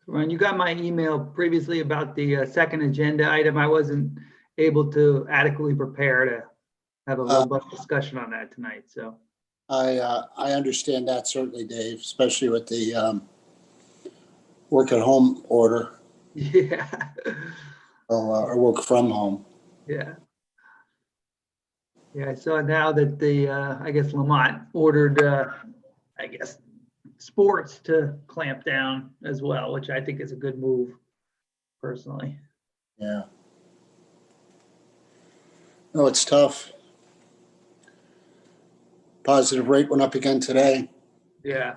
Ron, you got my email previously about the second agenda item. I wasn't able to adequately prepare to have a robust discussion on that tonight, so. I understand that certainly, Dave, especially with the work at home order Yeah, or work from home. yeah. Yeah, I saw now that the, I guess Lamont ordered, I guess, sports to clamp down as well, which I think is a good move personally. Yeah. No, it's tough. Positive rate went up again today. Yeah,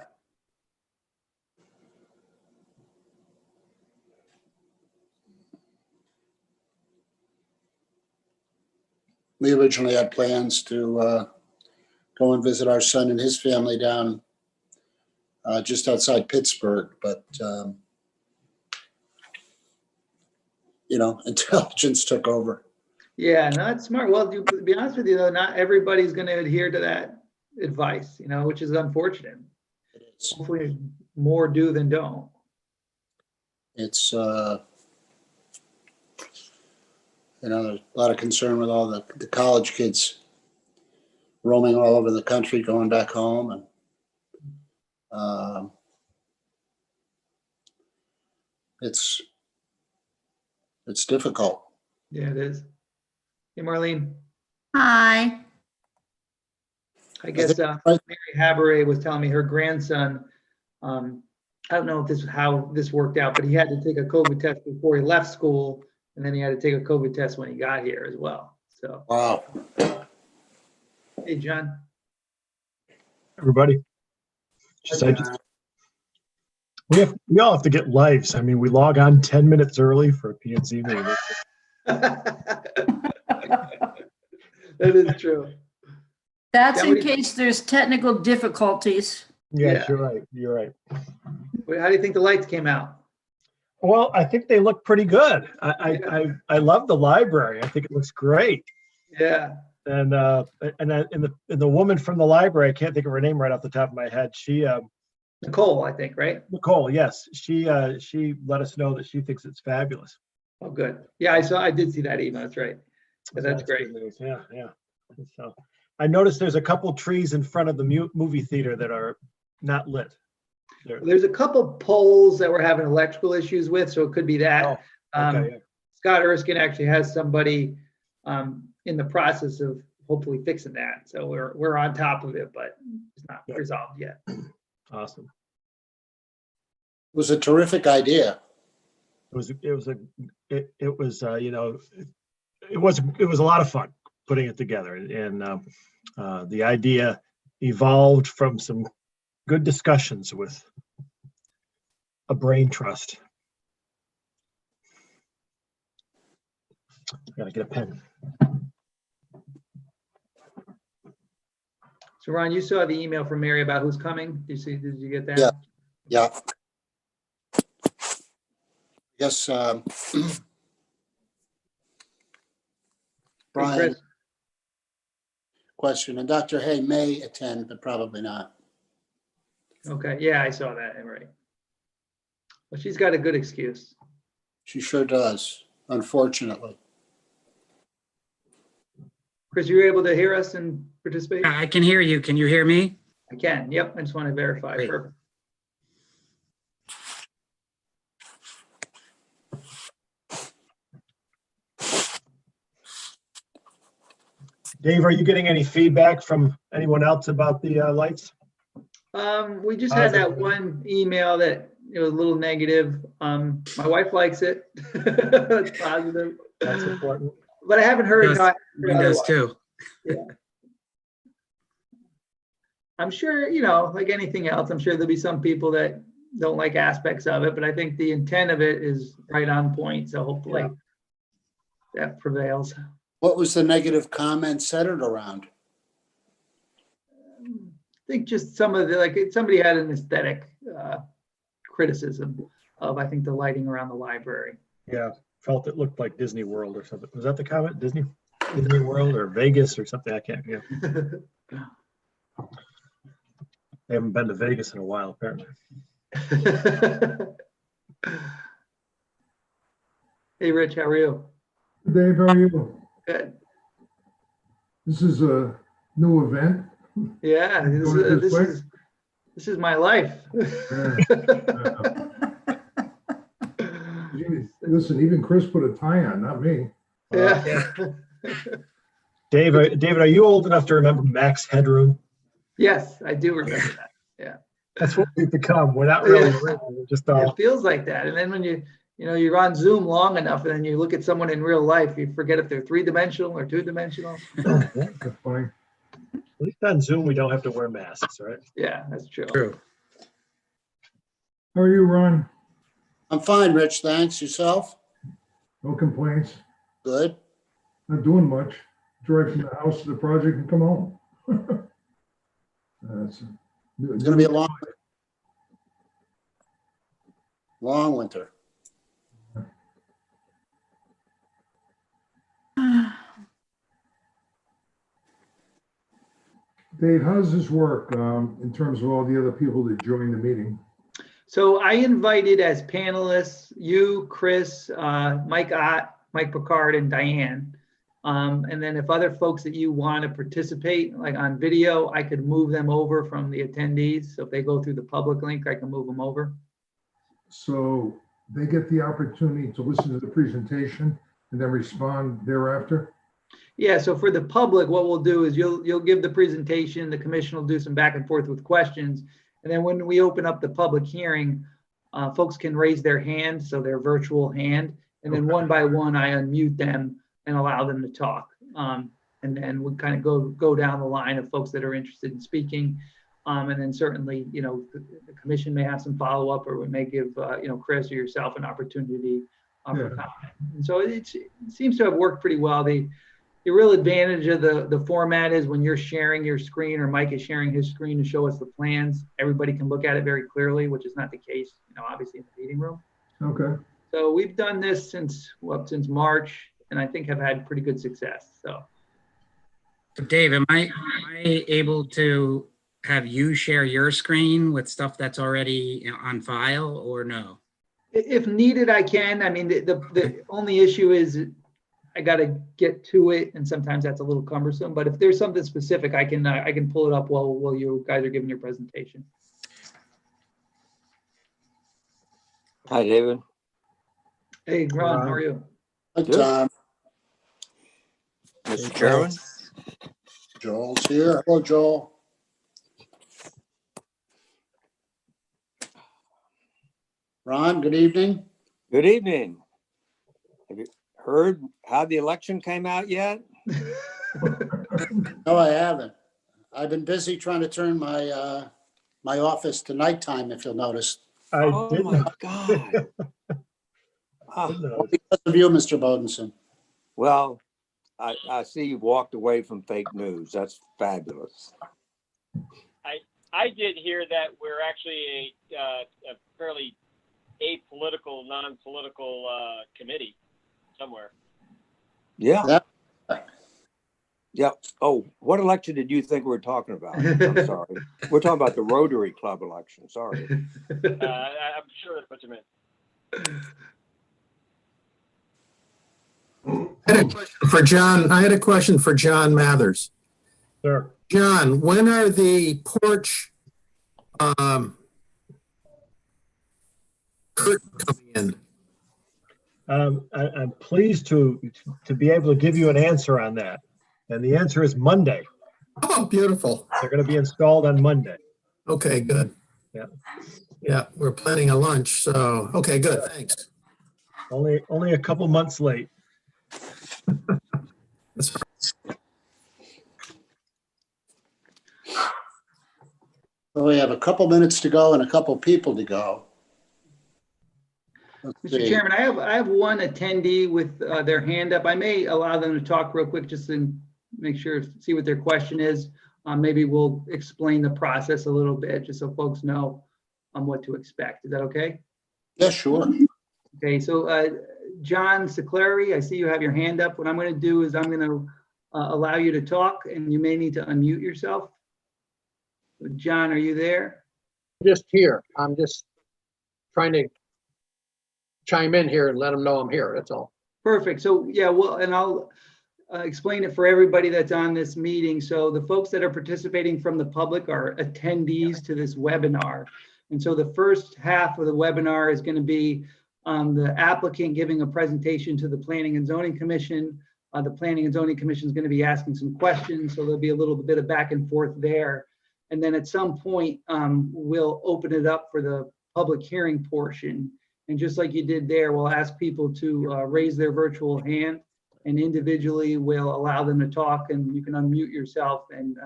We originally had plans to go and visit our son and his family down just outside Pittsburgh, but intelligence took over. yeah, no, that's smart. Well, to be honest with you though, not everybody's going to adhere to that advice, which is unfortunate. It is. Hopefully more do than don't. It's there's a lot of concern with all the college kids roaming all over the country, going back home, and it's difficult. Yeah, it is. Hey, Marlene, Hi. I guess Mary Haberay was telling me her grandson, I don't know if this is how this worked out, but he had to take a COVID test before he left school, and then he had to take a COVID test when he got here as well. So, Wow. hey, John. Everybody. We all have to get lives. I mean, we log on 10 minutes early for a PNC meeting. That is true. That's Yeah, in case there's technical difficulties. Yes, Yeah. you're right. You're right. How do you think the lights came out? Well, I think they look pretty good. I love the library. I think it looks great. Yeah. And the woman from the library, I can't think of her name right off the top of my head. She Nicole, I think, right? Nicole, yes. She let us know that she thinks it's fabulous. Oh, good. Yeah, I did see that email. That's right. Yeah, that's great. good news. Yeah, yeah. So I noticed there's a couple trees in front of the movie theater that are not lit. There's a couple poles that we're having electrical issues with, so it could be that. Oh, okay, yeah. Scott Erskine actually has somebody in the process of hopefully fixing that. So we're on top of it, but it's not resolved yet. Awesome. It was a terrific idea. It was a lot of fun putting it together, and the idea evolved from some good discussions with a brain trust. Gotta get a pen. So Ron, you saw the email from Mary about who's coming. Did you get that? Yeah. Yes. Hey, Brian, Chris. question, and Dr. Hay may attend, but probably not. Okay, yeah, I saw that. Right. Well, she's got a good excuse. She sure does, unfortunately. Chris, you were able to hear us and participate? I can hear you. Can you hear me? I can. Yep. I just want to verify. Great. Perfect. Dave, are you getting any feedback from anyone else about the lights? We just had that one email that it was a little negative. My wife likes it. That's positive. That's important. But I haven't heard. Windows too. Yeah. I'm sure, like anything else, I'm sure there'll be some people that don't like aspects of it, but I think the intent of it is right on point. So hopefully that prevails. What was the negative comment centered around? I think just some of the, somebody had an aesthetic criticism of, I think, the lighting around the library. Yeah, felt it looked like Disney World or something. Was that the comment? Disney World or Vegas or something? I can't. Yeah. They haven't been to Vegas in a while, apparently. Hey, Rich, how are you? Dave, how are you? Good. This is a new event. Yeah, Doing it this way? this is my life. Listen, even Chris put a tie on, not me. Yeah. David, are you old enough to remember Max Headroom? Yes, I do remember that. That's what we've become. We're not really, Yeah. we're just all, It feels like that. And then when you're on Zoom long enough and then you look at someone in real life, you forget if they're 3-dimensional or 2-dimensional. That's funny. at least on Zoom, we don't have to wear masks, right? Yeah, that's true. True. How are you, Ron? I'm fine, Rich, thanks. Yourself? No complaints. Good. Not doing much. Drive from the house to the project and come home. It's gonna be a long winter. Dave, how does this work in terms of all the other people that joined the meeting? So I invited as panelists, you, Chris, Mike Ott, Mike Picard, and Diane. And then if other folks that you want to participate, like on video, I could move them over from the attendees. So if they go through the public link, I can move them over. So they get the opportunity to listen to the presentation and then respond thereafter? Yeah, so for the public, what we'll do is you'll give the presentation, the commission will do some back and forth with questions. And then when we open up the public hearing, folks can raise their hand, so their virtual hand. And then Okay. one by one, I unmute them and allow them to talk. And then we kind of go down the line of folks that are interested in speaking. And then certainly, the commission may have some follow-up, or we may give, Chris or yourself an opportunity for Yeah. comment. And so it seems to have worked pretty well. The real advantage of the format is when you're sharing your screen or Mike is sharing his screen to show us the plans, everybody can look at it very clearly, which is not the case, obviously in the meeting room. Okay. So we've done this since March, and I think have had pretty good success. So Dave, am I able to have you share your screen with stuff that's already on file or no? if needed, I can. I mean, the only issue is I got to get to it, and sometimes that's a little cumbersome. But if there's something specific, I can pull it up while you guys are giving your presentation. Hi, David. Hey, Ron, how are you? Good Good. time. Mr. Chairman. Joel's here. Hello, Joel. Ron, good evening. Good evening. Have you heard how the election came out yet? No, I haven't. I've been busy trying to turn my my office to nighttime, if you'll notice. I Oh, didn't. my God. Ah, know. Because of you, Mr. Bodenson. well, I see you walked away from fake news. That's fabulous. I did hear that we're actually a fairly apolitical, non-political committee somewhere. Yeah. Yeah. Yeah. Oh, what election did you think we were talking about? I'm sorry. We're talking about the Rotary Club election. Sorry. I'm sure that's what you meant. For John, I had a question for John Mathers. Sure. John, when are the porch curtain coming in? I'm pleased to be able to give you an answer on that. And the answer is Monday. Oh, beautiful. They're going to be installed on Monday. Okay, good. Yeah. Yeah, we're planning a lunch, so, okay, good, thanks. Only a couple months late. That's So we have a couple minutes to go and a couple people to go. Let's Mr. see. Chairman, I have one attendee with their hand up. I may allow them to talk real quick just to make sure, see what their question is. Maybe we'll explain the process a little bit, just so folks know what to expect. Is that okay? Yeah, sure. Okay, so John Sicleri, I see you have your hand up. What I'm going to do is I'm going to allow you to talk, and you may need to unmute yourself. So John, are you there? Just here. I'm just trying to chime in here and let them know I'm here, that's all. Perfect. So, yeah, well, and I'll explain it for everybody that's on this meeting. So the folks that are participating from the public are attendees to this webinar. And so the first half of the webinar is going to be the applicant giving a presentation to the Planning and Zoning Commission. The Planning and Zoning Commission is going to be asking some questions, so there'll be a little bit of back and forth there. And then at some point, we'll open it up for the public hearing portion. And just like you did there, we'll ask people to raise their virtual hand, and individually we'll allow them to talk, and you can unmute yourself and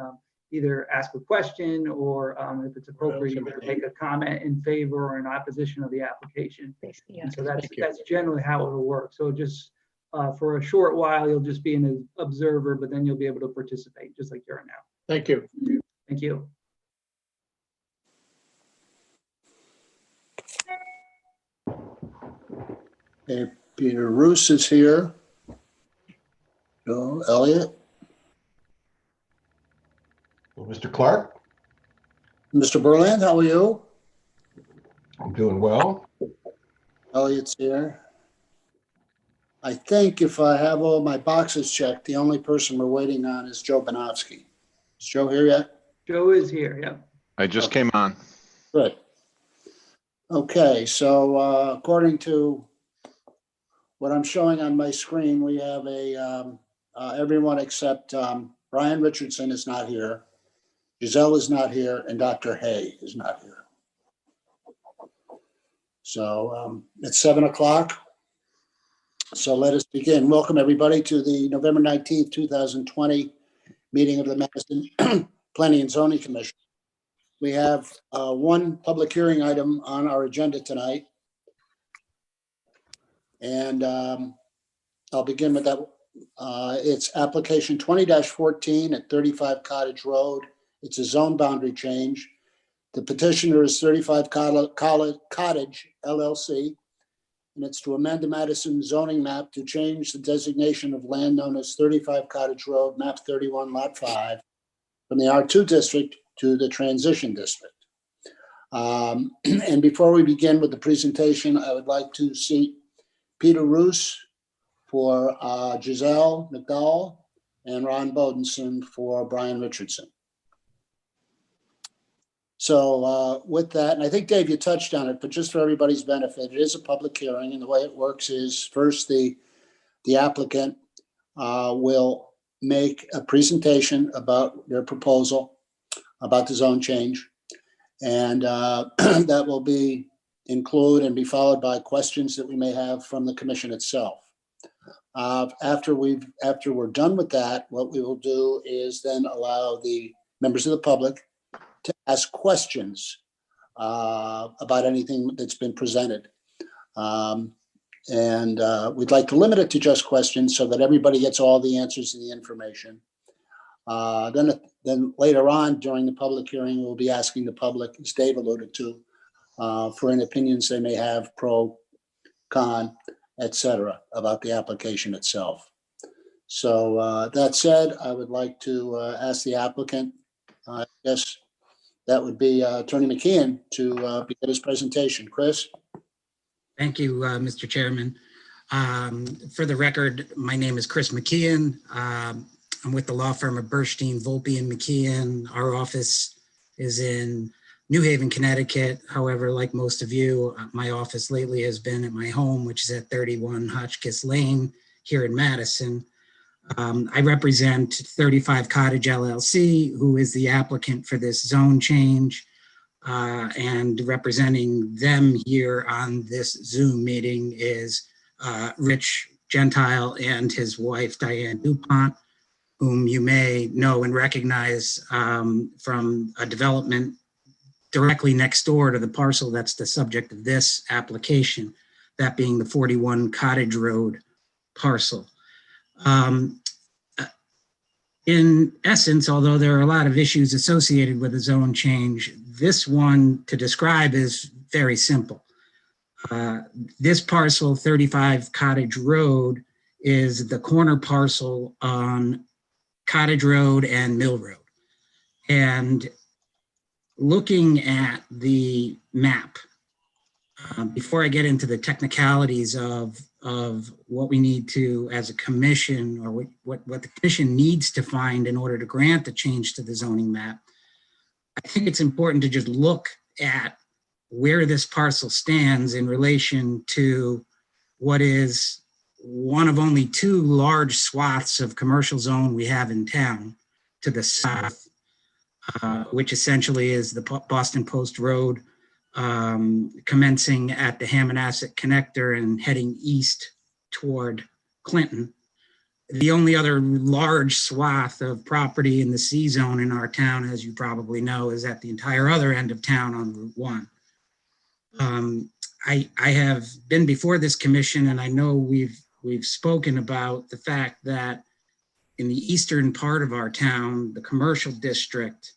either ask a question or if it's appropriate, you can make a comment in favor or in opposition of the application. And so that's generally how it'll work. So just for a short while, you'll just be an observer, but then you'll be able to participate just like you are now. Thank you. Thank you. Okay, Peter Roos is here. Joe Elliott, Well, Mr. Clark, Mr. Berland, how are you? I'm doing well. Elliott's here. I think if I have all my boxes checked, the only person we're waiting on is Joe Banofsky. Is Joe here yet? Joe is here, yeah. I just came on. Good. Okay, so according to what I'm showing on my screen, we have everyone except Brian Richardson is not here, Giselle is not here, and Dr. Hay is not here. So it's 7 o'clock. So let us begin. Welcome, everybody, to the November 19th, 2020 meeting of the Madison Planning and Zoning Commission. We have one public hearing item on our agenda tonight. And I'll begin with that. It's application 20-14 at 35 Cottage Road. It's a zone boundary change. The petitioner is 35 Cottage LLC, and it's to amend the Madison zoning map to change the designation of land known as 35 Cottage Road, map 31, lot 5, from the R2 district to the transition district. And before we begin with the presentation, I would like to seat Peter Roos for Giselle McDowell and Ron Bodenson for Brian Richardson. So with that, and I think, Dave, you touched on it, but just for everybody's benefit, it is a public hearing, and the way it works is first the applicant will make a presentation about their proposal, about the zone change, and that will include and be followed by questions that we may have from the commission itself. After we're done with that, what we will do is then allow the members of the public to ask questions about anything that's been presented. And we'd like to limit it to just questions so that everybody gets all the answers and the information. Then later on during the public hearing, we'll be asking the public, as Dave alluded to, for any opinions they may have, pro, con, etc., about the application itself. So that said, I would like to ask the applicant, I guess that would be Attorney McKeon, to begin his presentation. Chris? Thank you, Mr. Chairman. For the record, my name is Chris McKeon. I'm with the law firm of Burstein, Volpe, and McKeon. Our office is in New Haven, Connecticut. However, like most of you, my office lately has been at my home, which is at 31 Hotchkiss Lane here in Madison. I represent 35 Cottage LLC, who is the applicant for this zone change. And representing them here on this Zoom meeting is Rich Gentile and his wife, Diane DuPont, whom you may know and recognize from a development directly next door to the parcel that's the subject of this application, that being the 41 Cottage Road parcel. In essence, although there are a lot of issues associated with a zone change, this one to describe is very simple. This parcel, 35 Cottage Road, is the corner parcel on Cottage Road and Mill Road. And looking at the map, Before I get into the technicalities of what we need to, as a commission, or what the commission needs to find in order to grant the change to the zoning map, I think it's important to just look at where this parcel stands in relation to what is one of only two large swaths of commercial zone we have in town to the south, which essentially is the Boston Post Road, commencing at the Hammonasset Connector and heading east toward Clinton. The only other large swath of property in the C zone in our town, as you probably know, is at the entire other end of town on Route 1. I have been before this commission, and I know we've spoken about the fact that in the eastern part of our town, the commercial district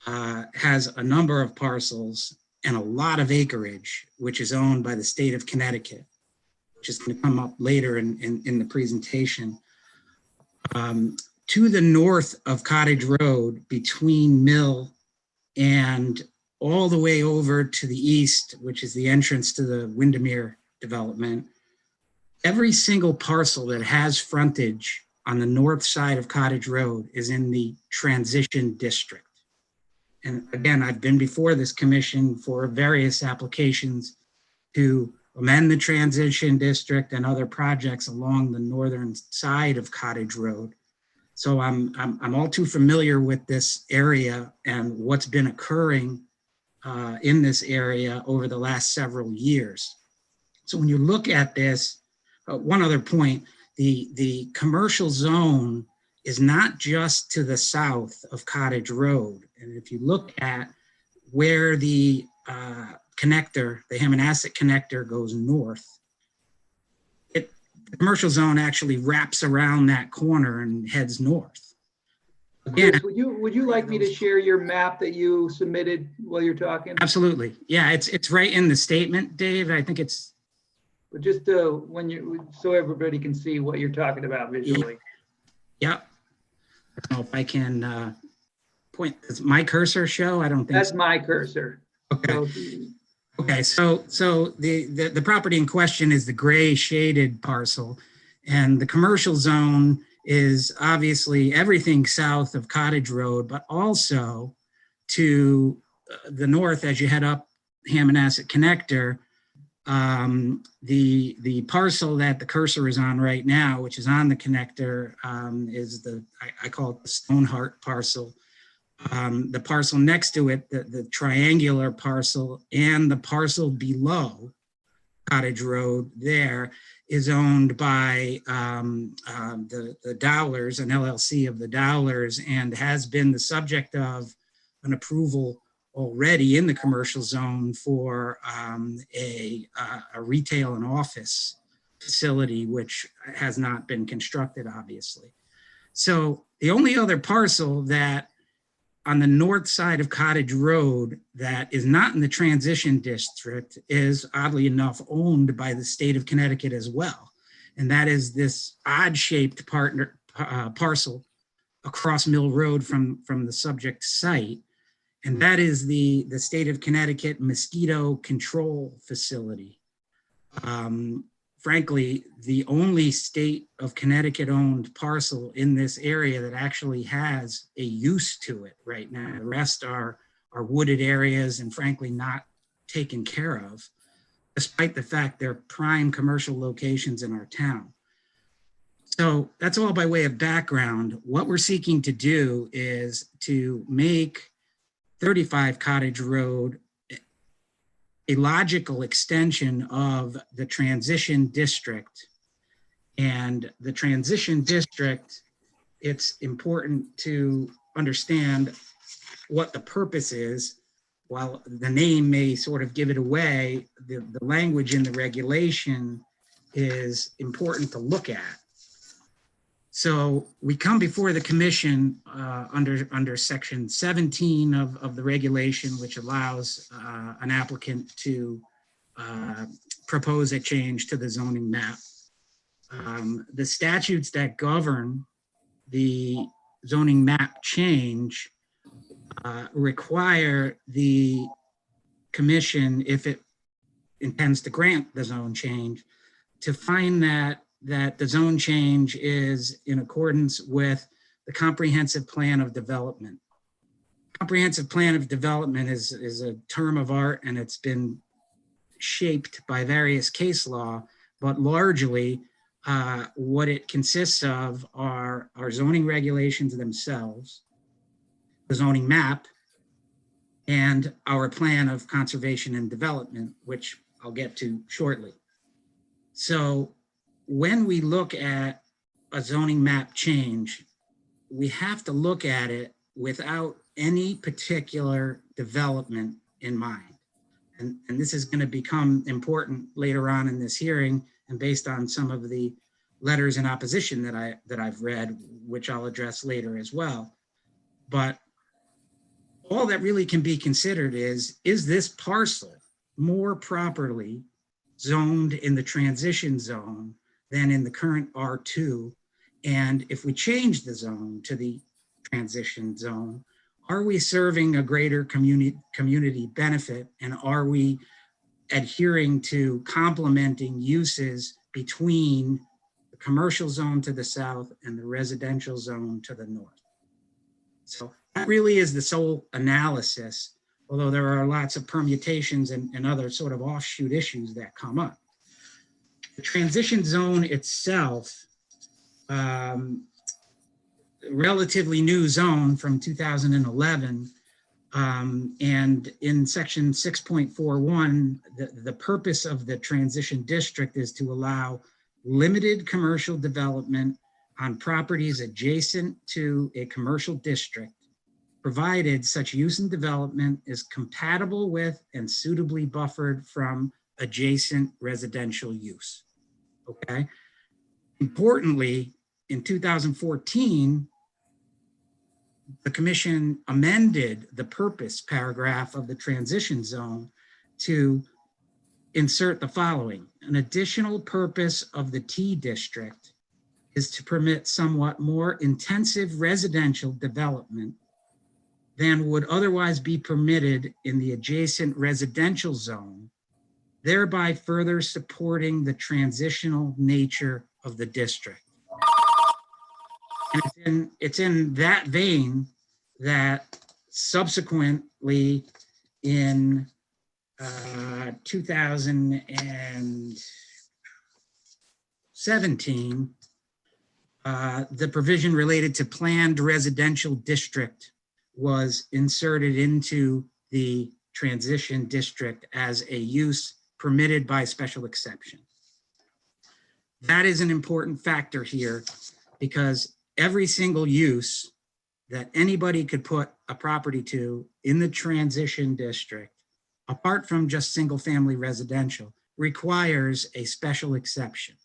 has a number of parcels and a lot of acreage, which is owned by the state of Connecticut, which is going to come up later in the presentation. To the north of Cottage Road, between Mill and all the way over to the east, which is the entrance to the Windermere development, every single parcel that has frontage on the north side of Cottage Road is in the transition district. And again, I've been before this commission for various applications to amend the transition district and other projects along the northern side of Cottage Road. So I'm all too familiar with this area and what's been occurring in this area over the last several years. So when you look at this, one other point, the commercial zone is not just to the south of Cottage Road. And if you look at where the connector, the Hammonasset connector, goes north, the commercial zone actually wraps around that corner and heads north. Again, Would you like me to share your map that you submitted while you're talking? absolutely. Yeah, it's right in the statement, Dave. I think it's. But just so everybody can see what you're talking about visually. Yep. I don't know if I can point. Does my cursor show? I don't think That's so. my cursor. Okay. So, Okay, so the property in question is the gray shaded parcel, and the commercial zone is obviously everything south of Cottage Road, but also to the north as you head up Hammonasset Connector. The parcel that the cursor is on right now, which is on the connector, is I call it the Stoneheart parcel. The parcel next to it, the triangular parcel, and the parcel below Cottage Road there is owned by the Dowlers, an LLC of the Dowlers, and has been the subject of an approval already in the commercial zone for a retail and office facility, which has not been constructed, obviously. So the only other parcel that on the north side of Cottage Road that is not in the transition district is, oddly enough, owned by the state of Connecticut as well. And that is this odd-shaped parcel across Mill Road from the subject site. And that is the state of Connecticut Mosquito Control Facility. Frankly, the only state of Connecticut owned parcel in this area that actually has a use to it right now. The rest are wooded areas and frankly not taken care of, despite the fact they're prime commercial locations in our town. So that's all by way of background. What we're seeking to do is to make 35 Cottage Road a logical extension of the transition district. And the transition district, it's important to understand what the purpose is. While the name may sort of give it away, the language in the regulation is important to look at. So we come before the commission under section 17 of the regulation, which allows an applicant to propose a change to the zoning map. The statutes that govern the zoning map change require the commission, if it intends to grant the zone change, to find that the zone change is in accordance with the comprehensive plan of development. Comprehensive plan of development is a term of art, and it's been shaped by various case law, but largely what it consists of are our zoning regulations themselves, the zoning map, and our plan of conservation and development, which I'll get to shortly. So when we look at a zoning map change, we have to look at it without any particular development in mind. And this is going to become important later on in this hearing, and based on some of the letters in opposition that I've read, which I'll address later as well. But all that really can be considered is this parcel more properly zoned in the transition zone than in the current R2? And if we change the zone to the transition zone, are we serving a greater community benefit? And are we adhering to complementing uses between the commercial zone to the south and the residential zone to the north? So that really is the sole analysis, although there are lots of permutations and other sort of offshoot issues that come up. The transition zone itself, relatively new zone from 2011, and in section 6.41, the purpose of the transition district is to allow limited commercial development on properties adjacent to a commercial district, provided such use and development is compatible with and suitably buffered from adjacent residential use. Okay. Importantly, in 2014, the commission amended the purpose paragraph of the transition zone to insert the following: an additional purpose of the T district is to permit somewhat more intensive residential development than would otherwise be permitted in the adjacent residential zone, thereby further supporting the transitional nature of the district. And it's in that vein that subsequently in 2017, the provision related to planned residential district was inserted into the transition district as a use permitted by special exception. That is an important factor here, because every single use that anybody could put a property to in the transition district, apart from just single family residential, requires a special exception,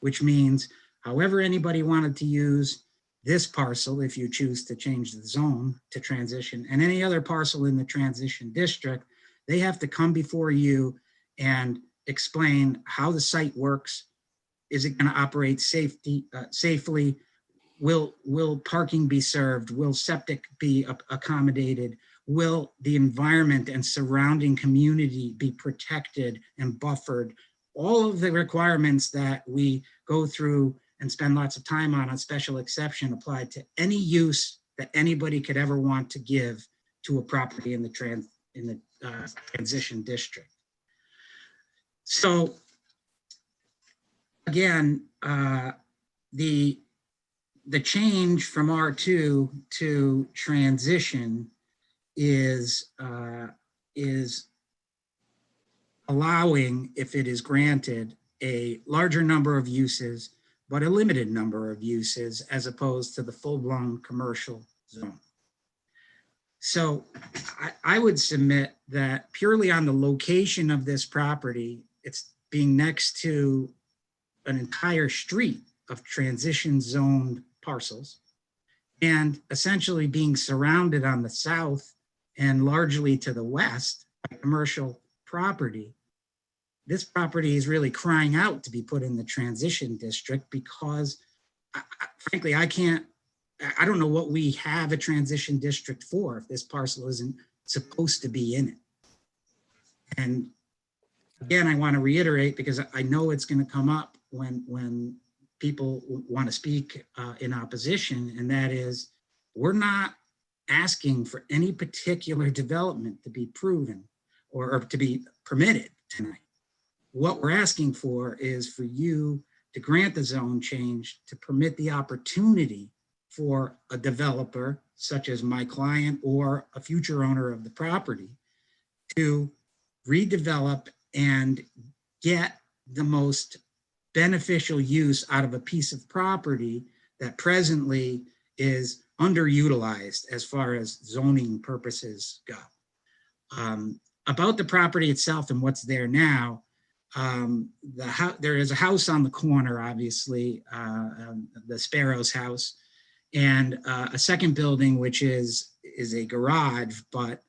which means however anybody wanted to use this parcel, if you choose to change the zone to transition, and any other parcel in the transition district, they have to come before you and explain how the site works. Is it going to operate safely? Will parking be served? Will septic be accommodated? Will the environment and surrounding community be protected and buffered? All of the requirements that we go through and spend lots of time on a special exception applied to any use that anybody could ever want to give to a property in the transition district. So again, the change from R2 to transition is allowing, if it is granted, a larger number of uses, but a limited number of uses, as opposed to the full-blown commercial zone. So I would submit that purely on the location of this property, it's being next to an entire street of transition zoned parcels, and essentially being surrounded on the south and largely to the west by commercial property. This property is really crying out to be put in the transition district, because frankly, I don't know what we have a transition district for if this parcel isn't supposed to be in it. And again, I want to reiterate, because I know it's going to come up when people want to speak in opposition, and that is, we're not asking for any particular development to be proven or to be permitted tonight. What we're asking for is for you to grant the zone change to permit the opportunity for a developer, such as my client or a future owner of the property, to redevelop and get the most beneficial use out of a piece of property that presently is underutilized as far as zoning purposes go. About the property itself and what's there now, there is a house on the corner, obviously, the Sparrows house, and a second building, which is a garage, but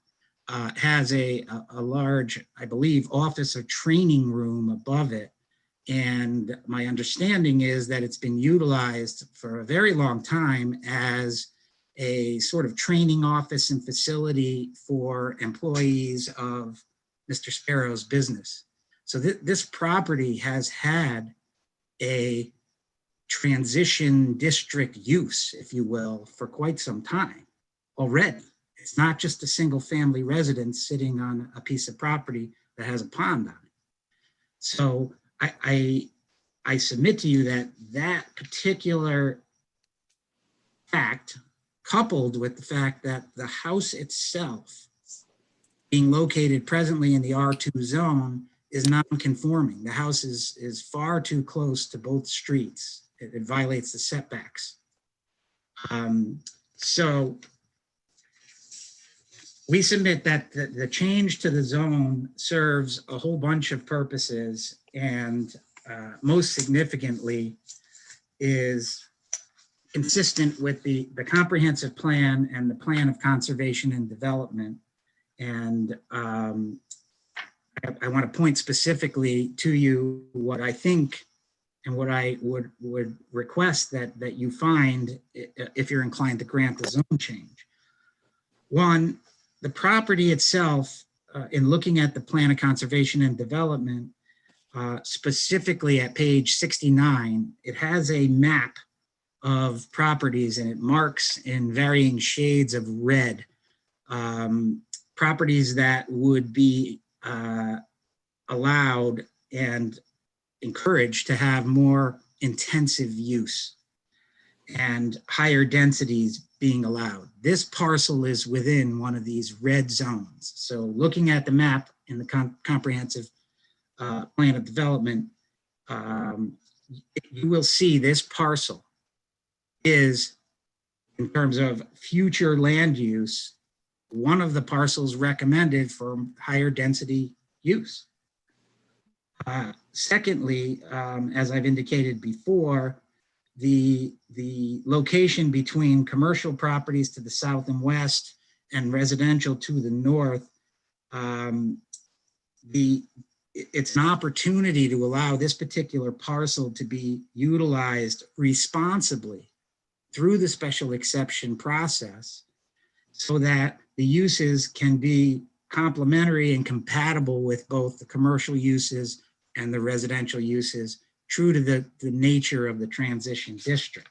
has a large, I believe, office or training room above it. And my understanding is that it's been utilized for a very long time as a sort of training office and facility for employees of Mr. Sparrow's business. So this property has had a transition district use, if you will, for quite some time already. It's not just a single family residence sitting on a piece of property that has a pond on it. So I submit to you that that particular fact, coupled with the fact that the house itself being located presently in the R2 zone is non-conforming. The house is far too close to both streets. It violates the setbacks. So we submit that the change to the zone serves a whole bunch of purposes, and most significantly is consistent with the comprehensive plan and the plan of conservation and development. And I want to point specifically to you what I think and what I would request that you find if you're inclined to grant the zone change. One, the property itself, in looking at the plan of conservation and development, specifically at page 69, it has a map of properties and it marks in varying shades of red properties that would be allowed and encouraged to have more intensive use and higher densities being allowed. This parcel is within one of these red zones. So looking at the map in the comprehensive plan of development, you will see this parcel is, in terms of future land use, one of the parcels recommended for higher density use. Secondly, as I've indicated before, the location between commercial properties to the south and west and residential to the north, it's an opportunity to allow this particular parcel to be utilized responsibly through the special exception process so that the uses can be complementary and compatible with both the commercial uses and the residential uses, true to the nature of the transition district.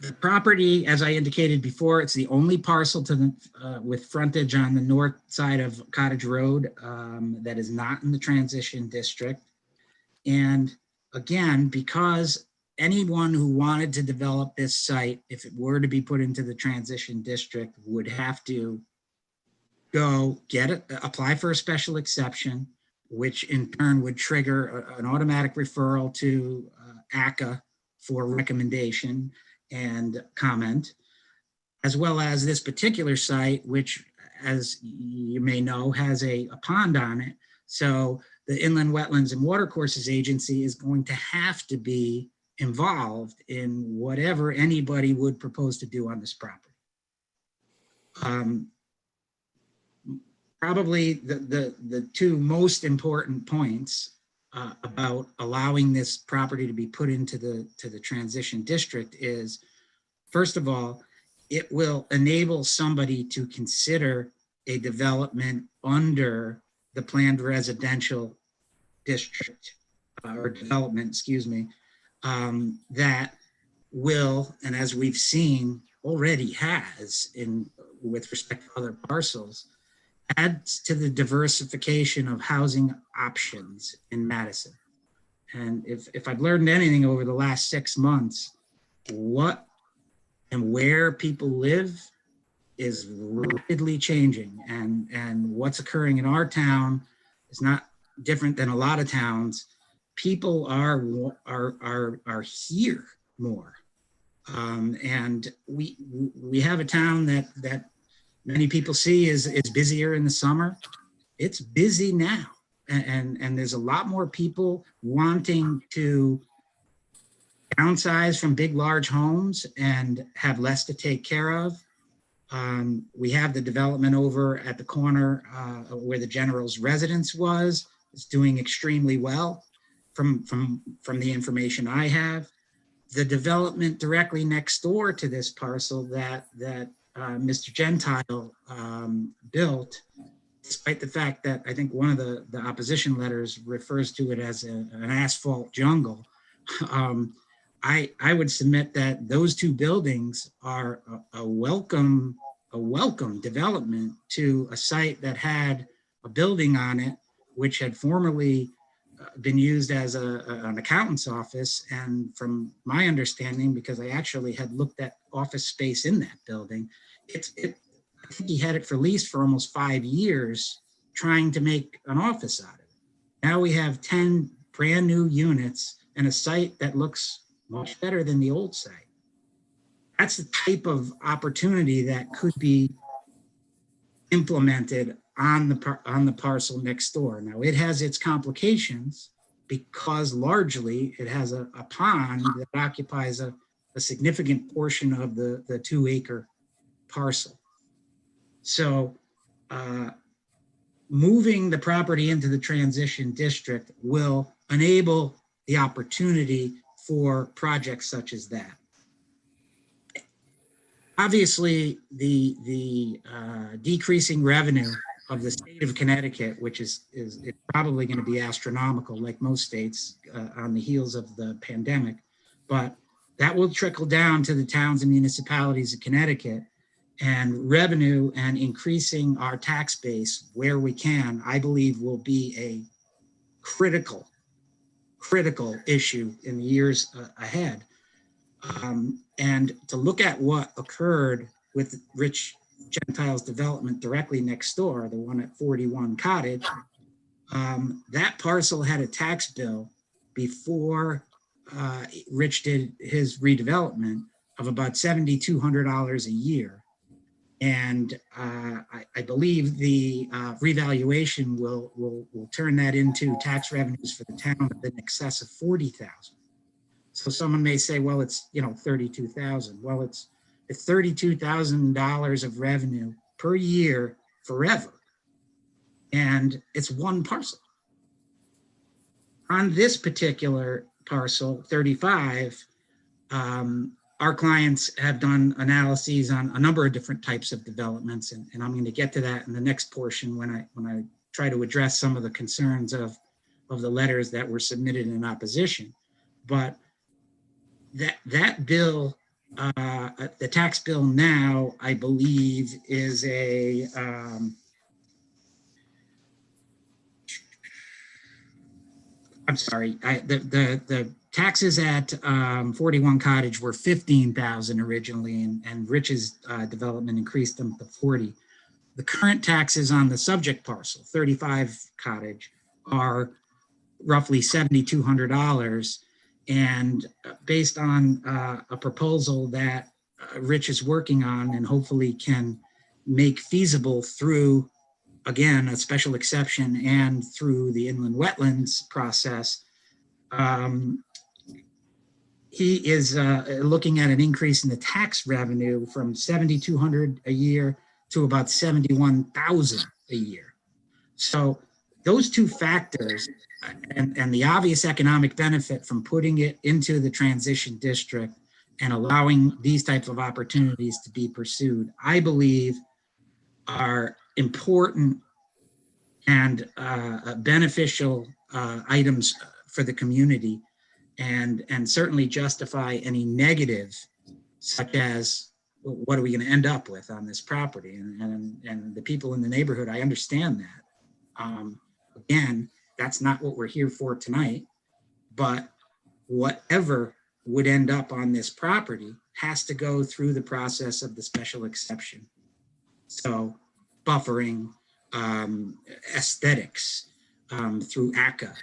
The property, as I indicated before, it's the only parcel with frontage on the north side of Cottage Road that is not in the transition district. And again, because anyone who wanted to develop this site, if it were to be put into the transition district, would have to go apply for a special exception, which in turn would trigger an automatic referral to ACA for recommendation and comment, as well as this particular site, which, as you may know, has a pond on it. So the Inland Wetlands and Watercourses Agency is going to have to be involved in whatever anybody would propose to do on this property. Probably the two most important points about allowing this property to be put into the transition district is, first of all, it will enable somebody to consider a development under the planned residential district or development, excuse me, that will, and as we've seen already has in with respect to other parcels, adds to the diversification of housing options in Madison. And if I've learned anything over the last 6 months, what and where people live is rapidly changing, and what's occurring in our town is not different than a lot of towns. People are here more, and we have a town that many people see is busier in the summer. It's busy now, and there's a lot more people wanting to downsize from big, large homes and have less to take care of. We have the development over at the corner where the general's residence was. It's doing extremely well from the information I have. The development directly next door to this parcel that Mr. Gentile built, despite the fact that I think one of the opposition letters refers to it as an asphalt jungle. I would submit that those two buildings are a welcome development to a site that had a building on it, which had formerly been used as an accountant's office. And from my understanding, because I actually had looked at office space in that building, I think he had it for lease for almost 5 years, trying to make an office out of it. Now we have 10 brand new units and a site that looks much better than the old site. That's the type of opportunity that could be implemented on the parcel next door. Now it has its complications because largely it has a pond that occupies a significant portion of the 2-acre parcel. So moving the property into the transition district will enable the opportunity for projects such as that. Obviously, the decreasing revenue of the state of Connecticut, which is probably going to be astronomical, like most states, on the heels of the pandemic, but that will trickle down to the towns and municipalities of Connecticut, and revenue and increasing our tax base where we can, I believe, will be a critical issue in the years ahead. And to look at what occurred with Rich Gentile's development directly next door, the one at 41 Cottage, that parcel had a tax bill before Rich did his redevelopment of about $7,200 a year. And I believe the revaluation will turn that into tax revenues for the town in excess of $40,000. So someone may say, well, it's $32,000. Well, it's $32,000 of revenue per year forever, and it's one parcel. On this particular parcel, 35, our clients have done analyses on a number of different types of developments, and I'm going to get to that in the next portion when I try to address some of the concerns of the letters that were submitted in opposition. But that bill, the tax bill now, I believe, is a I'm sorry, the taxes at 41 Cottage were $15,000 originally, and Rich's development increased them to $40,000. The current taxes on the subject parcel, 35 Cottage, are roughly $7,200. And based on a proposal that Rich is working on and hopefully can make feasible through, again, a special exception and through the inland wetlands process, he is looking at an increase in the tax revenue from $7,200 a year to about $71,000 a year. So those two factors and the obvious economic benefit from putting it into the transition district and allowing these types of opportunities to be pursued, I believe are important and beneficial items for the community, and certainly justify any negative, such as what are we going to end up with on this property, and the people in the neighborhood. I understand that. Again, that's not what we're here for tonight, but whatever would end up on this property has to go through the process of the special exception. So buffering, aesthetics, through ACA,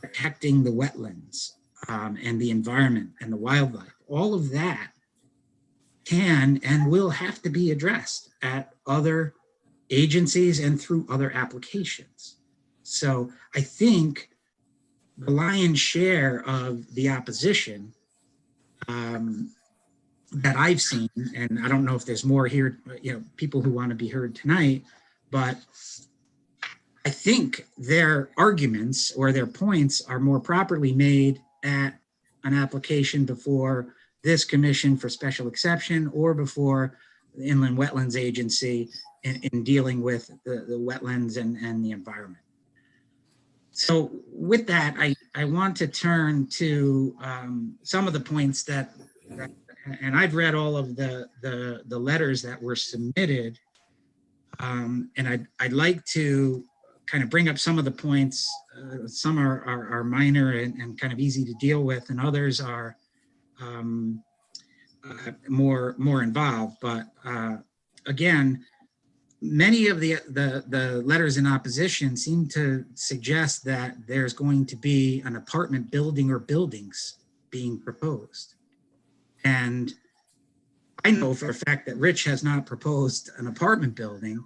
protecting the wetlands, and the environment and the wildlife, all of that can and will have to be addressed at other agencies and through other applications. So I think the lion's share of the opposition that I've seen, and I don't know if there's more here, people who want to be heard tonight, but I think their arguments or their points are more properly made at an application before this commission for special exception or before the Inland Wetlands Agency in dealing with the wetlands and the environment. So with that, I want to turn to some of the points that and I've read all of the letters that were submitted, and I'd like to kind of bring up some of the points. Some are minor and kind of easy to deal with, and others are more involved. But again, many of the letters in opposition seem to suggest that there's going to be an apartment building or buildings being proposed. And I know for a fact that Rich has not proposed an apartment building,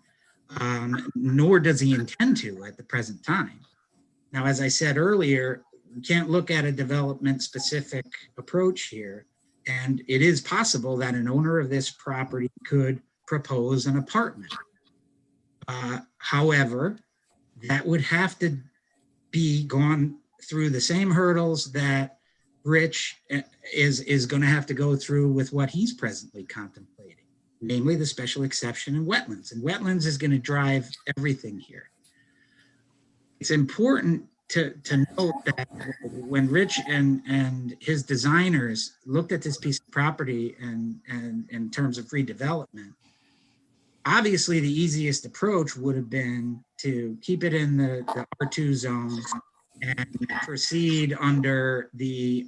nor does he intend to at the present time. Now, as I said earlier, we can't look at a development specific approach here. And it is possible that an owner of this property could propose an apartment. However, that would have to be gone through the same hurdles that Rich is going to have to go through with what he's presently contemplating, namely the special exception in wetlands. And wetlands is going to drive everything here. It's important to note that when Rich and his designers looked at this piece of property and in terms of redevelopment, obviously the easiest approach would have been to keep it in the R2 zone and proceed under the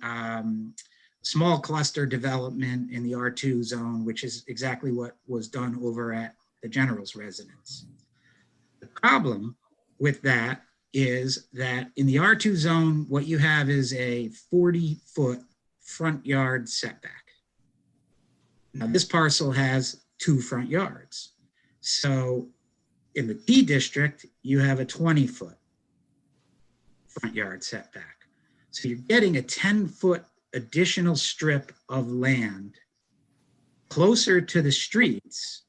small cluster development in the R2 zone, which is exactly what was done over at the General's residence. The problem with that is that in the R2 zone, what you have is a 40-foot front yard setback. Now, this parcel has 2 front yards. So in the T district, you have a 20-foot front yard setback. So you're getting a 10-foot additional strip of land closer to the streets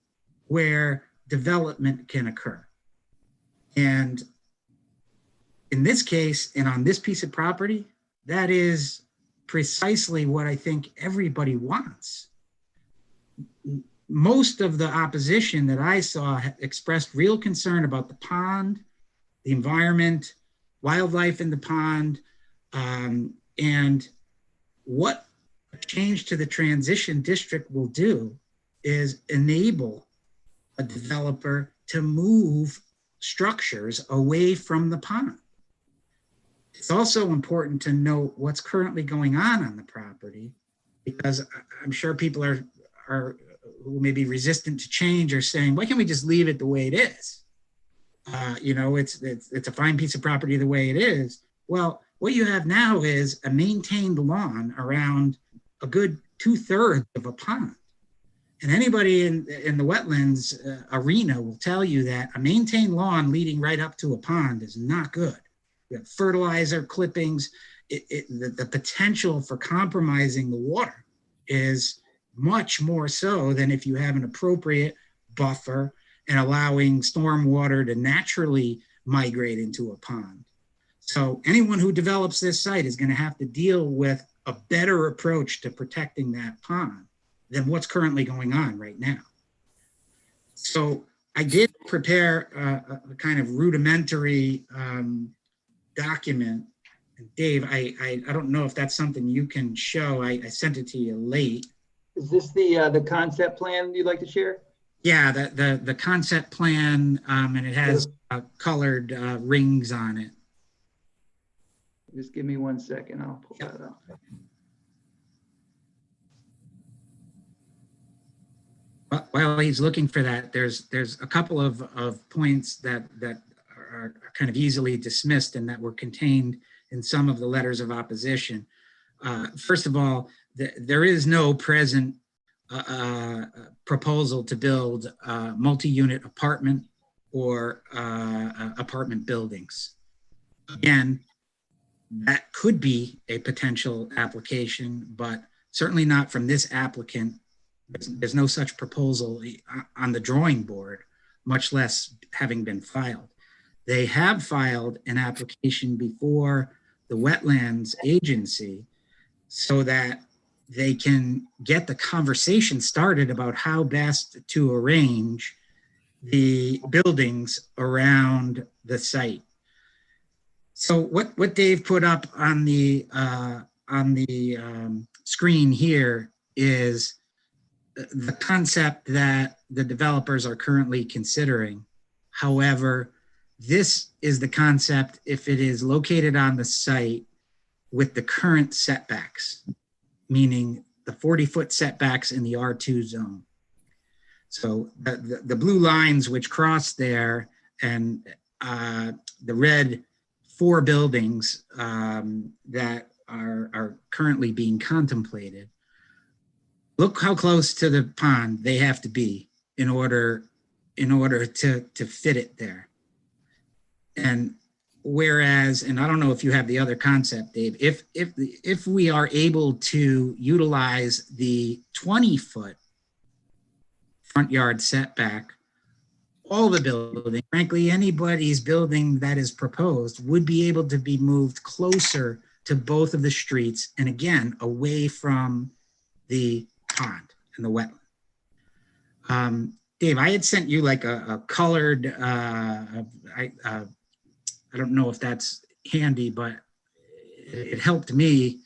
where development can occur. And in this case, and on this piece of property, that is precisely what I think everybody wants. Most of the opposition that I saw expressed real concern about the pond, the environment, wildlife in the pond, and what a change to the transition district will do is enable a developer to move structures away from the pond. It's also important to note what's currently going on the property, because I'm sure people are who may be resistant to change are saying, why can't we just leave it the way it is? It's a fine piece of property the way it is. Well, what you have now is a maintained lawn around a good 2/3 of a pond. And anybody in the wetlands arena will tell you that a maintained lawn leading right up to a pond is not good. You have fertilizer clippings. The potential for compromising the water is much more so than if you have an appropriate buffer and allowing storm water to naturally migrate into a pond. So anyone who develops this site is going to have to deal with a better approach to protecting that pond than what's currently going on right now. So I did prepare a kind of rudimentary document. And Dave, I don't know if that's something you can show. I sent it to you late. Is this the concept plan you'd like to share? Yeah, the concept plan, and it has colored rings on it. Just give me 1 second. I'll pull that up. While he's looking for that, there's a couple of points that are kind of easily dismissed and that were contained in some of the letters of opposition. First of all, there is no present proposal to build multi-unit apartment or apartment buildings. Again, that could be a potential application, but certainly not from this applicant. There's no such proposal on the drawing board, much less having been filed. They have filed an application before the Wetlands Agency so that they can get the conversation started about how best to arrange the buildings around the site. So what Dave put up on the screen here is the concept that the developers are currently considering. However, this is the concept if it is located on the site with the current setbacks, meaning the 40-foot setbacks in the R2 zone. So the blue lines which cross there and the red 4 buildings that are currently being contemplated, look how close to the pond they have to be in order to fit it there. And whereas, and I don't know if you have the other concept, Dave, if we are able to utilize the 20-foot front yard setback, all the building, frankly, anybody's building that is proposed would be able to be moved closer to both of the streets and again, away from the pond and the wetland. Dave, I had sent you like a colored, I don't know if that's handy, but it helped me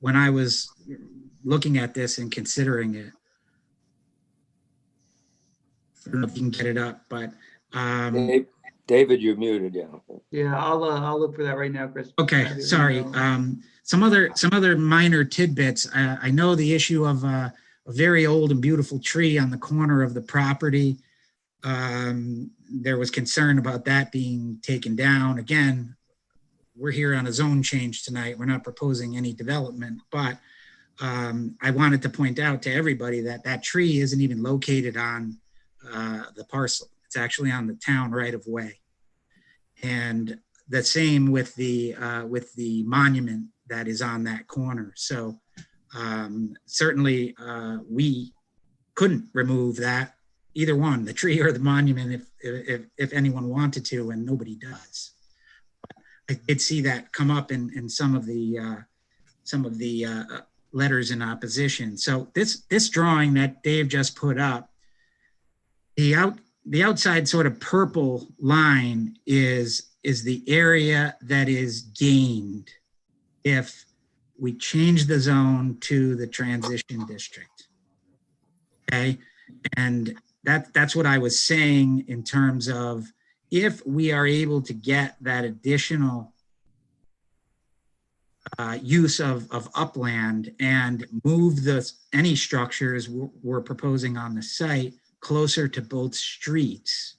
when I was looking at this and considering it. I don't know if you can get it up, but David, you're muted. Yeah. Yeah, I'll look for that right now, Chris. Okay, sorry. Some other minor tidbits. I know the issue of a very old and beautiful tree on the corner of the property. There was concern about that being taken down. Again, we're here on a zone change tonight. We're not proposing any development, but I wanted to point out to everybody that that tree isn't even located on the parcel. It's actually on the town right of way. And the same with the monument that is on that corner. So certainly we couldn't remove that, either one, the tree or the monument, if anyone wanted to, and nobody does. I did see that come up in some of the letters in opposition. So this drawing that Dave just put up, the outside sort of purple line is the area that is gained if we change the zone to the transition district. Okay, and that's what I was saying in terms of if we are able to get that additional use of upland and move any structures we're proposing on the site closer to both streets,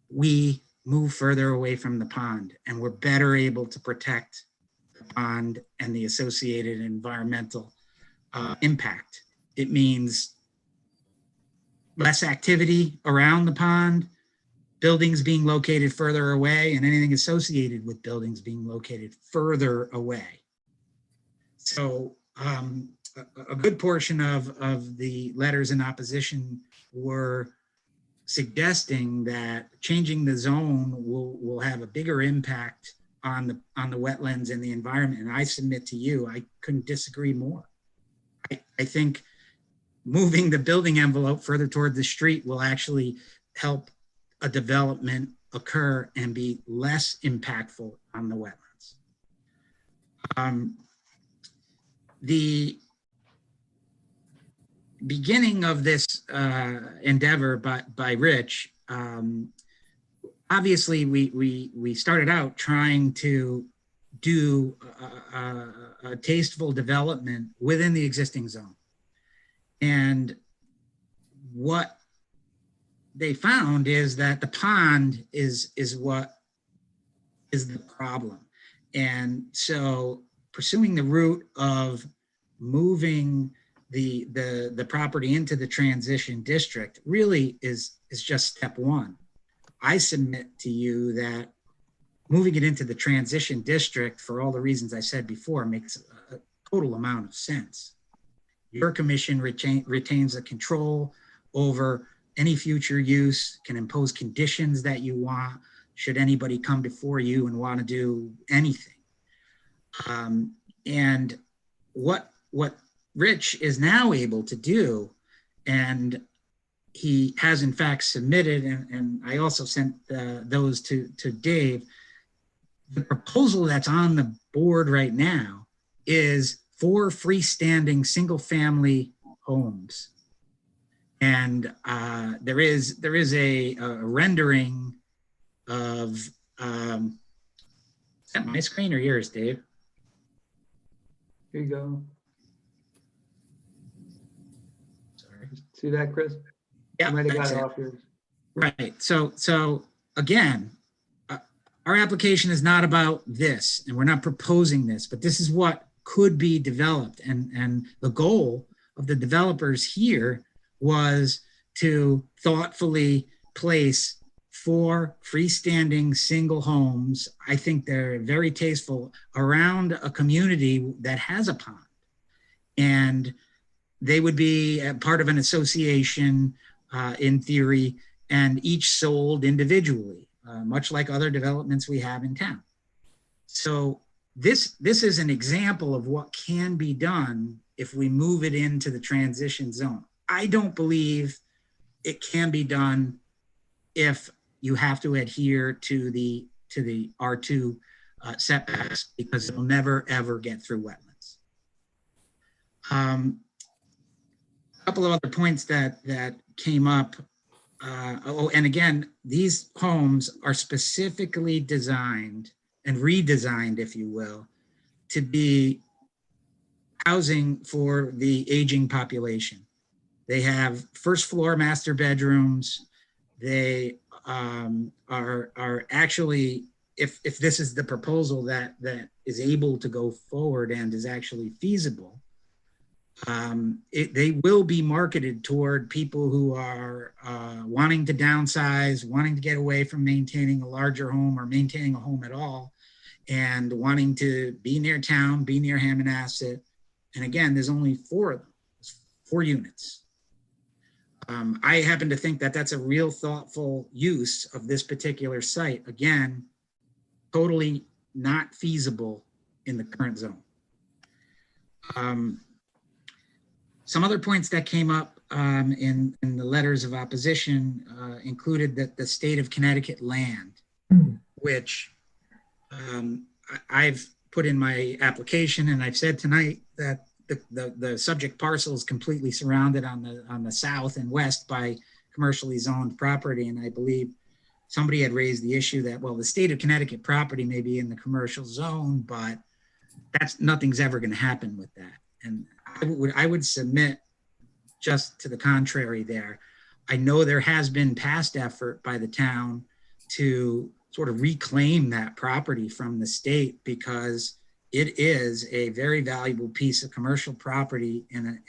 we move further away from the pond and we're better able to protect the pond and the associated environmental impact. It means less activity around the pond, buildings being located further away, and anything associated with buildings being located further away. So a good portion of the letters in opposition were suggesting that changing the zone will have a bigger impact on the wetlands and the environment. And I submit to you, I couldn't disagree more. I think moving the building envelope further toward the street will actually help a development occur and be less impactful on the wetlands. The beginning of this endeavor by Rich, obviously we started out trying to do a tasteful development within the existing zone. And what they found is that the pond is what is the problem. And so pursuing the route of moving the property into the transition district really is just step one. I submit to you that moving it into the transition district, for all the reasons I said before, makes a total amount of sense. Your commission retains the control over any future use, can impose conditions that you want, should anybody come before you and want to do anything. And what Rich is now able to do, and he has in fact submitted, and I also sent those to Dave, the proposal that's on the board right now is 4 freestanding single-family homes. And there is a rendering of, is that my screen or yours, Dave? Here you go. Sorry. See that, Chris? Yeah, You might have got that's it it. off yours. Right. So again, our application is not about this, and we're not proposing this, but this is what could be developed. And the goal of the developers here was to thoughtfully place 4 freestanding single homes. I think they're very tasteful around a community that has a pond. And they would be a part of an association in theory, and each sold individually, much like other developments we have in town. So this is an example of what can be done if we move it into the transition zone. I don't believe it can be done if you have to adhere to the R2 setbacks, because it'll never ever get through wetlands. A couple of other points that came up. And again, these homes are specifically designed and redesigned, if you will, to be housing for the aging population. They have first floor master bedrooms. They are actually, if this is the proposal that is able to go forward and is actually feasible, they will be marketed toward people who are wanting to downsize, wanting to get away from maintaining a larger home or maintaining a home at all, and wanting to be near town, be near Hammonasset. And again, there's only 4 of them, 4 units. I happen to think that that's a real thoughtful use of this particular site. Again, totally not feasible in the current zone. Some other points that came up in the letters of opposition included that the state of Connecticut land, which I've put in my application, and I've said tonight that the subject parcel is completely surrounded on the south and west by commercially zoned property. And I believe somebody had raised the issue that, well, the state of Connecticut property may be in the commercial zone, but nothing's ever going to happen with that. And I would submit just to the contrary there. I know there has been past effort by the town to sort of reclaim that property from the state, because it is a very valuable piece of commercial property in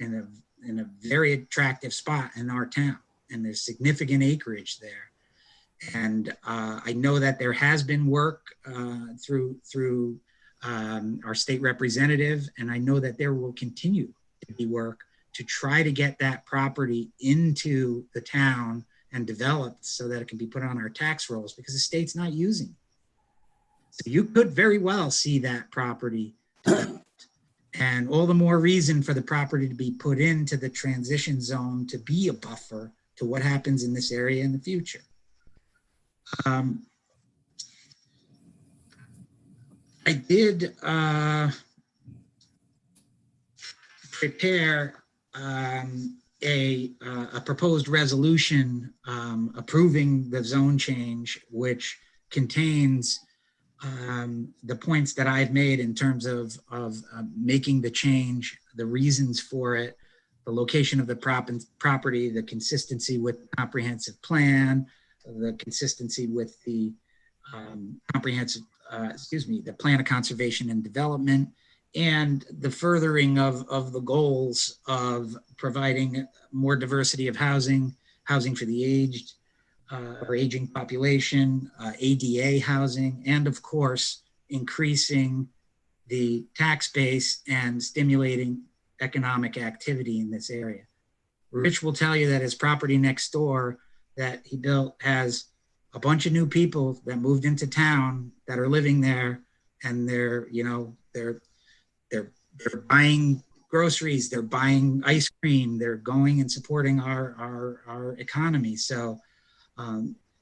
a very attractive spot in our town, and there's significant acreage there. And I know that there has been work through our state representative, and I know that there will continue to be work to try to get that property into the town and developed so that it can be put on our tax rolls, because the state's not using it. So you could very well see that property. And all the more reason for the property to be put into the transition zone to be a buffer to what happens in this area in the future. I did prepare a proposed resolution approving the zone change, which contains the points that I've made in terms of making the change, the reasons for it, the location of the property, the consistency with the comprehensive plan, the consistency with the the plan of conservation and development, and the furthering of the goals of providing more diversity of housing for the aged, or aging population, ADA housing, and of course, increasing the tax base and stimulating economic activity in this area. Rich will tell you that his property next door that he built has a bunch of new people that moved into town that are living there, and they're buying groceries, they're buying ice cream, they're going and supporting our economy. So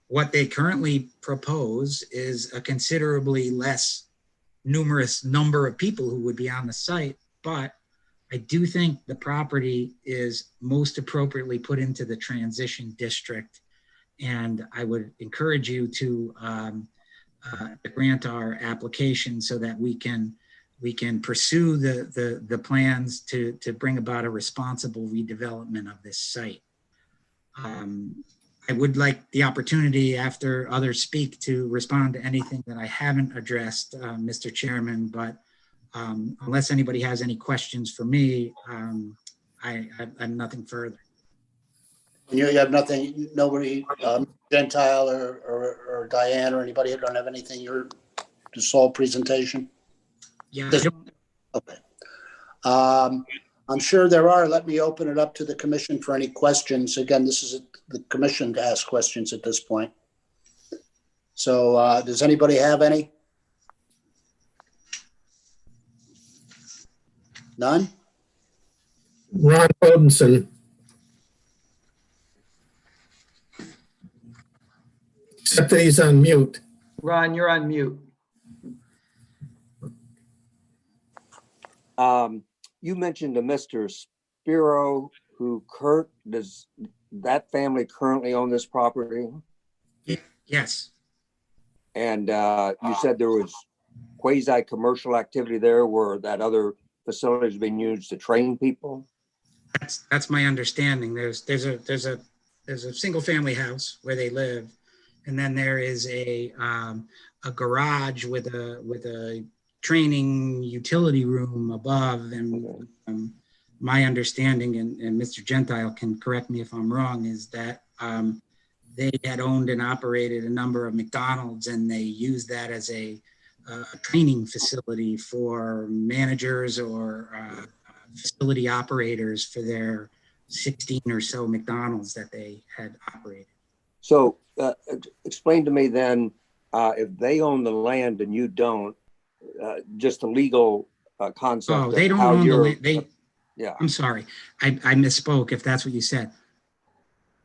what they currently propose is a considerably less numerous number of people who would be on the site, but I do think the property is most appropriately put into the transition district. And I would encourage you to grant our application so that we can pursue the plans to bring about a responsible redevelopment of this site. I would like the opportunity after others speak to respond to anything that I haven't addressed, Mr. Chairman, but unless anybody has any questions for me, I have nothing further. You have nothing, nobody, Gentile or Diane or anybody, don't have anything, you're the sole presentation? Yeah. Okay. I'm sure there are. Let me open it up to the commission for any questions. Again, this is the commission to ask questions at this point. So does anybody have any? None? Ron Odinson. Except that he's on mute. Ron, you're on mute. You mentioned a Mr. Spiro does that family currently own this property? Yes. And you said there was quasi-commercial activity there where that other facility is being used to train people? That's my understanding. There's a single family house where they live, and then there is a garage with a training utility room above. And my understanding, and Mr. Gentile can correct me if I'm wrong, is that they had owned and operated a number of McDonald's, and they used that as a training facility for managers or facility operators for their 16 or so McDonald's that they had operated. So explain to me then, if they own the land and you don't, just a legal concept. Oh, they don't own the land. Yeah. I'm sorry, I misspoke if that's what you said.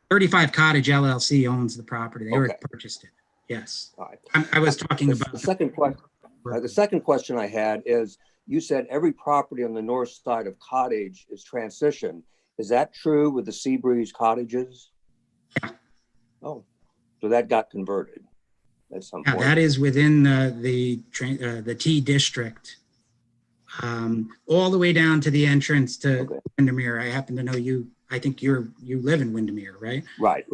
35 Cottage LLC owns the property. They already purchased it. Yes. All right. I was talking about the second question. The second question I had is, you said every property on the north side of Cottage is transition. Is that true with the Seabreeze cottages? Yeah. Oh, so that got converted at some point. That is within the T district, all the way down to the entrance to Windermere. I happen to know you. I think you live in Windermere, right? Right.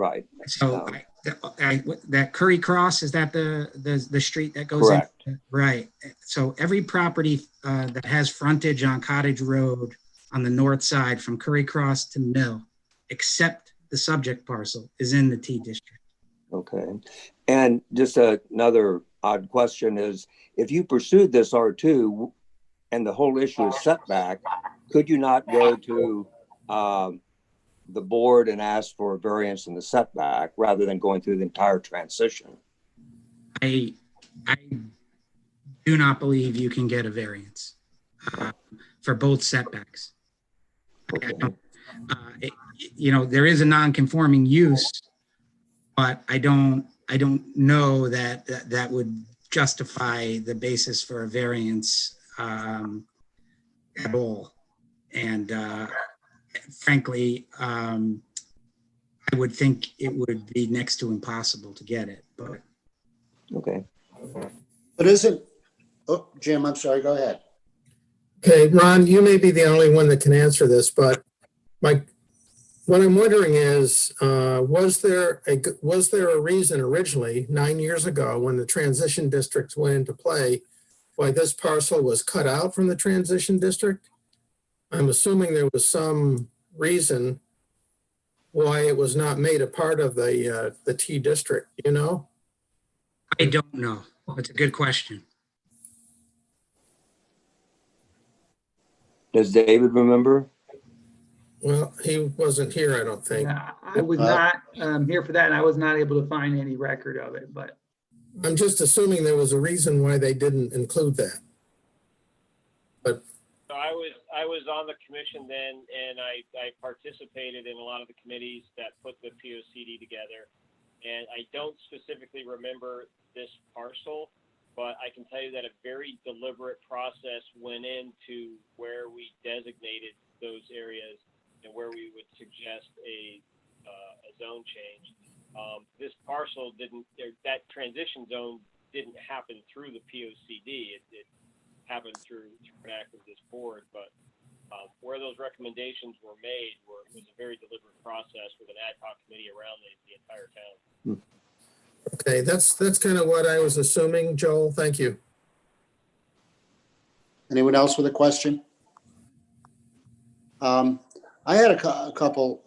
So that Curry Cross, is that the street that goes correct. in? Right. So every property that has frontage on Cottage Road on the north side from Curry Cross to Mill, except the subject parcel, is in the T district. Okay. And just another odd question is, if you pursued this R2 and the whole issue is setback, could you not go to the board and ask for a variance in the setback rather than going through the entire transition? I do not believe you can get a variance for both setbacks. Okay. There is a non-conforming use, but I don't know that would justify the basis for a variance at all. And frankly, I would think it would be next to impossible to get it, but. Okay. But oh, Jim, I'm sorry, go ahead. Okay, Ron, you may be the only one that can answer this, but what I'm wondering is, was there a reason originally 9 years ago when the transition districts went into play, why this parcel was cut out from the transition district? I'm assuming there was some reason why it was not made a part of the T district, you know? I don't know. That's a good question. Does David remember? Well, he wasn't here, I don't think. Yeah, I was not here for that, and I was not able to find any record of it, but I'm just assuming there was a reason why they didn't include that. But So I was on the commission then, and I participated in a lot of the committees that put the POCD together. And I don't specifically remember this parcel, but I can tell you that a very deliberate process went into where we designated those areas and where we would suggest a zone change. This parcel that transition zone didn't happen through the POCD. It happened through an act of this board, but where those recommendations were made was a very deliberate process with an ad hoc committee around the entire town. okay, that's kind of what I was assuming, Joel. Thank you. Anyone else with a question? I had a couple,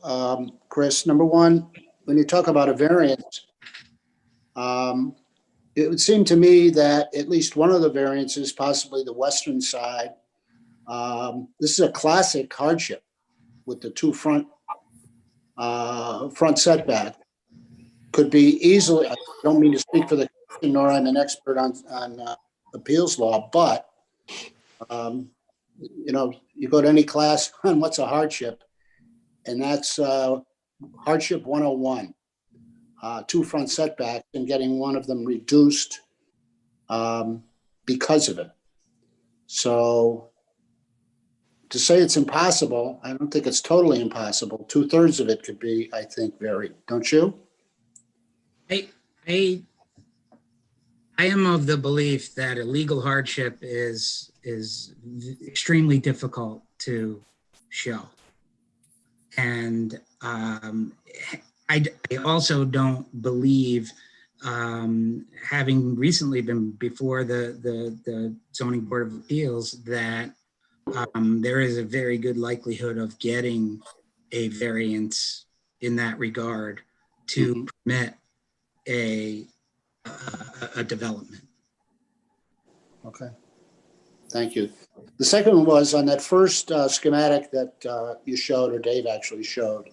Chris. Number one, when you talk about a variance, it would seem to me that at least one of the variances, possibly the western side, this is a classic hardship with the two front setback. Could be easily, I don't mean to speak for the commission, nor I'm an expert on appeals law, but you go to any class on what's a hardship, and that's hardship 101, two front setbacks and getting one of them reduced because of it. So to say it's impossible, I don't think it's totally impossible. 2/3 of it could be, I think, varied, don't you? I am of the belief that a legal hardship is extremely difficult to show. And I also don't believe, having recently been before the Zoning Board of Appeals, that there is a very good likelihood of getting a variance in that regard to permit a development. Okay, thank you. The second one was on that first schematic that you showed, or Dave actually showed,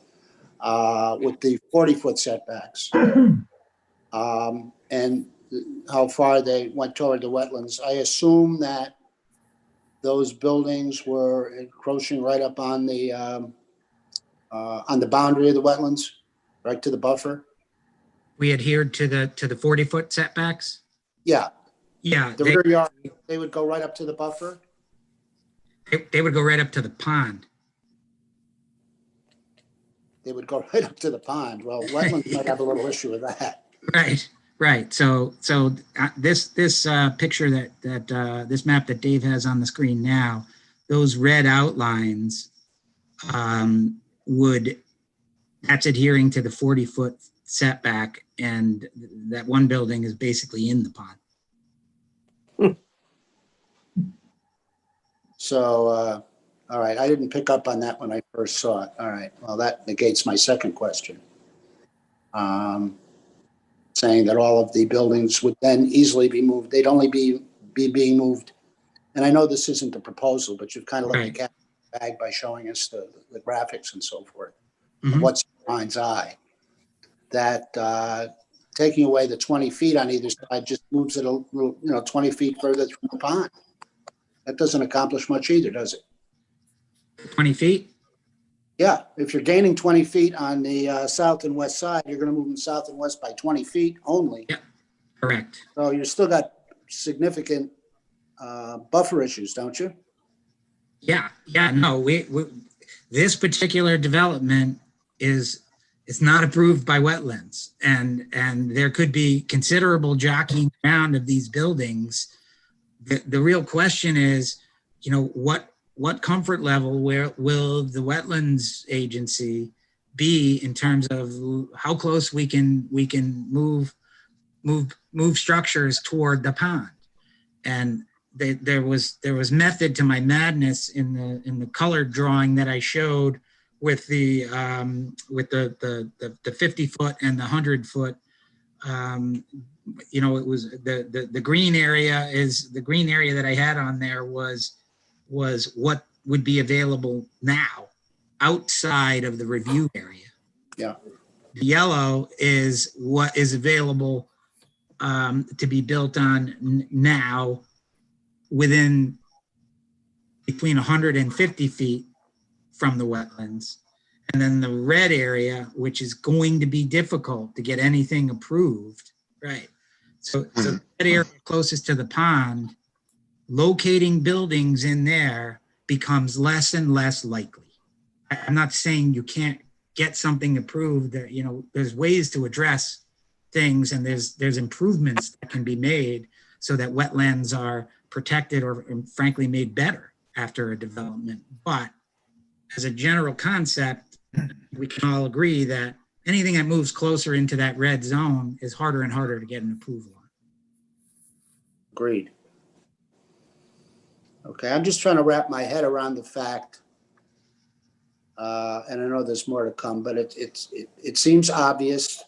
with the 40-foot setbacks and how far they went toward the wetlands. I assume that those buildings were encroaching right up on the boundary of the wetlands, right to the buffer. We adhered to the 40-foot setbacks. Yeah. Yeah, The rear yard, they would go right up to the buffer? they would go right up to the pond. They would go right up to the pond. Well, wetlands might have a little issue with that. Right. So this picture that this map that Dave has on the screen now, those red outlines that's adhering to the 40-foot setback, and that one building is basically in the pond. So, all right, I didn't pick up on that when I first saw it. All right, well, that negates my second question. Saying that all of the buildings would then easily be moved. They'd only be being moved. And I know this isn't the proposal, but you've kind of let the cat in the bag by showing us the graphics and so forth. Of what's in mind's eye. That taking away the 20 feet on either side just moves it a little, 20 feet further from the pond. That doesn't accomplish much either, does it? 20 feet? Yeah, if you're gaining 20 feet on the south and west side, you're going to move them south and west by 20 feet only. Yeah. Correct. So you still got significant buffer issues, don't you? Yeah, no, we this particular development it's not approved by wetlands, and there could be considerable jockeying around of these buildings. The real question is, what comfort level where will the wetlands agency be in terms of how close we can move structures toward the pond. And there was method to my madness in the colored drawing that I showed with the 50 foot and the 100 foot. It was the green area that I had on there was what would be available now outside of the review area. Yeah. The yellow is what is available to be built on now within between 150 feet from the wetlands. And then the red area, which is going to be difficult to get anything approved, right? So that area closest to the pond, locating buildings in there becomes less and less likely. I'm not saying you can't get something approved. There's ways to address things, and there's improvements that can be made so that wetlands are protected or frankly made better after a development. But as a general concept, we can all agree that anything that moves closer into that red zone is harder and harder to get an approval on. Agreed. Okay, I'm just trying to wrap my head around the fact, and I know there's more to come, but it seems obvious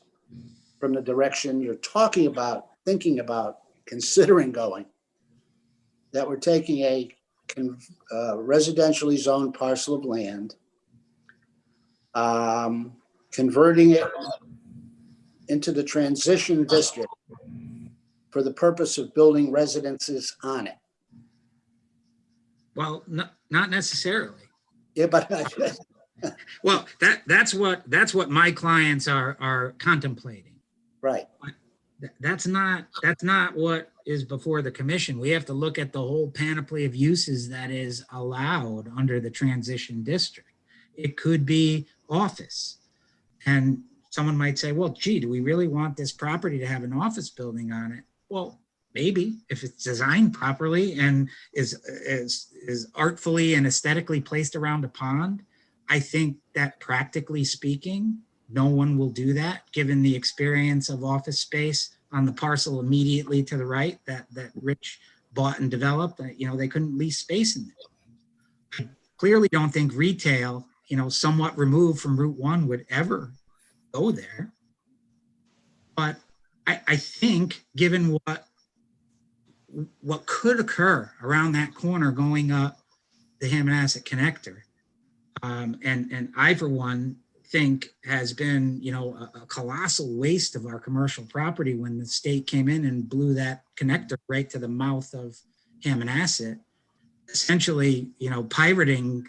from the direction you're talking about, thinking about, considering going, that we're taking a residentially zoned parcel of land, converting it into the transition district for the purpose of building residences on it. Well, not necessarily. Yeah, but well, that's what my clients are contemplating. right. That's not what is before the commission. We have to look at the whole panoply of uses that is allowed under the transition district. It could be office. And someone might say, well, gee, do we really want this property to have an office building on it? Well, maybe if it's designed properly and is artfully and aesthetically placed around a pond. I think that practically speaking, no one will do that given the experience of office space on the parcel immediately to the right that Rich bought and developed. They couldn't lease space in there. I clearly don't think retail, somewhat removed from Route 1 would ever go there. But I think given what could occur around that corner going up the Hammonasset connector, and I, for one, think has been, a colossal waste of our commercial property when the state came in and blew that connector right to the mouth of Hammonasset, essentially, pirating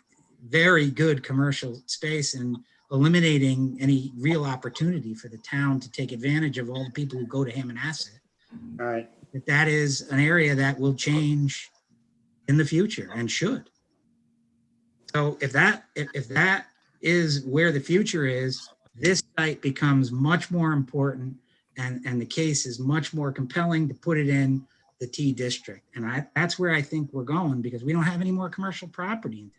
very good commercial space and eliminating any real opportunity for the town to take advantage of all the people who go to Hammonasset. All right. That is an area that will change in the future and should. So if that is where the future is, this site becomes much more important, and the case is much more compelling to put it in the T district. And that's where I think we're going, because we don't have any more commercial property in town.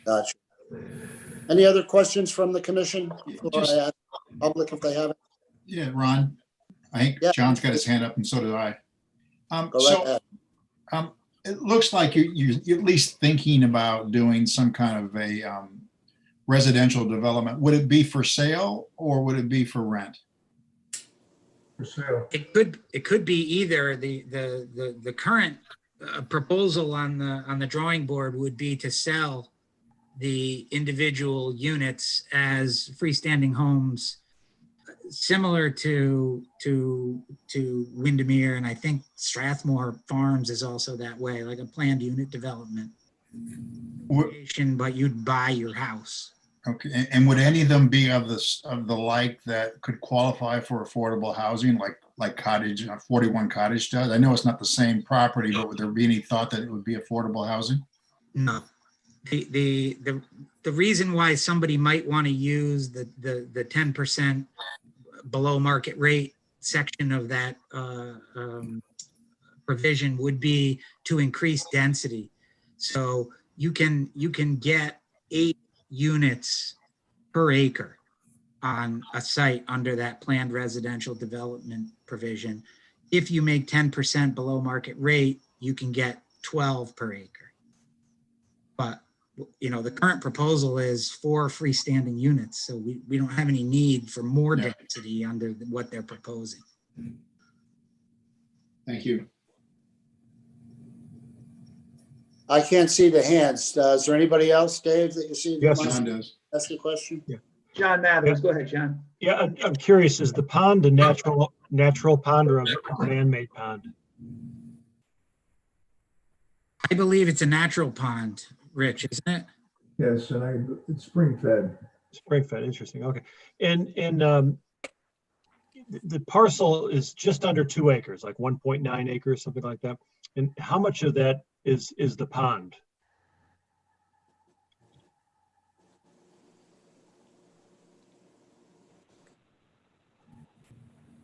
Gotcha. Any other questions from the commission before I ask the public if they have it? Yeah, Ron, I think Yeah. John's got his hand up and so did I. Go right ahead. It looks like you're at least thinking about doing some kind of a residential development. Would it be for sale or would it be for rent? For sale. It could be either. The current proposal on the drawing board would be to sell the individual units as freestanding homes, similar to Windermere, and I think Strathmore Farms is also that way, like a planned unit development. But you'd buy your house. Okay, and would any of them be of the like that could qualify for affordable housing, like Cottage, 41 Cottage does? I know it's not the same property, but would there be any thought that it would be affordable housing? No. The reason why somebody might want to use the 10% below market rate section of that provision would be to increase density. So you can get 8 units per acre on a site under that planned residential development provision. If you make 10% below market rate, you can get 12 per acre. But the current proposal is 4 freestanding units, so we don't have any need for more density under what they're proposing. Thank you. I can't see the hands. Is there anybody else, Dave, that you see? Yes. John does. Ask a question? John Mathers, go ahead, John. Yeah, I'm curious, is the pond a natural pond or a man-made pond? I believe it's a natural pond, Rich, isn't it? Yes, and it's spring fed. Spring fed, interesting, okay. And the parcel is just under 2 acres, like 1.9 acres, something like that. And how much of that is the pond?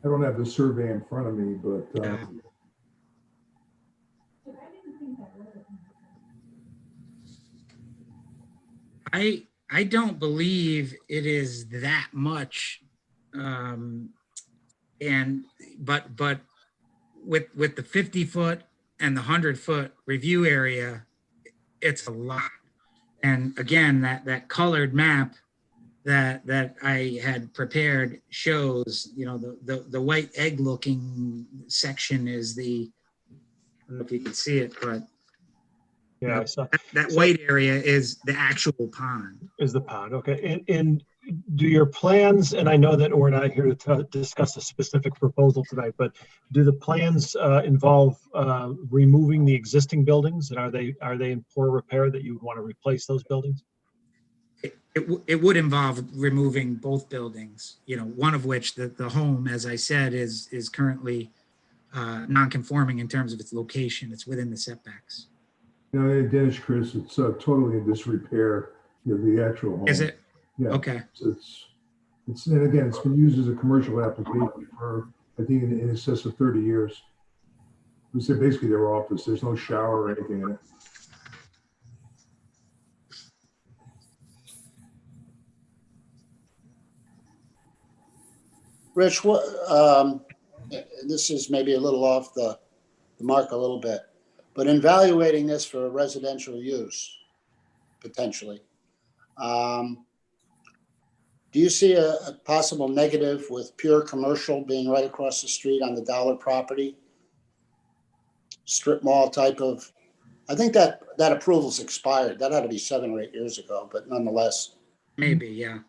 I don't have the survey in front of me, but I don't believe it is that much, but with the 50-foot and the 100-foot review area, it's a lot. And again, that colored map that I had prepared shows, the white egg looking section is I don't know if you can see it, but yeah, I saw that white area is the actual pond. Is the pond, okay. And do your plans, and I know that we're not here to discuss a specific proposal tonight, but do the plans involve removing the existing buildings? And are they in poor repair that you would want to replace those buildings? It would involve removing both buildings, one of which, the home, as I said, is currently non-conforming in terms of its location. It's within the setbacks. Dennis, Chris, it's totally in disrepair. The actual home. Is it? Yeah. Okay. It's and again, it's been used as a commercial application for, I think, in excess of 30 years. We said basically their office. There's no shower or anything in it. Rich, this is maybe a little off the mark a little bit, but in evaluating this for residential use, potentially, do you see a possible negative with pure commercial being right across the street on the Dollar property? Strip mall type of, I think that approval's expired. That had to be 7 or 8 years ago, but nonetheless. Maybe, yeah.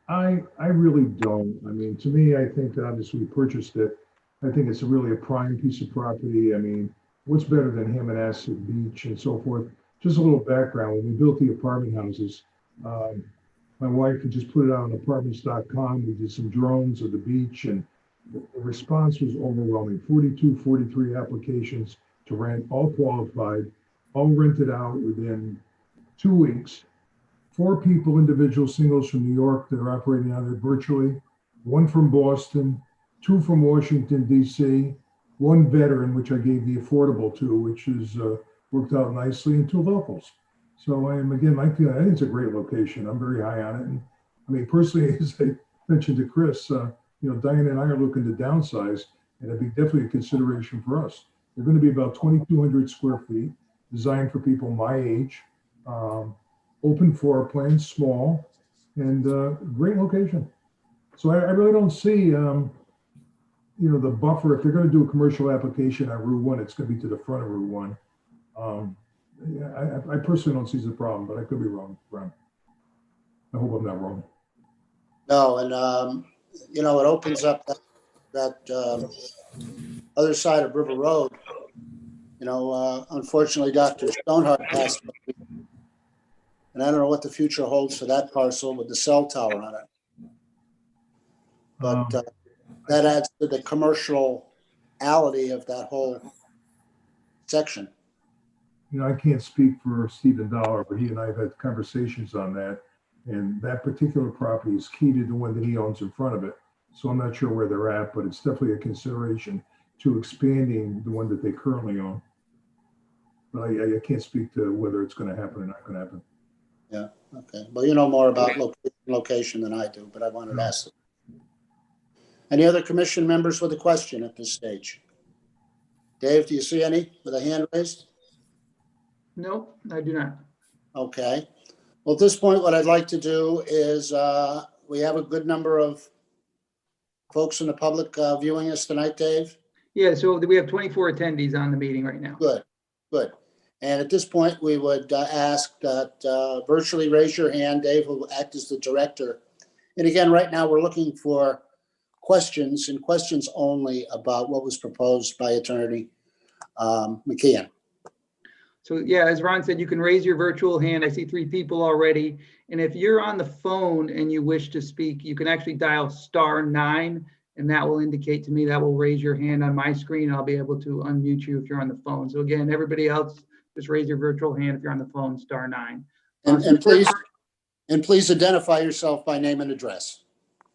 I really don't. I mean, to me, I think that obviously we purchased it. I think it's really a prime piece of property. I mean, what's better than Hammonasset Beach and so forth? Just a little background. When we built the apartment houses, my wife had just put it out on apartments.com. We did some drones of the beach, and the response was overwhelming. 42, 43 applications to rent, all qualified, all rented out within 2 weeks. 4 people, individual singles from New York that are operating out there virtually, 1 from Boston, 2 from Washington, D.C., 1 veteran, which I gave the affordable to, which has worked out nicely, and 2 locals. So I am, again, my feeling, I think it's a great location. I'm very high on it. And I mean, personally, as I mentioned to Chris, Diane and I are looking to downsize, and it'd be definitely a consideration for us. They're going to be about 2,200 square feet, designed for people my age. Open floor plan, small, and great location. So I really don't see, the buffer. If they're going to do a commercial application on Route 1, it's going to be to the front of Route 1. I personally don't see the problem, but I could be wrong. I hope I'm not wrong. No, and, you know, it opens up that other side of River Road. You know, unfortunately, Dr. Stonehart passed away. And I don't know what the future holds for that parcel with the cell tower on it. But that adds to the commerciality of that whole section. You know, I can't speak for Stephen Dollar, but he and I have had conversations on that. And that particular property is key to the one that he owns in front of it. So I'm not sure where they're at, but it's definitely a consideration to expanding the one that they currently own. But I can't speak to whether it's going to happen or not going to happen. Yeah, okay. Well, you know more about location than I do, but I wanted to ask them. Any other commission members with a question at this stage? Dave, do you see any with a hand raised? Nope, I do not. Okay. Well, at this point, what I'd like to do is we have a good number of folks in the public viewing us tonight, Dave. Yeah, so we have 24 attendees on the meeting right now. Good, good. And at this point, we would ask that virtually raise your hand. Dave will act as the director. And again, right now, we're looking for questions and questions only about what was proposed by Attorney McKeon. So yeah, as Ron said, you can raise your virtual hand. I see 3 people already. And if you're on the phone and you wish to speak, you can actually dial *9, and that will indicate to me, that will raise your hand on my screen. I'll be able to unmute you if you're on the phone. So again, everybody else, just raise your virtual hand if you're on the phone, *9. And please identify yourself by name and address.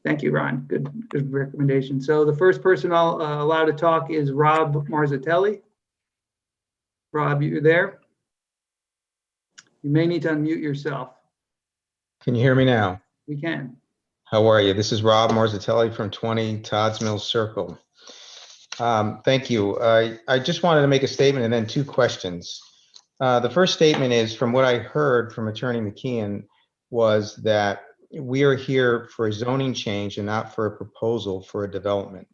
Thank you, Ron. Good recommendation. So the first person I'll allow to talk is Rob Marzatelli. Rob, you're there? You may need to unmute yourself. Can you hear me now? We can. How are you? This is Rob Marzatelli from 20 Todd's Mills Circle. Thank you. I just wanted to make a statement and then 2 questions. The first statement is, from what I heard from Attorney McKeon, was that we are here for a zoning change and not for a proposal for a development.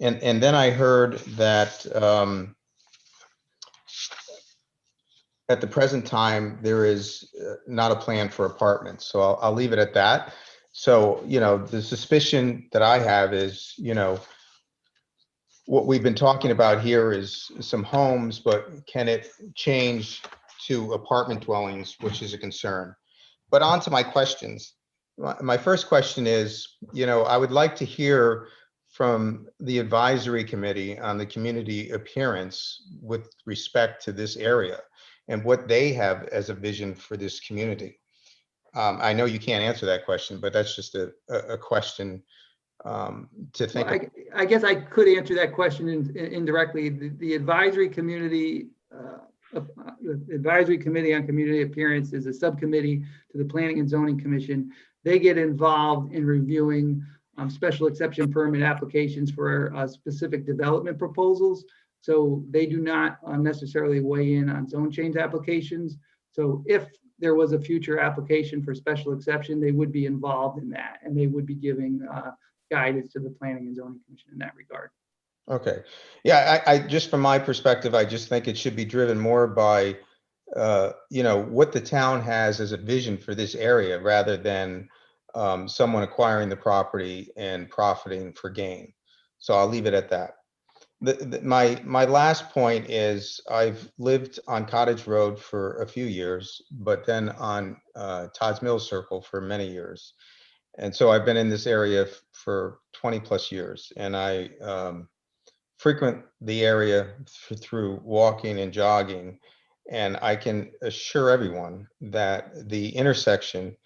And then I heard that at the present time, there is not a plan for apartments. So I'll leave it at that. So, you know, the suspicion that I have is, you know, what we've been talking about here is some homes, but can it change to apartment dwellings, which is a concern. But on to my questions. My first question is, you know, I would like to hear from the advisory committee on the community appearance with respect to this area and what they have as a vision for this community. I know you can't answer that question, but that's just a question to think. Well, I guess I could answer that question indirectly. The advisory community, advisory committee on community appearance is a subcommittee to the Planning and Zoning Commission. They get involved in reviewing special exception permit applications for specific development proposals. So they do not necessarily weigh in on zone change applications. So if there was a future application for special exception, they would be involved in that, and they would be giving guidance to the Planning and Zoning Commission in that regard. Okay. Yeah, I just from my perspective, I just think it should be driven more by, you know, what the town has as a vision for this area rather than someone acquiring the property and profiting for gain. So I'll leave it at that. My last point is I've lived on Cottage Road for a few years, but then on Todd's Mills Circle for many years. And so I've been in this area for 20 plus years, and I frequent the area through walking and jogging. And I can assure everyone that the intersection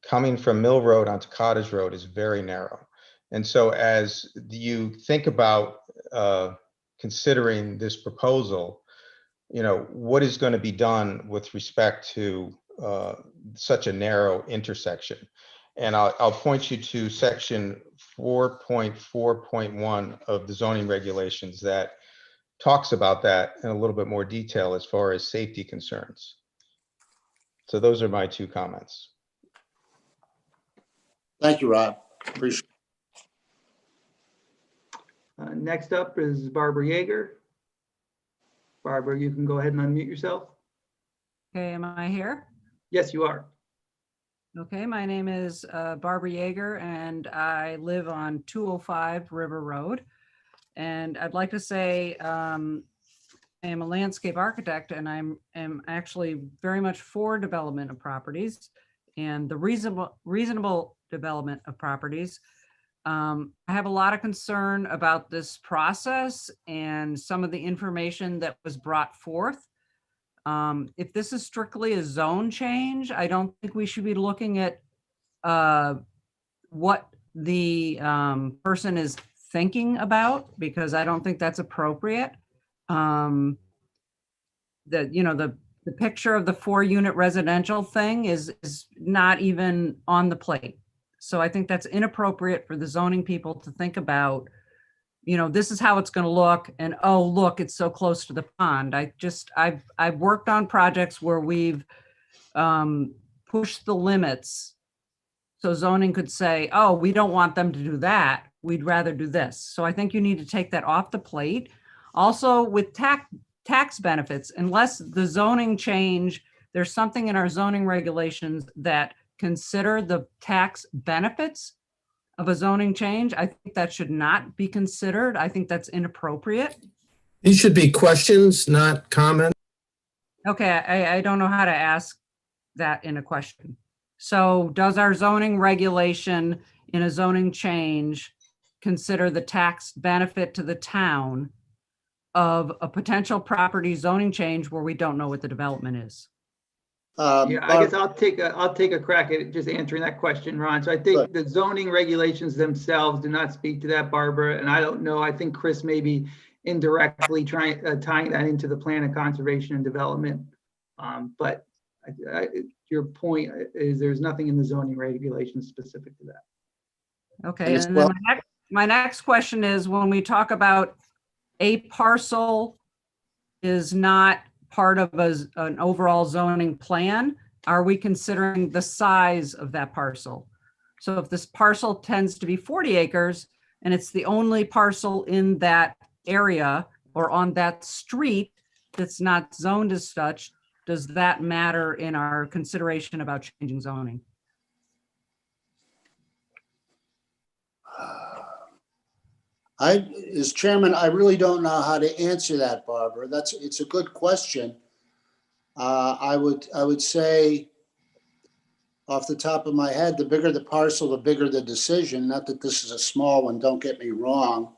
coming from Mill Road onto Cottage Road is very narrow. And so as you think about considering this proposal, you know, what is going to be done with respect to such a narrow intersection? And I'll point you to section 4.4.1 of the zoning regulations that talks about that in a little bit more detail as far as safety concerns. So those are my 2 comments. Thank you, Rob. Appreciate it. Next up is Barbara Yeager. Barbara, you can go ahead and unmute yourself. Okay, am I here? Yes, you are. Okay, my name is Barbara Yeager, and I live on 205 River Road. And I'd like to say I am a landscape architect, and am actually very much for development of properties and the reasonable development of properties. I have a lot of concern about this process and some of the information that was brought forth. If this is strictly a zone change, I don't think we should be looking at what the person is thinking about, because I don't think that's appropriate. The picture of the 4-unit residential thing is not even on the plate. So I think that's inappropriate for the zoning people to think about, this is how it's going to look, and oh, look, it's so close to the pond. I've worked on projects where we've pushed the limits. So zoning could say, oh, we don't want them to do that. We'd rather do this. So I think you need to take that off the plate. Also with tax benefits, unless the zoning change, there's something in our zoning regulations that consider the tax benefits of a zoning change. I think that should not be considered. I think that's inappropriate. These should be questions, not comments. Okay, I don't know how to ask that in a question. So does our zoning regulation in a zoning change consider the tax benefit to the town of a potential property zoning change where we don't know what the development is? Yeah, I guess I'll take a crack at just answering that question, Ron. So I think the zoning regulations themselves do not speak to that, Barbara. And I don't know, I think Chris may be indirectly tying that into the plan of conservation and development. But your point is there's nothing in the zoning regulations specific to that. Okay, and then my next question is, when we talk about a parcel is not part of an overall zoning plan, are we considering the size of that parcel? So if this parcel tends to be 40 acres and it's the only parcel in that area or on that street that's not zoned as such, does that matter in our consideration about changing zoning? As chairman, I really don't know how to answer that, Barbara. It's a good question. I would say off the top of my head, the bigger the parcel, the bigger the decision. Not that this is a small one, don't get me wrong,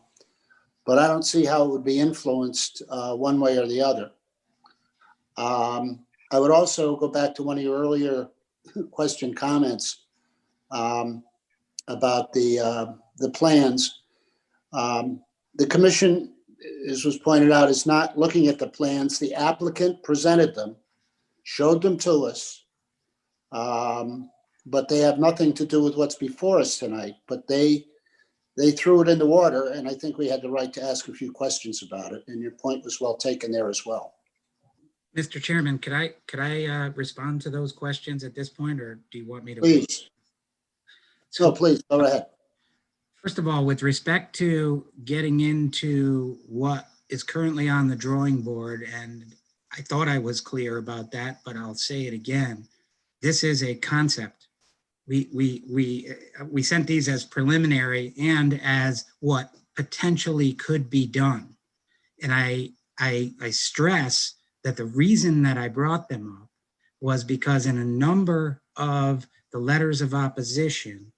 but I don't see how it would be influenced one way or the other. I would also go back to one of your earlier comments about the plans. The commission, as was pointed out, is not looking at the plans. The applicant presented them, showed them to us, but they have nothing to do with what's before us tonight. But they threw it in the water, and I think we had the right to ask a few questions about it. And your point was well taken there as well. Mr. Chairman, could I respond to those questions at this point, or do you want me to? Please. So please, go ahead. First of all, with respect to getting into what is currently on the drawing board, and I thought I was clear about that, but I'll say it again. This is a concept. We sent these as preliminary and as what potentially could be done. And I stress that the reason that I brought them up was because in a number of the letters of opposition,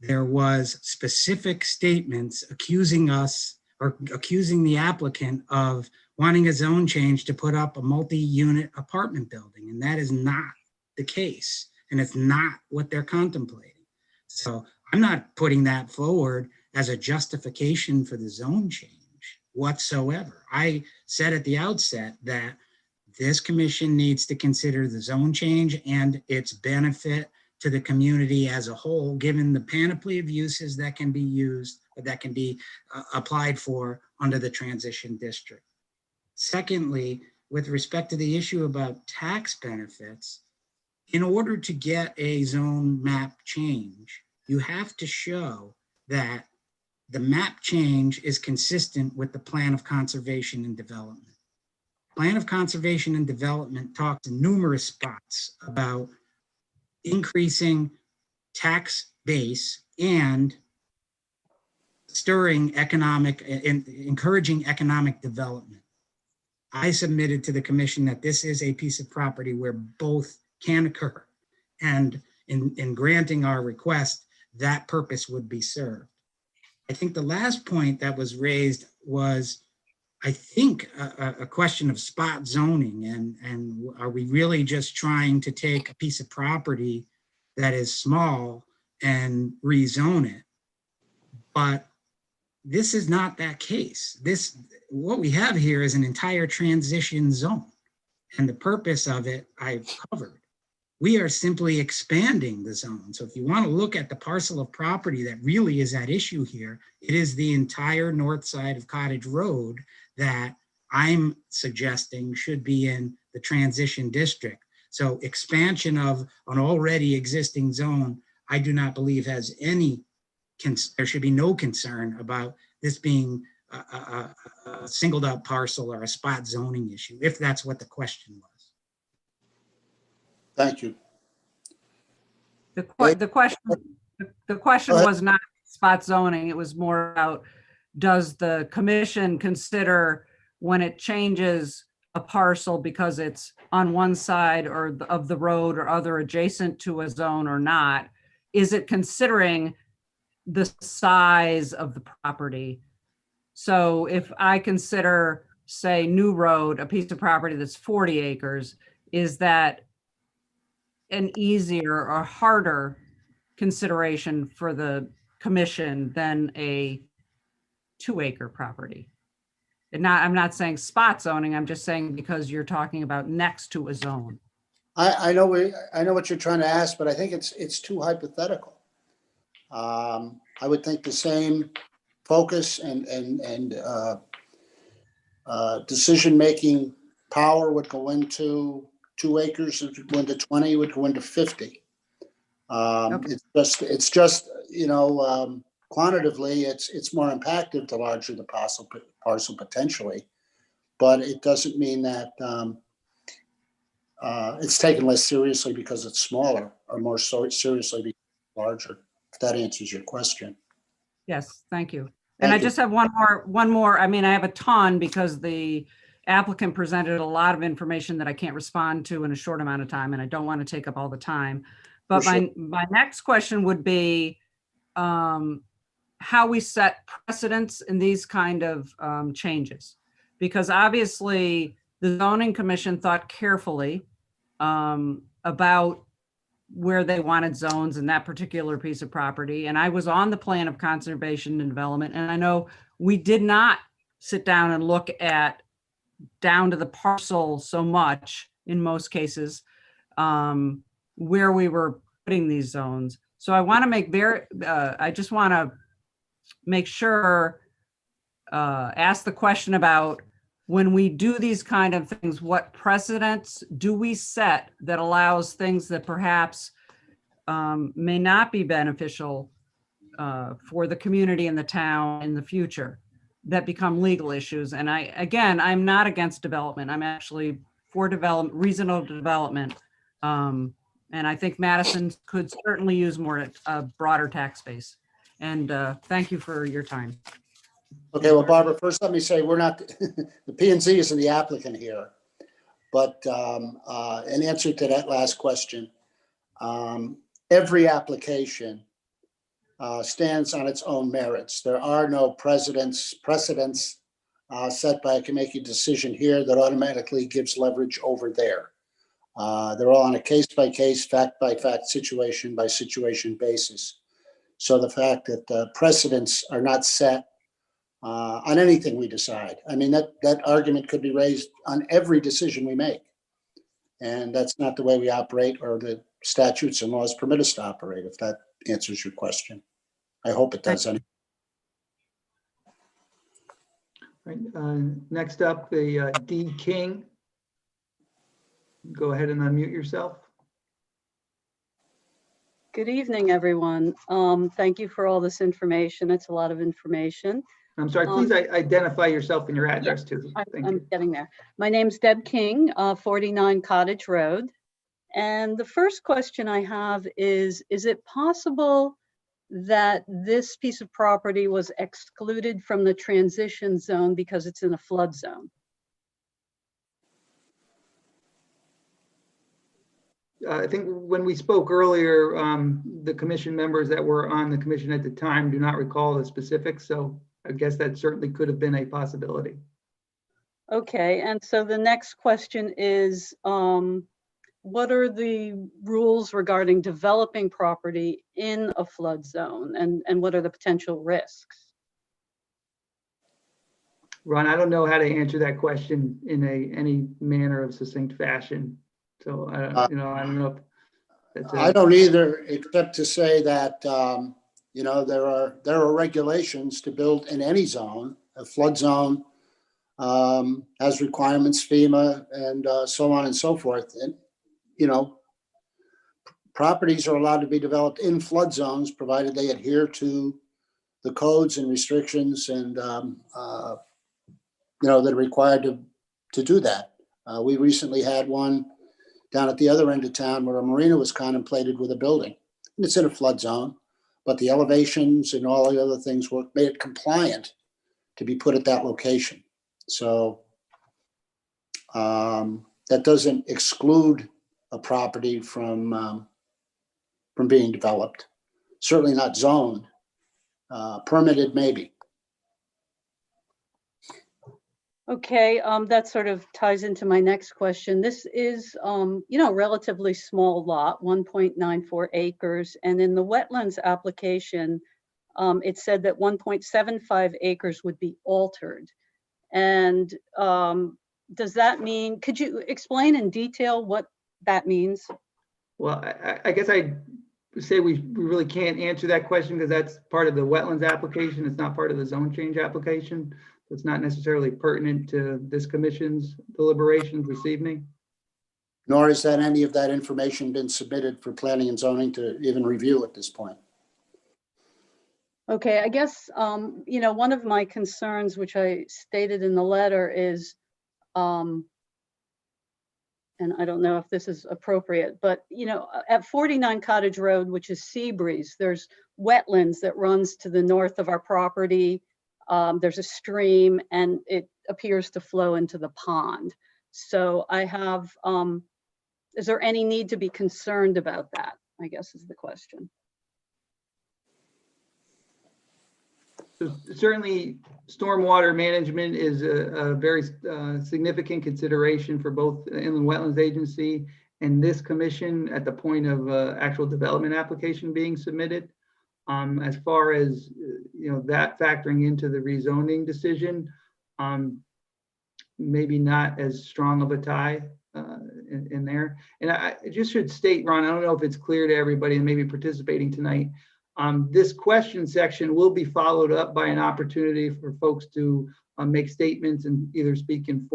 there was specific statements accusing us or accusing the applicant of wanting a zone change to put up a multi-unit apartment building. And that is not the case. And it's not what they're contemplating. So I'm not putting that forward as a justification for the zone change whatsoever. I said at the outset that this commission needs to consider the zone change and its benefit to the community as a whole, given the panoply of uses that can be used, that can be applied for under the transition district. Secondly, with respect to the issue about tax benefits, in order to get a zone map change, you have to show that the map change is consistent with the plan of conservation and development. Plan of conservation and development talks in numerous spots about increasing tax base and stirring economic and encouraging economic development. I submitted to the commission that this is a piece of property where both can occur. And in granting our request, that purpose would be served. I think the last point that was raised was, I think, a question of spot zoning, and are we really just trying to take a piece of property that is small and rezone it? But this is not that case. What we have here is an entire transition zone, and the purpose of it I've covered. We are simply expanding the zone. So if you want to look at the parcel of property that really is at issue here, it is the entire north side of Cottage Road that I'm suggesting should be in the transition district. So expansion of an already existing zone, I do not believe has any, there should be no concern about this being a singled out parcel or a spot zoning issue, if that's what the question was. Thank you. The question was not spot zoning. It was more about, does the commission consider when it changes a parcel because it's on one side or of the road or other adjacent to a zone or not, is it considering the size of the property? So if I consider, say, New Road, a piece of property that's 40 acres, is that an easier or harder consideration for the commission than a 2-acre property? And I'm not saying spot zoning, I'm just saying because you're talking about next to a zone. I know what you're trying to ask, but I think it's too hypothetical. I would think the same focus and decision-making power would go into 2 acres, would go into 20, would go into 50. Okay. It's just, you know, quantitatively, it's more impactful the larger the parcel potentially, but it doesn't mean that it's taken less seriously because it's smaller, or more so seriously because it's larger. If that answers your question. Yes, thank you. Thank And I you. just have one more. I mean, I have a ton because the applicant presented a lot of information that I can't respond to in a short amount of time, and I don't want to take up all the time. But For sure. my next question would be how we set precedents in these kind of changes. Because obviously the zoning commission thought carefully about where they wanted zones in that particular piece of property. And I was on the plan of conservation and development. And I know we did not sit down and look at down to the parcel so much in most cases where we were putting these zones. So I want to make I just want to make sure, ask the question about when we do these kind of things, what precedents do we set that allows things that perhaps may not be beneficial for the community and the town in the future that become legal issues? And I'm not against development. I'm actually for development, reasonable development. And I think Madison could certainly use more broader tax base. And thank you for your time. Okay, well, Barbara, first let me say we're not, the P&Z isn't the applicant here. But in answer to that last question, every application stands on its own merits. There are no precedents set by a committee decision here that automatically gives leverage over there. They're all on a case-by-case, fact-by-fact, situation-by-situation basis. So the fact that precedents are not set on anything we decide, I mean, that argument could be raised on every decision we make. And that's not the way we operate, or the statutes and laws permit us to operate, if that answers your question. I hope it does. Right, next up, the D. King. Go ahead and unmute yourself. Good evening, everyone. Thank you for all this information. It's a lot of information. I'm sorry, please identify yourself and your address too. Thank I'm you. getting there. My name's Deb King, 49 Cottage Road. And the first question I have is it possible that this piece of property was excluded from the transition zone because it's in a flood zone? I think when we spoke earlier, the commission members that were on the commission at the time do not recall the specifics, so I guess that certainly could have been a possibility. Okay, and so the next question is, what are the rules regarding developing property in a flood zone, and what are the potential risks? Ron, I don't know how to answer that question in any manner of succinct fashion. So I don't know if that's I don't either, except to say that, there are regulations to build in any zone. A flood zone has requirements, FEMA, and so on and so forth. And, properties are allowed to be developed in flood zones, provided they adhere to the codes and restrictions and, that are required to do that. We recently had one down at the other end of town where a marina was contemplated with a building. And it's in a flood zone, but the elevations and all the other things made it compliant to be put at that location. So that doesn't exclude a property from being developed. Certainly not zoned. Permitted, maybe. Okay, that sort of ties into my next question. This is, a relatively small lot, 1.94 acres. And in the wetlands application, it said that 1.75 acres would be altered. And does that mean, could you explain in detail what that means? Well, I guess I'd say we really can't answer that question because that's part of the wetlands application. It's not part of the zone change application. It's not necessarily pertinent to this commission's deliberations this evening. Nor has that any of that information been submitted for planning and zoning to even review at this point. Okay, I guess, one of my concerns, which I stated in the letter, is, and I don't know if this is appropriate, but, at 49 Cottage Road, which is Seabreeze, there's wetlands that runs to the north of our property. There's a stream and it appears to flow into the pond. So I have, is there any need to be concerned about that? I guess is the question. So certainly, stormwater management is a very significant consideration for both the Inland Wetlands Agency and this commission at the point of actual development application being submitted. As far as that factoring into the rezoning decision, maybe not as strong of a tie in there. And I just should state, Ron, I don't know if it's clear to everybody and maybe participating tonight. This question section will be followed up by an opportunity for folks to make statements and either speak in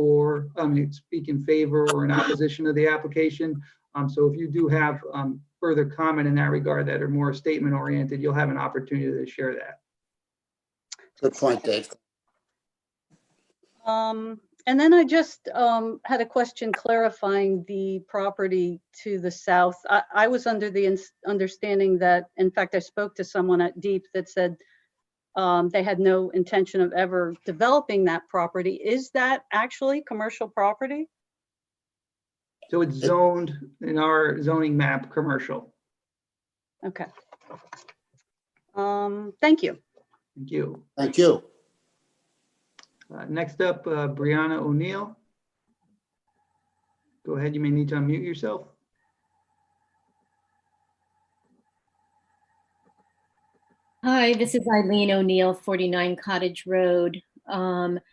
favor or in opposition of the application. So if you do have further comment in that regard that are more statement oriented, you'll have an opportunity to share that. Good point, Dave. And then I just had a question clarifying the property to the south. I was under the understanding that, in fact, I spoke to someone at Deep that said they had no intention of ever developing that property. Is that actually commercial property? So it's zoned in our zoning map commercial. Okay. Thank you. Thank you. Thank you. Next up, Brianna O'Neill. Go ahead, you may need to unmute yourself. Hi, this is Eileen O'Neill, 49 Cottage Road. Thank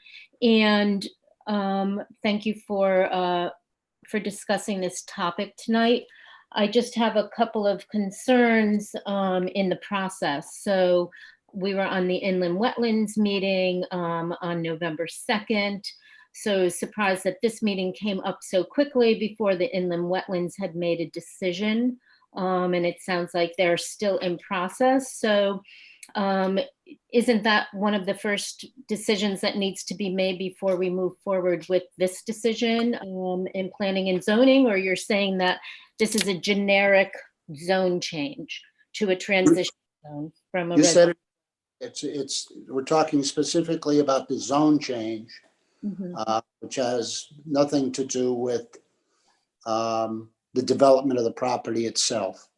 you for discussing this topic tonight. I just have a couple of concerns in the process. So we were on the Inland Wetlands meeting on November 2nd. So surprised that this meeting came up so quickly before the Inland Wetlands had made a decision. And it sounds like they're still in process. So isn't that one of the first decisions that needs to be made before we move forward with this decision in planning and zoning? Or you're saying that this is a generic zone change to a transition zone from a You said residential. we're talking specifically about the zone change, which has nothing to do with the development of the property itself.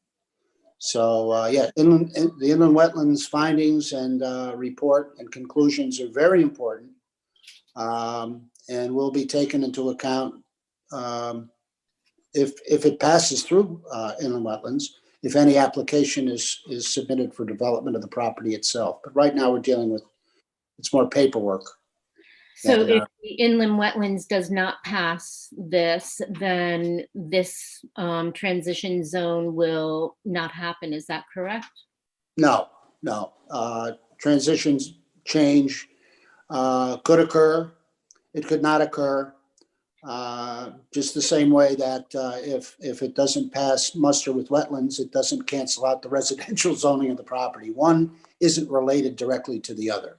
So, yeah, the inland wetlands findings and report and conclusions are very important, and will be taken into account if it passes through inland wetlands, if any application is submitted for development of the property itself. But right now, we're dealing with, it's more paperwork. So And, if the inland wetlands does not pass this, then this transition zone will not happen. Is that correct? No. Transitions change could occur. It could not occur. Just the same way that if it doesn't pass muster with wetlands, it doesn't cancel out the residential zoning of the property. One isn't related directly to the other.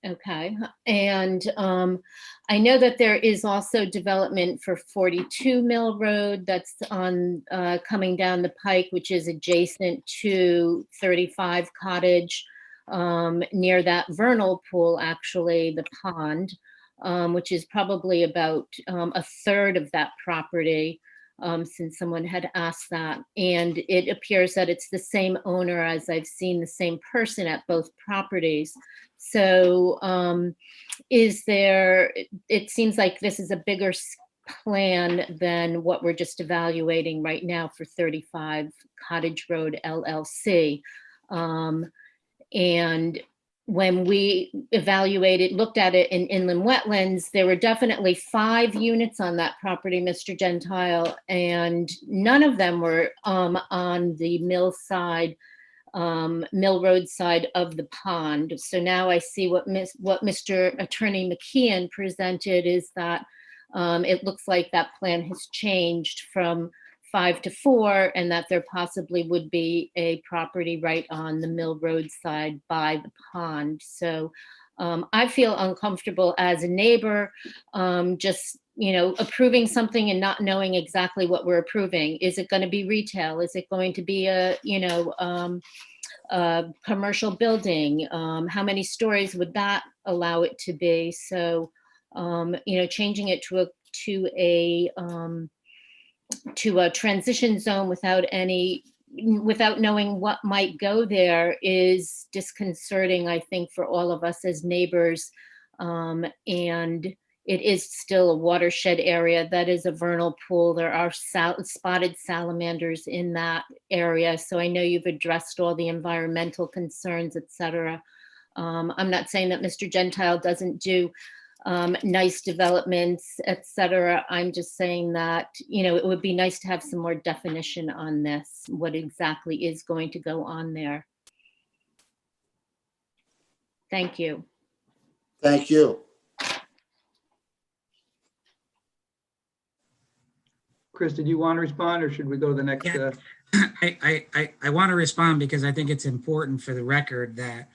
Okay, and I know that there is also development for 42 Mill Road that's on coming down the pike, which is adjacent to 35 Cottage, near that vernal pool, actually, the pond, which is probably about a third of that property, since someone had asked that. And it appears that it's the same owner, as I've seen the same person at both properties. So it seems like this is a bigger plan than what we're just evaluating right now for 35 Cottage Road LLC. And when we looked at it in inland wetlands, there were definitely 5 units on that property, Mr. Gentile, and none of them were on the mill road side of the pond. So now I see what Mr. Attorney McKeon presented is that it looks like that plan has changed from 5 to 4, and that there possibly would be a property right on the mill road side by the pond. So I feel uncomfortable as a neighbor, just, approving something and not knowing exactly what we're approving. Is it going to be retail? Is it going to be a commercial building? How many stories would that allow it to be? So, changing it to a transition zone without knowing what might go there is disconcerting, I think, for all of us as neighbors. And it is still a watershed area. That is a vernal pool. There are spotted salamanders in that area. So I know you've addressed all the environmental concerns, et cetera. I'm not saying that Mr. Gentile doesn't do nice developments, et cetera. I'm just saying that, it would be nice to have some more definition on this, what exactly is going to go on there. Thank you. Thank you. Chris, did you want to respond, or should we go to the next? Yeah. I want to respond because I think it's important for the record that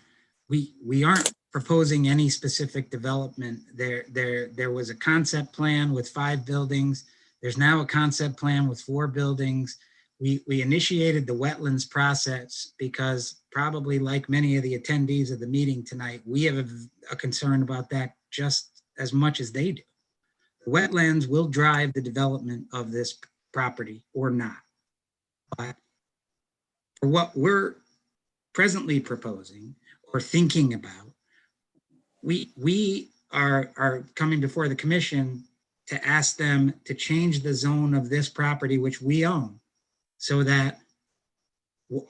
we aren't proposing any specific development. There was a concept plan with 5 buildings. There's now a concept plan with 4 buildings. We initiated the wetlands process because, probably like many of the attendees of the meeting tonight, we have a concern about that just as much as they do. The wetlands will drive the development of this property or not. But for what we're presently proposing or thinking about, we are coming before the commission to ask them to change the zone of this property, which we own, so that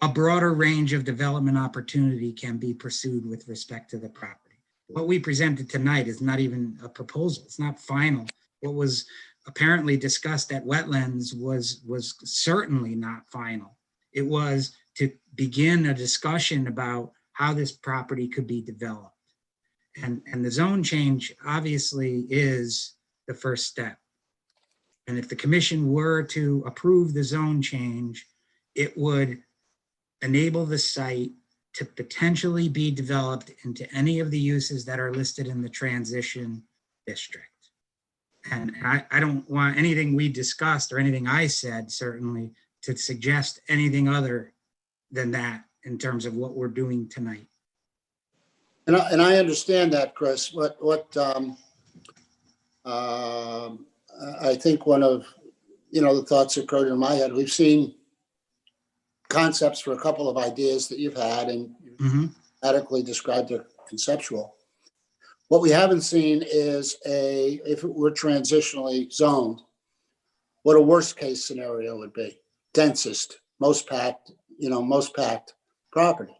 a broader range of development opportunity can be pursued with respect to the property. What we presented tonight is not even a proposal. It's not final. What was apparently discussed at wetlands was certainly not final. It was to begin a discussion about how this property could be developed. And the zone change obviously is the first step. And if the commission were to approve the zone change, it would enable the site to potentially be developed into any of the uses that are listed in the transition district. And I don't want anything we discussed or anything I said certainly to suggest anything other than that in terms of what we're doing tonight. And I understand that, Chris. I think one of, the thoughts that occurred in my head, we've seen concepts for a couple of ideas that you've had, and you've adequately described the conceptual. What we haven't seen is if it were transitionally zoned, what a worst case scenario would be. Densest, most packed property.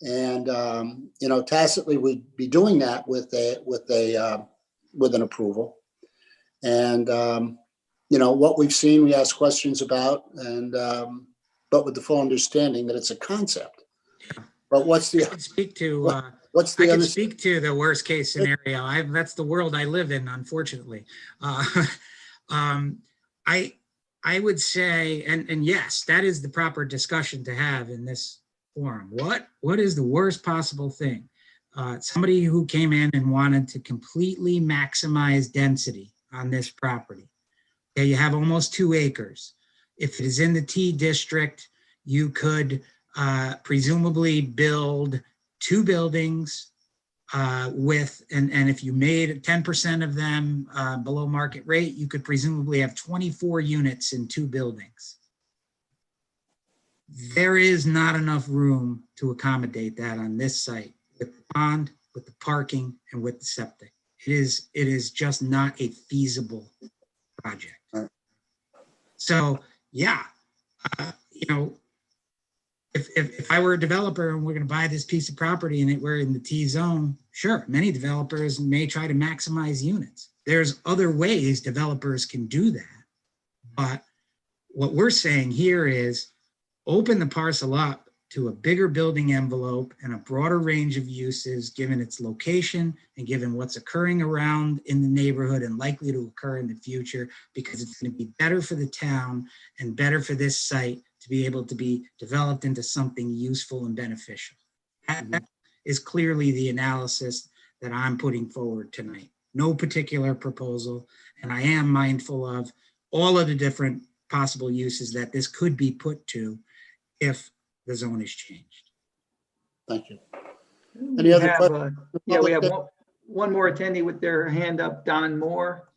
And, tacitly we'd be doing that with an approval. And, what we've seen, we ask questions about, and, but with the full understanding that it's a concept. But what's the, I can speak to, what's I the can other? speak to the worst case scenario. That's the world I live in, unfortunately. I would say, and yes, that is the proper discussion to have in this forum. What is the worst possible thing? Somebody who came in and wanted to completely maximize density on this property. Okay, you have almost 2 acres. If it is in the T district, you could presumably build 2 buildings with, and if you made 10% of them below market rate, you could presumably have 24 units in 2 buildings. There is not enough room to accommodate that on this site with the pond, with the parking, and with the septic. It is just not a feasible project. So yeah, if I were a developer and we're going to buy this piece of property and we're in the T zone, sure, many developers may try to maximize units. There's other ways developers can do that. But what we're saying here is open the parcel up to a bigger building envelope and a broader range of uses, given its location and given what's occurring around in the neighborhood and likely to occur in the future, because it's going to be better for the town and better for this site to be able to be developed into something useful and beneficial. That is clearly the analysis that I'm putting forward tonight. No particular proposal, and I am mindful of all of the different possible uses that this could be put to if the zone is changed. Thank you. We Any other have, questions? yeah, we have one more attendee with their hand up, Don Moore.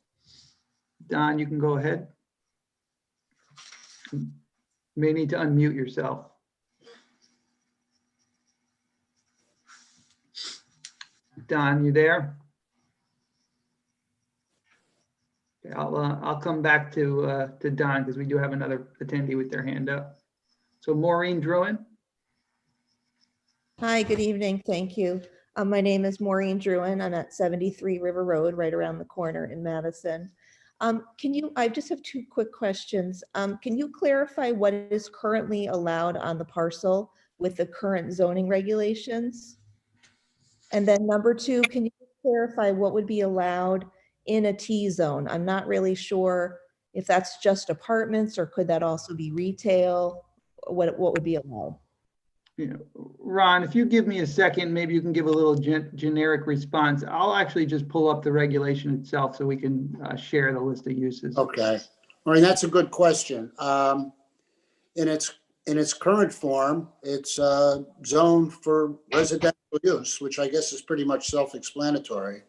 Don, you can go ahead. You may need to unmute yourself. Don, you there? Okay, I'll come back to Don because we do have another attendee with their hand up. So Maureen Druin. Hi, good evening. Thank you. My name is Maureen Druin. I'm at 73 River Road, right around the corner in Madison. I just have 2 quick questions. Can you clarify what is currently allowed on the parcel with the current zoning regulations? And then number 2, can you clarify what would be allowed in a T zone? I'm not really sure if that's just apartments or could that also be retail? What would be allowed? Ron, if you give me a second, maybe you can give a little generic response. I'll actually just pull up the regulation itself so we can share the list of uses. Okay. Maureen, that's a good question. In its current form, it's zoned for residential use, which I guess is pretty much self-explanatory.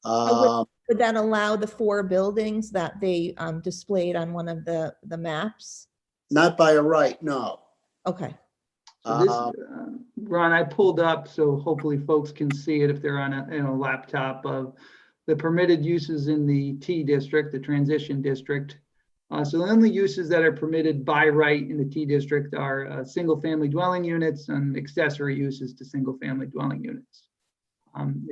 Would that allow the 4 buildings that they displayed on one of the maps? Not by a right, no. Okay. So this, Ron, I pulled up so hopefully folks can see it if they're on a laptop of the permitted uses in the T district, the transition district. So the only uses that are permitted by right in the T district are single family dwelling units and accessory uses to single family dwelling units.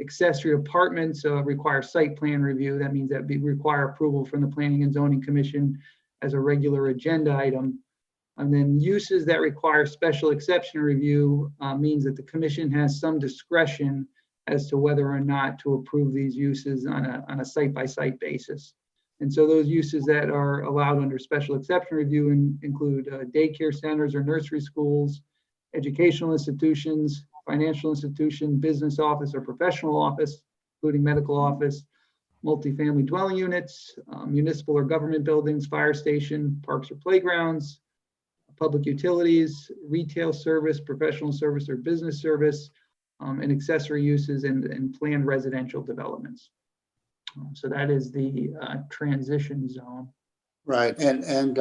Accessory apartments require site plan review. That means that we require approval from the Planning and Zoning Commission as a regular agenda item. And then uses that require special exception review means that the commission has some discretion as to whether or not to approve these uses on a site-by-site basis. And so those uses that are allowed under special exception review include daycare centers or nursery schools, educational institutions, financial institution, business office or professional office, including medical office, multifamily dwelling units, municipal or government buildings, fire station, parks or playgrounds, public utilities, retail service, professional service or business service, and accessory uses and planned residential developments. So that is the transition zone. Right, and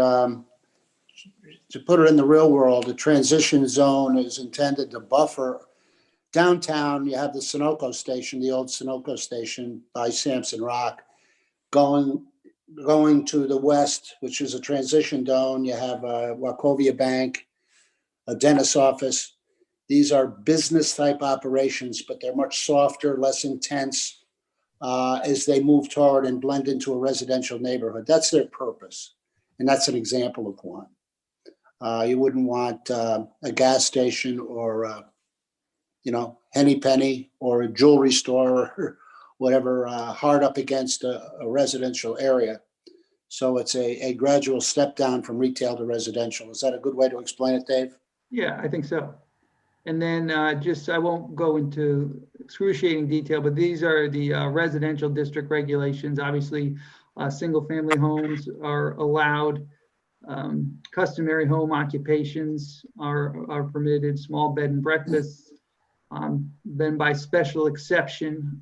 to put it in the real world, the transition zone is intended to buffer. Downtown, you have the Sunoco station, the old Sunoco station by Sampson Rock. Going to the west, which is a transition zone, you have Wachovia Bank, a dentist's office. These are business type operations, but they're much softer, less intense as they move toward and blend into a residential neighborhood. That's their purpose. And that's an example of one. You wouldn't want a gas station or Henny Penny or a jewelry store or whatever hard up against a residential area. So it's a gradual step down from retail to residential. Is that a good way to explain it, Dave? Yeah, I think so. And then I won't go into excruciating detail, but these are the residential district regulations. Obviously, single family homes are allowed. Customary home occupations are permitted, small bed and breakfasts. Then by special exception,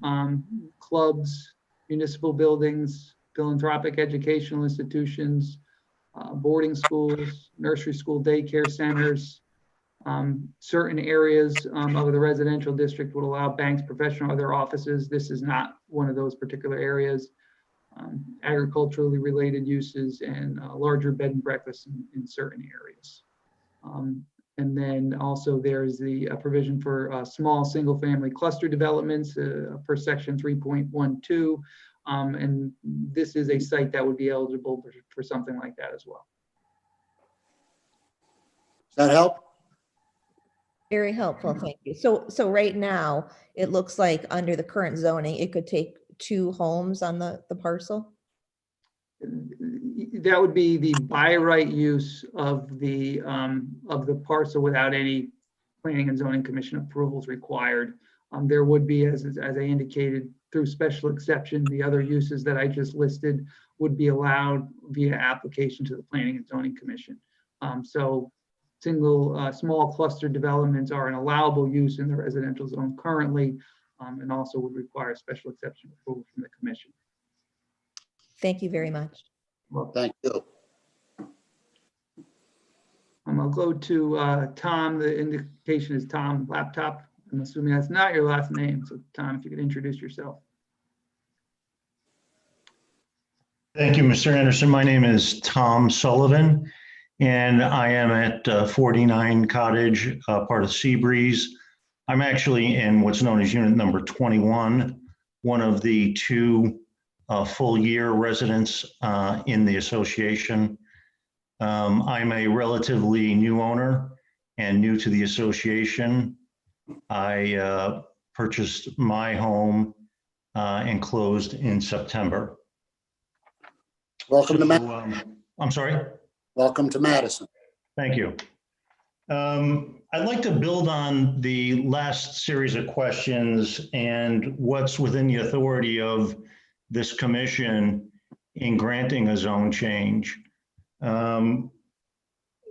clubs, municipal buildings, philanthropic educational institutions, boarding schools, nursery school daycare centers, certain areas of the residential district would allow banks, professional, other offices. This is not one of those particular areas. Agriculturally related uses and larger bed and breakfasts in certain areas. And then also there's the provision for small single family cluster developments per section 3.12. And this is a site that would be eligible for something like that as well. Does that help? Very helpful, thank you. So right now, it looks like under the current zoning, it could take 2 homes on the parcel? That would be the by right use of the parcel without any planning and zoning commission approvals required. There would be, as I indicated, through special exception, the other uses that I just listed would be allowed via application to the planning and zoning commission. So single small cluster developments are an allowable use in the residential zone currently, and also would require special exception approval from the commission. Thank you very much. Well, thank you. I'll go to Tom. The indication is Tom Laptop. I'm assuming that's not your last name. So Tom, if you could introduce yourself. Thank you, Mr. Anderson. My name is Tom Sullivan, and I am at 49 Cottage, part of Seabreeze. I'm actually in what's known as unit number 21, one of the 2 full year residents in the association. I'm a relatively new owner and new to the association. I purchased my home and closed in September. Welcome to Madison. I'm sorry? Welcome to Madison. Thank you. I'd like to build on the last series of questions and what's within the authority of this commission in granting a zone change.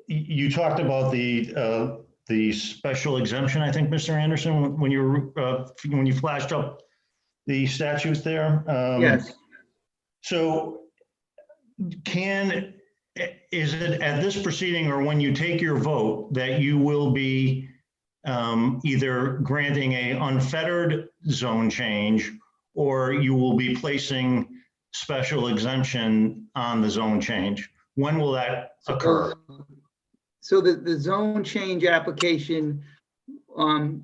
You talked about the special exemption, I think, Mr. Anderson, when you flashed up the statutes there. Yes. So is it at this proceeding or when you take your vote that you will be either granting a unfettered zone change or you will be placing special exemption on the zone change? When will that occur? So the zone change application,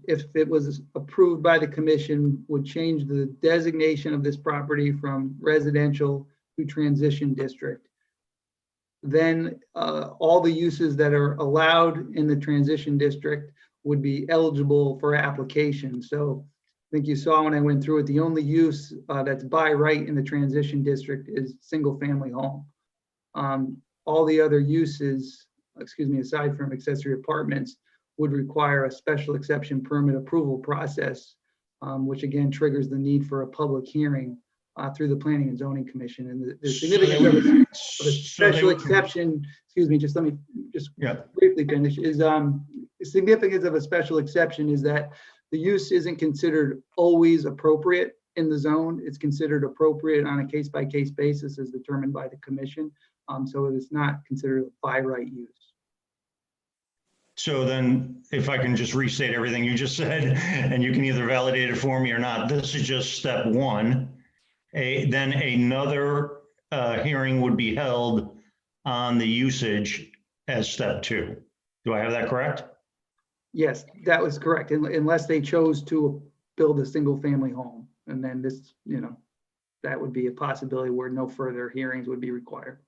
if it was approved by the commission, would change the designation of this property from residential to transition district. Then all the uses that are allowed in the transition district would be eligible for application. So I think you saw when I went through it, the only use that's by right in the transition district is single family home. All the other uses, aside from accessory apartments, would require a special exception permit approval process, which again triggers the need for a public hearing through the Planning and Zoning Commission. And the significance of a special exception, excuse me, just let me just briefly finish, is the significance of a special exception is that the use isn't considered always appropriate in the zone. It's considered appropriate on a case-by-case basis as determined by the commission. So it's not considered a by right use. So then, if I can just restate everything you just said, and you can either validate it for me or not, this is just step one. Then another hearing would be held on the usage as step two. Do I have that correct? Yes, that was correct, unless they chose to build a single family home. And then this, that would be a possibility where no further hearings would be required.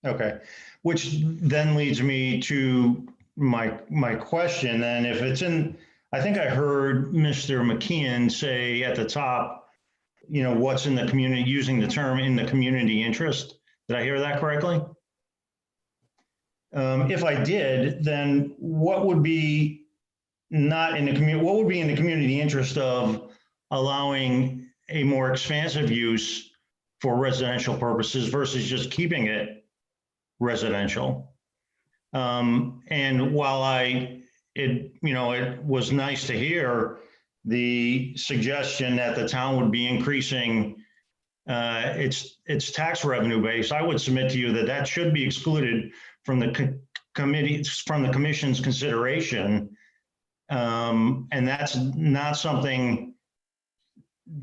Okay, which then leads me to my question then. If it's in, I think I heard Mr. McKeon say at the top, what's in the community, using the term in the community interest. Did I hear that correctly? If I did, then what would be not in the community, what would be in the community interest of allowing a more expansive use for residential purposes versus just keeping it residential? And while it was nice to hear the suggestion that the town would be increasing its tax revenue base, I would submit to you that that should be excluded from the commission's consideration. And that's not something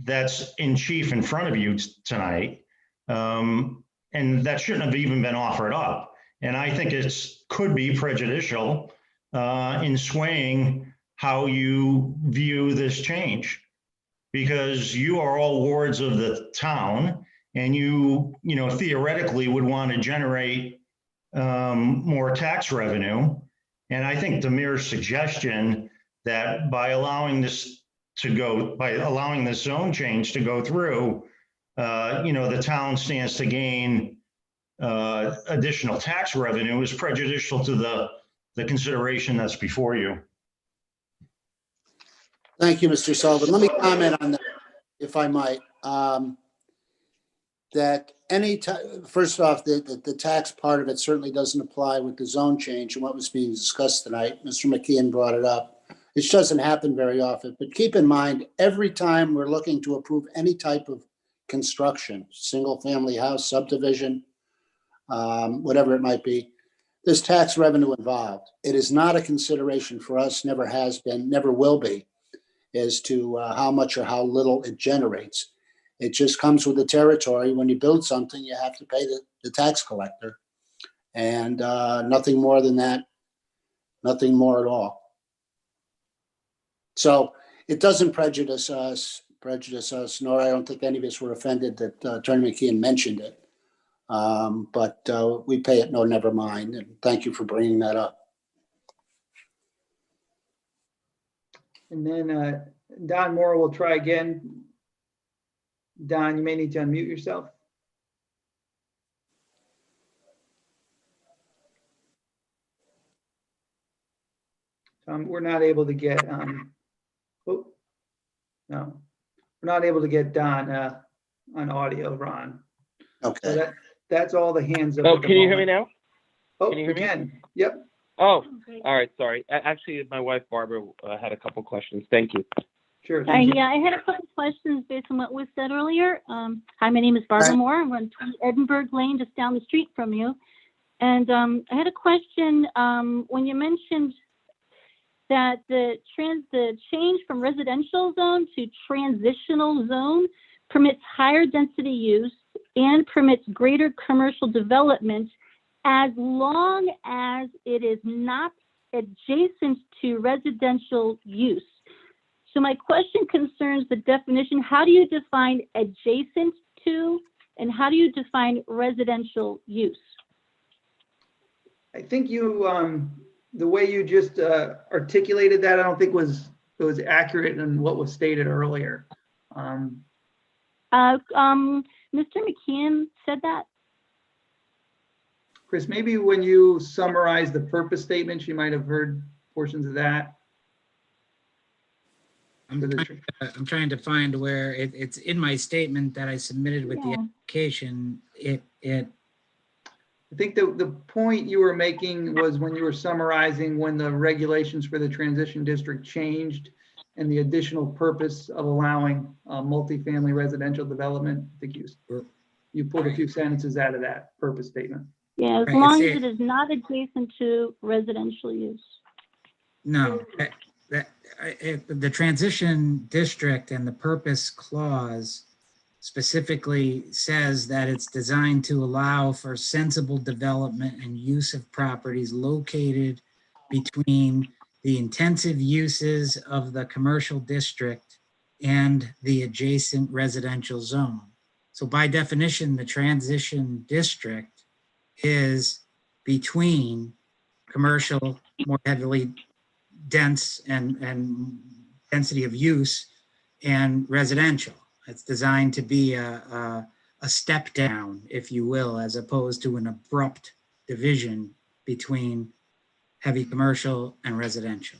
that's in chief in front of you tonight. And that shouldn't have even been offered up. And I think could be prejudicial in swaying how you view this change, because you are all wards of the town, and you theoretically would want to generate more tax revenue. And I think the mere suggestion that by allowing this zone change to go through, the town stands to gain additional tax revenue is prejudicial to the consideration that's before you. Thank you, Mr. Sullivan. Let me comment on that, if I might. That first off, the tax part of it certainly doesn't apply with the zone change and what was being discussed tonight. Mr. McKeon brought it up. It doesn't happen very often, but keep in mind, every time we're looking to approve any type of construction, single family house, subdivision, whatever it might be, there's tax revenue involved. It is not a consideration for us, never has been, never will be, as to how much or how little it generates. It just comes with the territory. When you build something, you have to pay the tax collector, and nothing more than that, nothing more at all. So it doesn't prejudice us, nor I don't think any of us were offended that Attorney McKeon mentioned it. But we pay it no never mind, and thank you for bringing that up. And then Don Moore will try again. Don, you may need to unmute yourself. We're not able to get, we're not able to get Don on audio, Ron. Okay. So that's all the hands up. Oh, can you hear me now? Oh, can you hear we me? can. Yep. Oh, all right. Sorry. Actually, my wife Barbara had a couple questions. Thank you. Sure. Yeah, I had a couple questions based on what was said earlier. Hi, my name is Barbara Moore. I'm on 20 Edinburgh Lane, just down the street from you. And I had a question when you mentioned that the change from residential zone to transitional zone permits higher density use and permits greater commercial development as long as it is not adjacent to residential use. So my question concerns the definition. How do you define adjacent to, and how do you define residential use? I think you, the way you just articulated that, I don't think was accurate in what was stated earlier. Mr. McKeon said that. Chris, maybe when you summarize the purpose statement, you might have heard portions of that. I'm trying to find where it's in my statement that I submitted with the Yeah. application. I think the point you were making was when you were summarizing when the regulations for the transition district changed and the additional purpose of allowing multifamily residential development. I think you pulled a few sentences out of that purpose statement. Yeah, as Right, long it's as it is not adjacent to residential use. No, the transition district and the purpose clause specifically says that it's designed to allow for sensible development and use of properties located between the intensive uses of the commercial district and the adjacent residential zone. So by definition, the transition district is between commercial, more heavily dense and density of use and residential. It's designed to be a step down, if you will, as opposed to an abrupt division between heavy commercial and residential.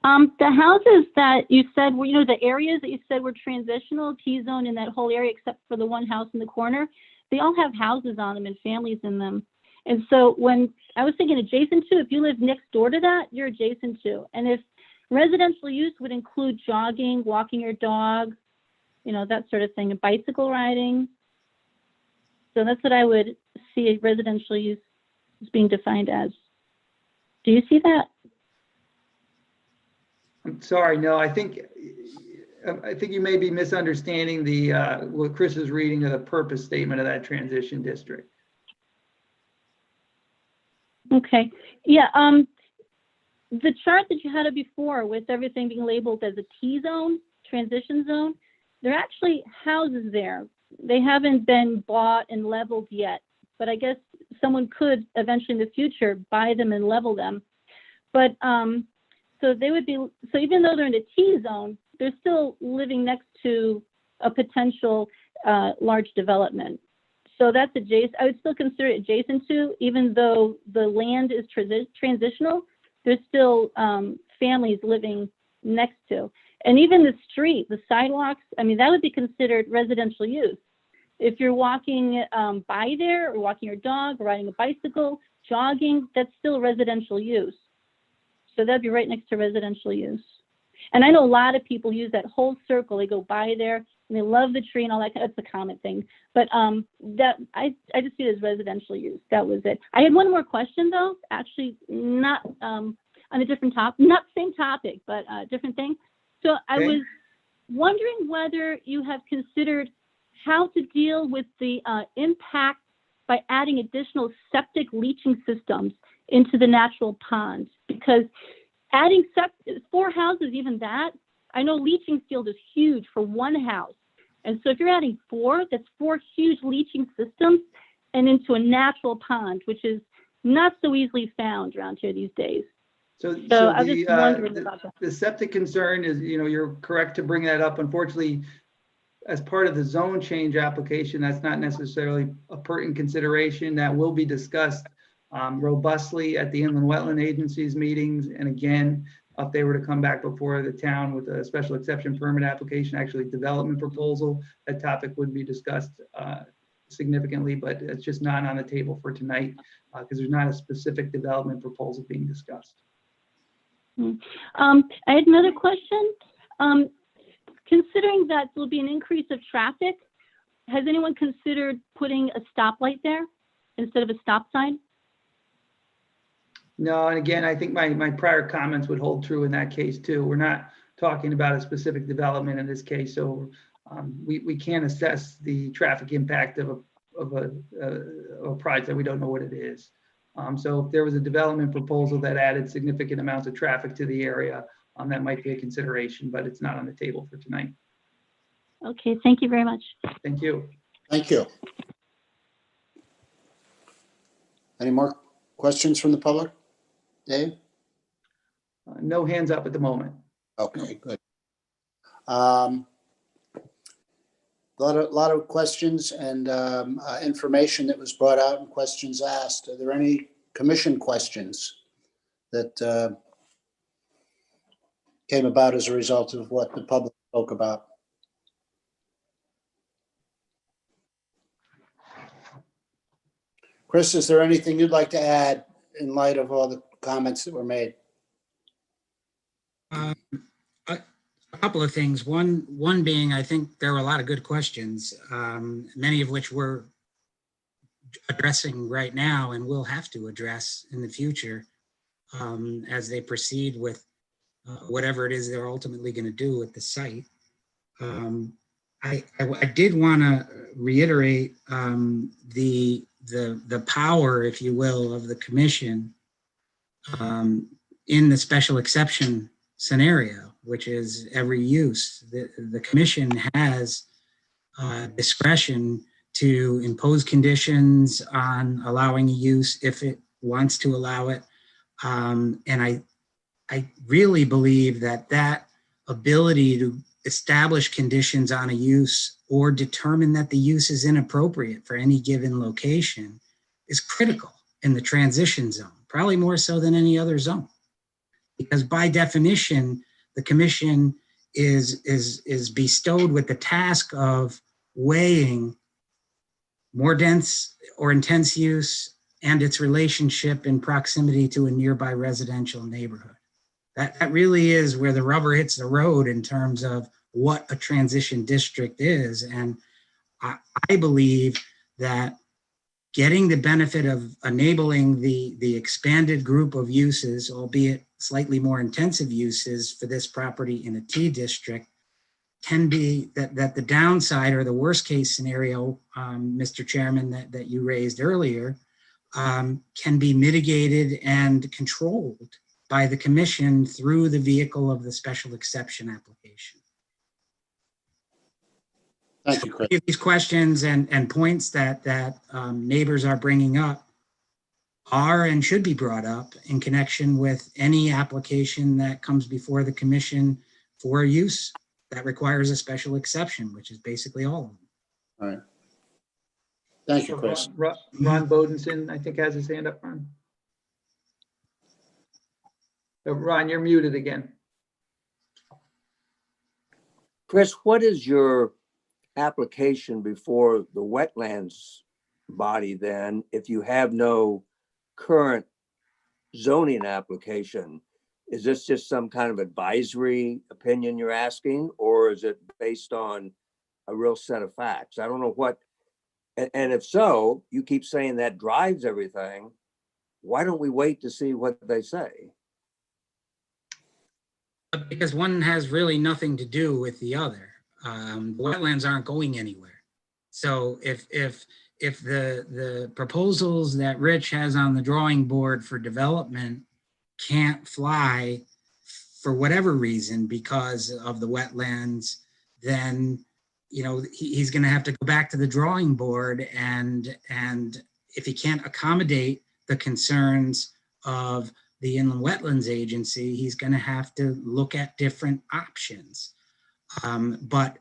The houses that you said were, the areas that you said were transitional, T-zone in that whole area, except for the one house in the corner, they all have houses on them and families in them. And so when I was thinking adjacent to, if you live next door to that, you're adjacent to. And if residential use would include jogging, walking your dog, that sort of thing, and bicycle riding. So that's what I would see a residential use as being defined as. Do you see that? I'm sorry, no, I think you may be misunderstanding what Chris is reading of the purpose statement of that transition district. Okay, yeah, the chart that you had up before with everything being labeled as a T-zone, transition zone, there are actually houses there. They haven't been bought and leveled yet, but I guess someone could eventually in the future buy them and level them. But so they would be, so even though they're in the T-zone, they're still living next to a potential large development. So that's adjacent. I would still consider it adjacent to, even though the land is transitional, there's still families living next to. And even the street, the sidewalks, I mean, that would be considered residential use. If you're walking by there or walking your dog or riding a bicycle, jogging, that's still residential use. So that'd be right next to residential use. And I know a lot of people use that whole circle. They go by there and they love the tree and all that. That's a common thing. But that I just see it as residential use. That was it. I had one more question though, actually not on a different topic, not same topic, but a different thing. So I was wondering whether you have considered how to deal with the impact by adding additional septic leaching systems into the natural pond, because adding 4 houses, even that, I know leaching field is huge for one house. And so if you're adding 4, that's 4 huge leaching systems and into a natural pond, which is not so easily found around here these days. So I was just wondering about that. The septic concern is, you're correct to bring that up. Unfortunately, as part of the zone change application, that's not necessarily a pertinent consideration. That will be discussed robustly at the Inland Wetland Agency's meetings. And again, if they were to come back before the town with a special exception permit application, actually development proposal, that topic would be discussed significantly, but it's just not on the table for tonight because there's not a specific development proposal being discussed. I had another question. Considering that there'll be an increase of traffic, has anyone considered putting a stoplight there instead of a stop sign? No, and again, I think my prior comments would hold true in that case too. We're not talking about a specific development in this case, so we can't assess the traffic impact of a project that we don't know what it is. So if there was a development proposal that added significant amounts of traffic to the area, that might be a consideration, but it's not on the table for tonight. Okay, thank you very much. Thank you. Thank you. Any more questions from the public? Dave? No hands up at the moment. Okay, good. A lot of questions and information that was brought out and questions asked. Are there any commission questions that came about as a result of what the public spoke about. Chris, is there anything you'd like to add in light of all the comments that were made? A couple of things. One being, I think there were a lot of good questions, many of which we're addressing right now and will have to address in the future as they proceed with whatever it is they're ultimately going to do with the site. I did want to reiterate the power, if you will, of the commission in the special exception scenario, which is every use. The commission has discretion to impose conditions on allowing a use if it wants to allow it. And I really believe that ability to establish conditions on a use or determine that the use is inappropriate for any given location is critical in the transition zone, probably more so than any other zone. Because by definition, the commission is bestowed with the task of weighing more dense or intense use and its relationship in proximity to a nearby residential neighborhood. That really is where the rubber hits the road in terms of what a transition district is. And I believe that getting the benefit of enabling the expanded group of uses, albeit slightly more intensive uses for this property in a T district, can be that the downside or the worst case scenario, Mr. Chairman, that you raised earlier, can be mitigated and controlled by the commission through the vehicle of the special exception application. Thank you, Chris. These questions and points that neighbors are bringing up are and should be brought up in connection with any application that comes before the commission for a use that requires a special exception, which is basically all of them. All right. Thank you, Chris. Ron Bodenson, I think, has his hand up, Ron. Ron, you're muted again. Chris, what is your application before the wetlands body then if you have no current zoning application? Is this just some kind of advisory opinion you're asking, or is it based on a real set of facts? I don't know what, and if so, you keep saying that drives everything. Why don't we wait to see what they say? Because one has really nothing to do with the other. The wetlands aren't going anywhere. So if the proposals that Rich has on the drawing board for development can't fly for whatever reason because of the wetlands, then he's going to have to go back to the drawing board, and if he can't accommodate the concerns of the Inland Wetlands Agency, he's going to have to look at different options. But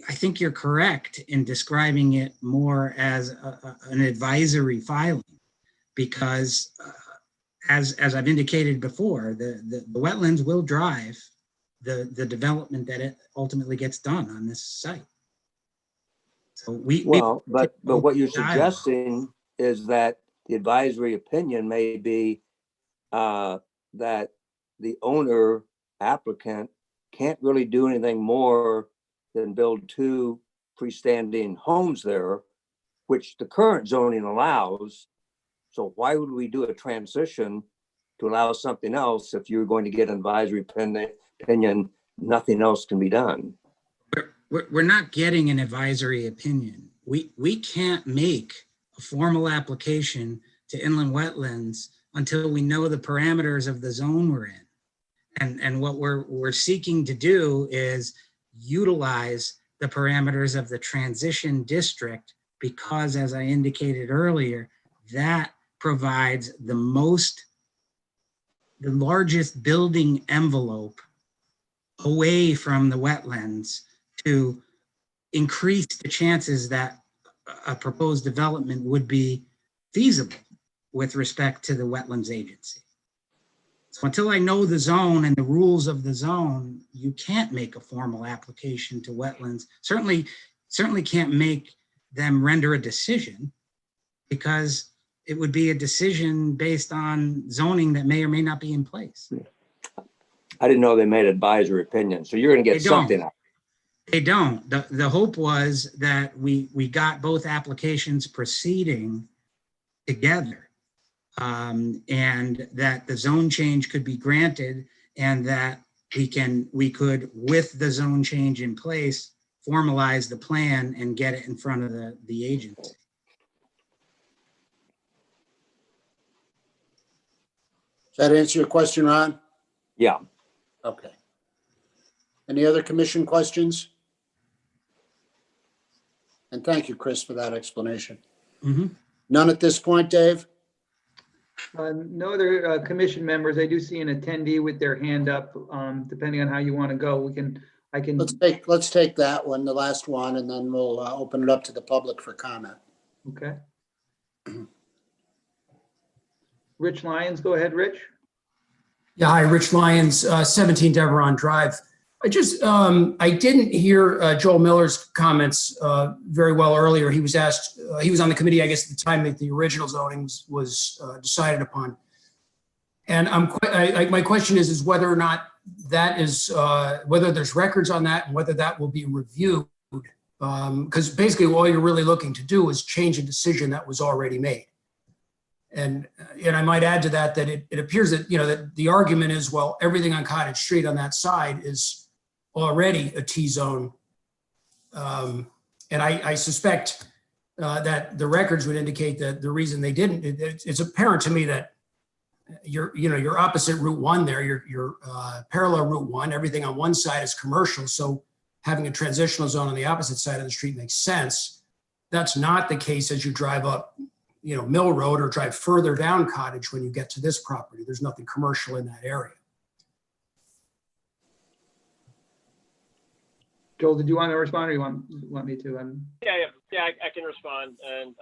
I think you're correct in describing it more as an advisory filing, because as I've indicated before, the wetlands will drive the development that it ultimately gets done on this site. So but what you're suggesting is that the advisory opinion may be that the owner applicant can't really do anything more than build 2 freestanding homes there, which the current zoning allows. So why would we do a transition to allow something else if you're going to get an advisory opinion, nothing else can be done? We're not getting an advisory opinion. We can't make a formal application to inland wetlands until we know the parameters of the zone we're in. And what we're seeking to do is utilize the parameters of the transition district, because as I indicated earlier, that provides the largest building envelope away from the wetlands to increase the chances that a proposed development would be feasible with respect to the Wetlands Agency. So until I know the zone and the rules of the zone, you can't make a formal application to wetlands. Certainly can't make them render a decision, because it would be a decision based on zoning that may or may not be in place. I didn't know they made advisory opinions, so you're gonna get They don't. something out. They don't. The hope was that we got both applications proceeding together, and that the zone change could be granted, and that we could, with the zone change in place, formalize the plan and get it in front of the agency. Does that answer your question, Ron? Yeah. Okay. Any other commission questions? And thank you, Chris, for that explanation. Mhm. None at this point, Dave? No other commission members. I do see an attendee with their hand up. Depending on how you want to go, I can. Let's take that one, the last one, and then we'll open it up to the public for comment. Okay. Rich Lyons, go ahead, Rich. Yeah, hi, Rich Lyons, 17 Deveron Drive. I didn't hear Joel Miller's comments very well earlier. He was asked, he was on the committee, I guess, at the time that the original zoning was decided upon. And my question is whether or not that is, whether there's records on that and whether that will be reviewed. Because basically all you're really looking to do is change a decision that was already made. And I might add to that it appears that, that the argument is, well, everything on Cottage Street on that side is already a T-zone. And I suspect that the records would indicate that the reason they didn't, it's apparent to me that you're opposite Route 1 there, you're parallel Route 1, everything on one side is commercial. So having a transitional zone on the opposite side of the street makes sense. That's not the case as you drive up Mill Road or drive further down Cottage when you get to this property. There's nothing commercial in that area. Joel, did you want to respond, or you want me to? Yeah, I can respond, and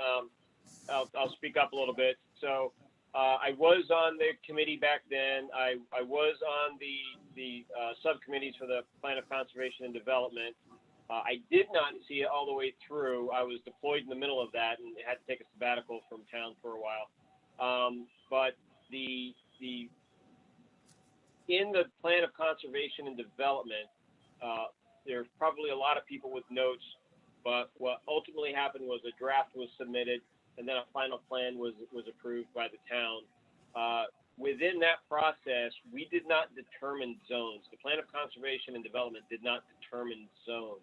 I'll speak up a little bit. So I was on the committee back then. I was on the subcommittees for the Plan of Conservation and Development. I did not see it all the way through. I was deployed in the middle of that and had to take a sabbatical from town for a while. But in the Plan of Conservation and Development, there's probably a lot of people with notes, but what ultimately happened was a draft was submitted and then a final plan was approved by the town. Within that process, we did not determine zones. The Plan of Conservation and Development did not determine zones.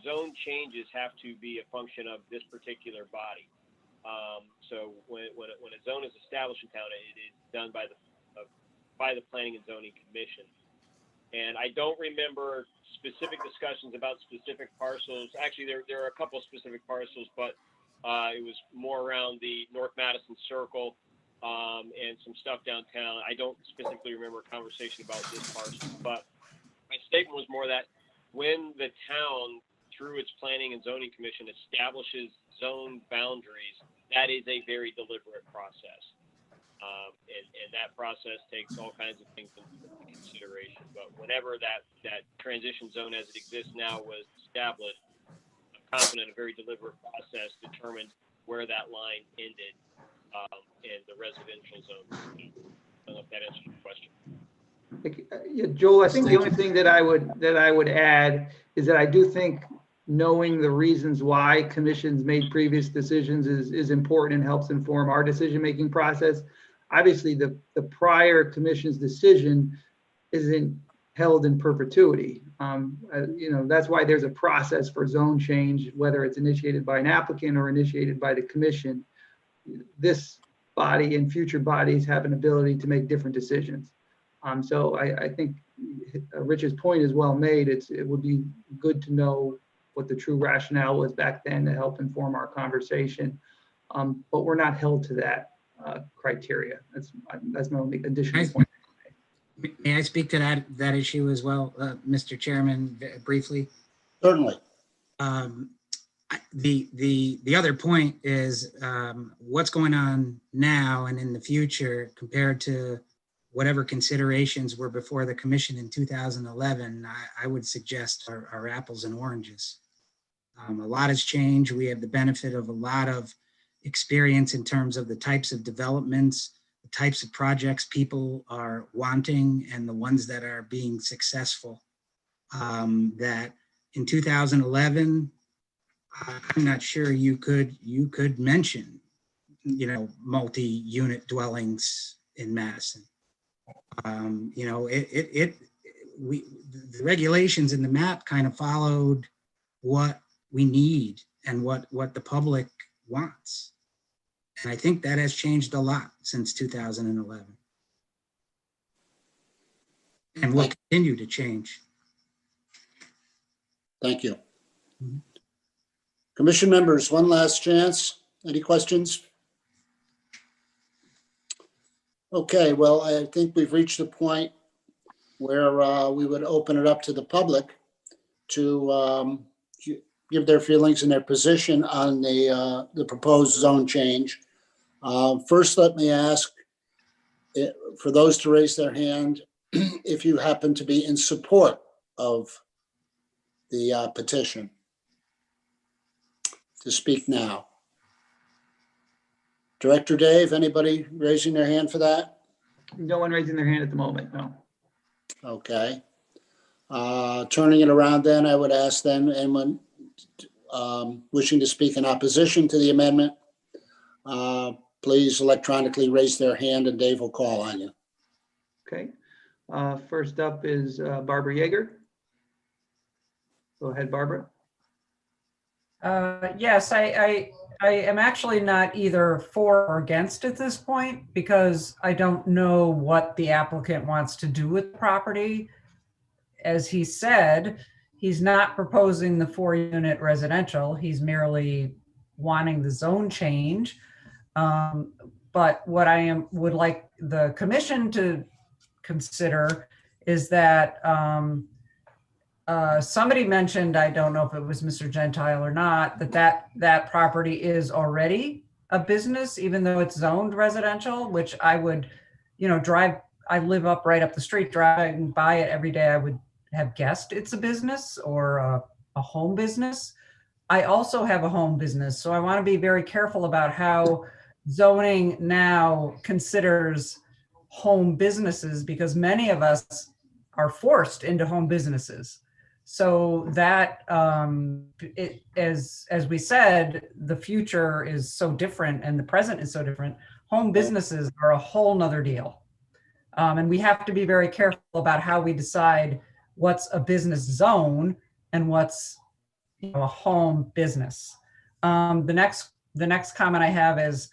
Zone changes have to be a function of this particular body. So when a zone is established in town, it is done by the Planning and Zoning Commission. And I don't remember specific discussions about specific parcels. Actually, there are a couple of specific parcels, but it was more around the North Madison Circle and some stuff downtown. I don't specifically remember a conversation about this parcel, but my statement was more that when the town, through its Planning and Zoning Commission, establishes zone boundaries, that is a very deliberate process. And that process takes all kinds of things into consideration. But whenever that transition zone as it exists now was established, I'm confident a very deliberate process determined where that line ended in the residential zone. I don't know if that answers your question. Yeah, Joel, I think the only thing that I would add is that I do think knowing the reasons why commissions made previous decisions is important and helps inform our decision-making process. Obviously, the prior commission's decision isn't held in perpetuity. That's why there's a process for zone change, whether it's initiated by an applicant or initiated by the commission. This body and future bodies have an ability to make different decisions. So I think Rich's point is well made. It would be good to know what the true rationale was back then to help inform our conversation. But we're not held to that criteria. That's my only additional point. May I speak to that issue as well, Mr. Chairman, briefly? Certainly. The other point is what's going on now and in the future compared to whatever considerations were before the commission in 2011, I would suggest are apples and oranges. A lot has changed. We have the benefit of a lot of experience in terms of the types of developments, the types of projects people are wanting, and the ones that are being successful. That in 2011, I'm not sure you could mention, multi-unit dwellings in Madison. The regulations in the map kind of followed what we need and what the public wants. And I think that has changed a lot since 2011. And will continue to change. Thank you. Commission members, one last chance. Any questions? Okay, well, I think we've reached the point where we would open it up to the public to give their feelings and their position on the proposed zone change. First, let me ask for those to raise their hand if you happen to be in support of the petition. To speak now. Director Dave, anybody raising their hand for that? No one raising their hand at the moment, no. Okay. Turning it around then, I would ask then anyone wishing to speak in opposition to the amendment, please electronically raise their hand and Dave will call on you. Okay. First up is Barbara Yeager. Go ahead, Barbara. Yes, I am actually not either for or against at this point because I don't know what the applicant wants to do with the property. As he said, he's not proposing the 4-unit residential. He's merely wanting the zone change. But what I would like the commission to consider is that somebody mentioned, I don't know if it was Mr. Gentile or not, that property is already a business, even though it's zoned residential, which I would, I live right up the street, driving by it every day. I would have guessed it's a business or a home business. I also have a home business, so I want to be very careful about how zoning now considers home businesses because many of us are forced into home businesses. So that, as we said, the future is so different and the present is so different. Home businesses are a whole nother deal. And we have to be very careful about how we decide what's a business zone and what's a home business. The next comment I have is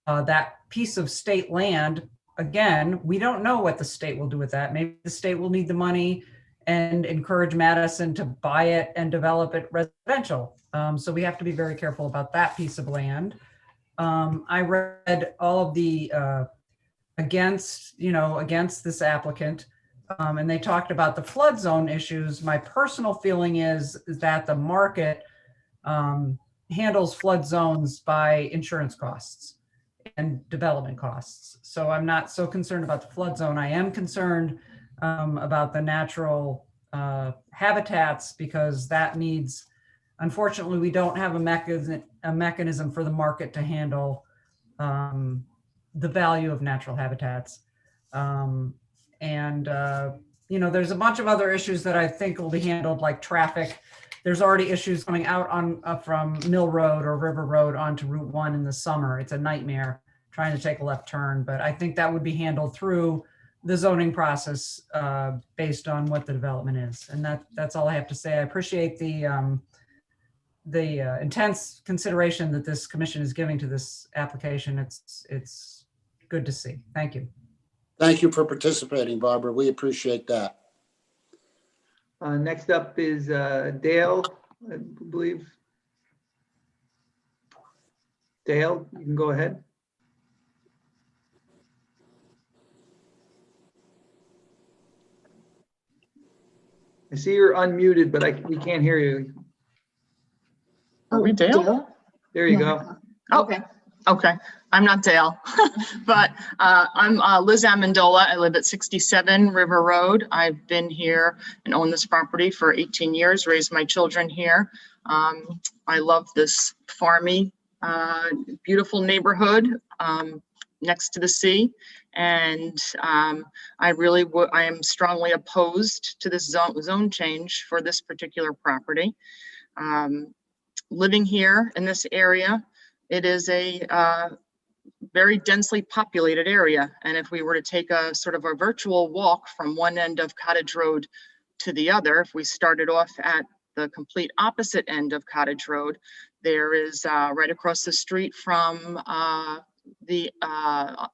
that piece of state land, again, we don't know what the state will do with that. Maybe the state will need the money and encourage Madison to buy it and develop it residential. So we have to be very careful about that piece of land. I read all of the against this applicant, and they talked about the flood zone issues. My personal feeling is that the market handles flood zones by insurance costs and development costs. So I'm not so concerned about the flood zone. I am concerned about the natural habitats because that needs, unfortunately, we don't have a mechanism for the market to handle the value of natural habitats. There's a bunch of other issues that I think will be handled, like traffic. There's already issues coming out from Mill Road or River Road onto Route 1 in the summer. It's a nightmare trying to take a left turn, but I think that would be handled through the zoning process based on what the development is. And that's all I have to say. I appreciate the intense consideration that this commission is giving to this application. It's good to see. Thank you. Thank you for participating, Barbara. We appreciate that. Next up is Dale, I believe. Dale, you can go ahead. I see you're unmuted, but we can't hear you. Are we Dale? There you go. Okay. Okay, I'm not Dale, but I'm Liz Amendola. I live at 67 River Road. I've been here and owned this property for 18 years, raised my children here. I love this farmy, beautiful neighborhood next to the sea. And I am strongly opposed to this zone change for this particular property. Living here in this area, it is a very densely populated area. And if we were to take a sort of a virtual walk from one end of Cottage Road to the other, if we started off at the complete opposite end of Cottage Road, there is right across the street from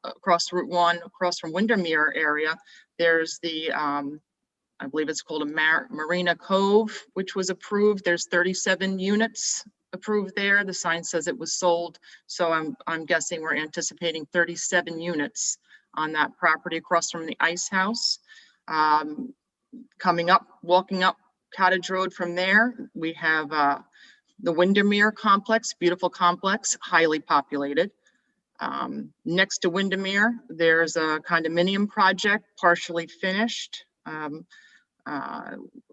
across Route 1, across from Windermere area, there's the, I believe it's called a Marina Cove, which was approved. There's 37 units approved there. The sign says it was sold. So I'm guessing we're anticipating 37 units on that property across from the Ice House. Coming up, walking up Cottage Road from there, we have the Windermere complex, beautiful complex, highly populated. Next to Windermere, there's a condominium project partially finished.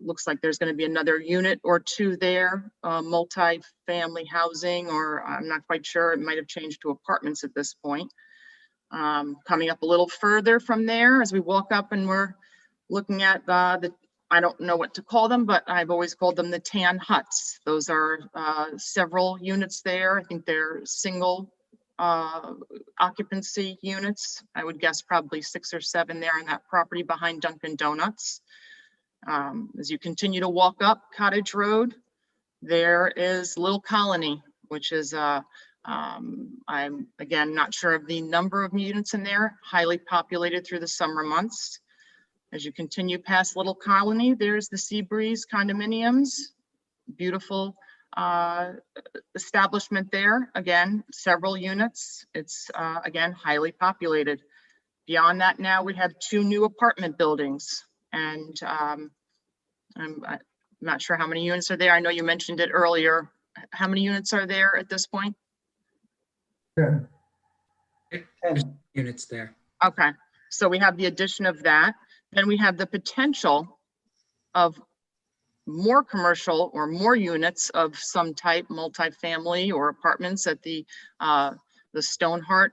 Looks like there's going to be another unit or two there, multi-family housing, or I'm not quite sure. It might have changed to apartments at this point. Coming up a little further from there, as we walk up and we're looking at I don't know what to call them, but I've always called them the tan huts. Those are several units there. I think they're single occupancy units. I would guess probably 6 or 7 there on that property behind Dunkin' Donuts. As you continue to walk up Cottage Road, there is Little Colony, which is, I'm again not sure of the number of units in there, highly populated through the summer months. As you continue past Little Colony, there's the Seabreeze condominiums, beautiful establishment there. Again, several units. It's again highly populated. Beyond that, now we have 2 new apartment buildings. And I'm not sure how many units are there. I know you mentioned it earlier. How many units are there at this point? 10. 10 units there. Okay, so we have the addition of that. Then we have the potential of more commercial or more units of some type, multifamily or apartments at the Stoneheart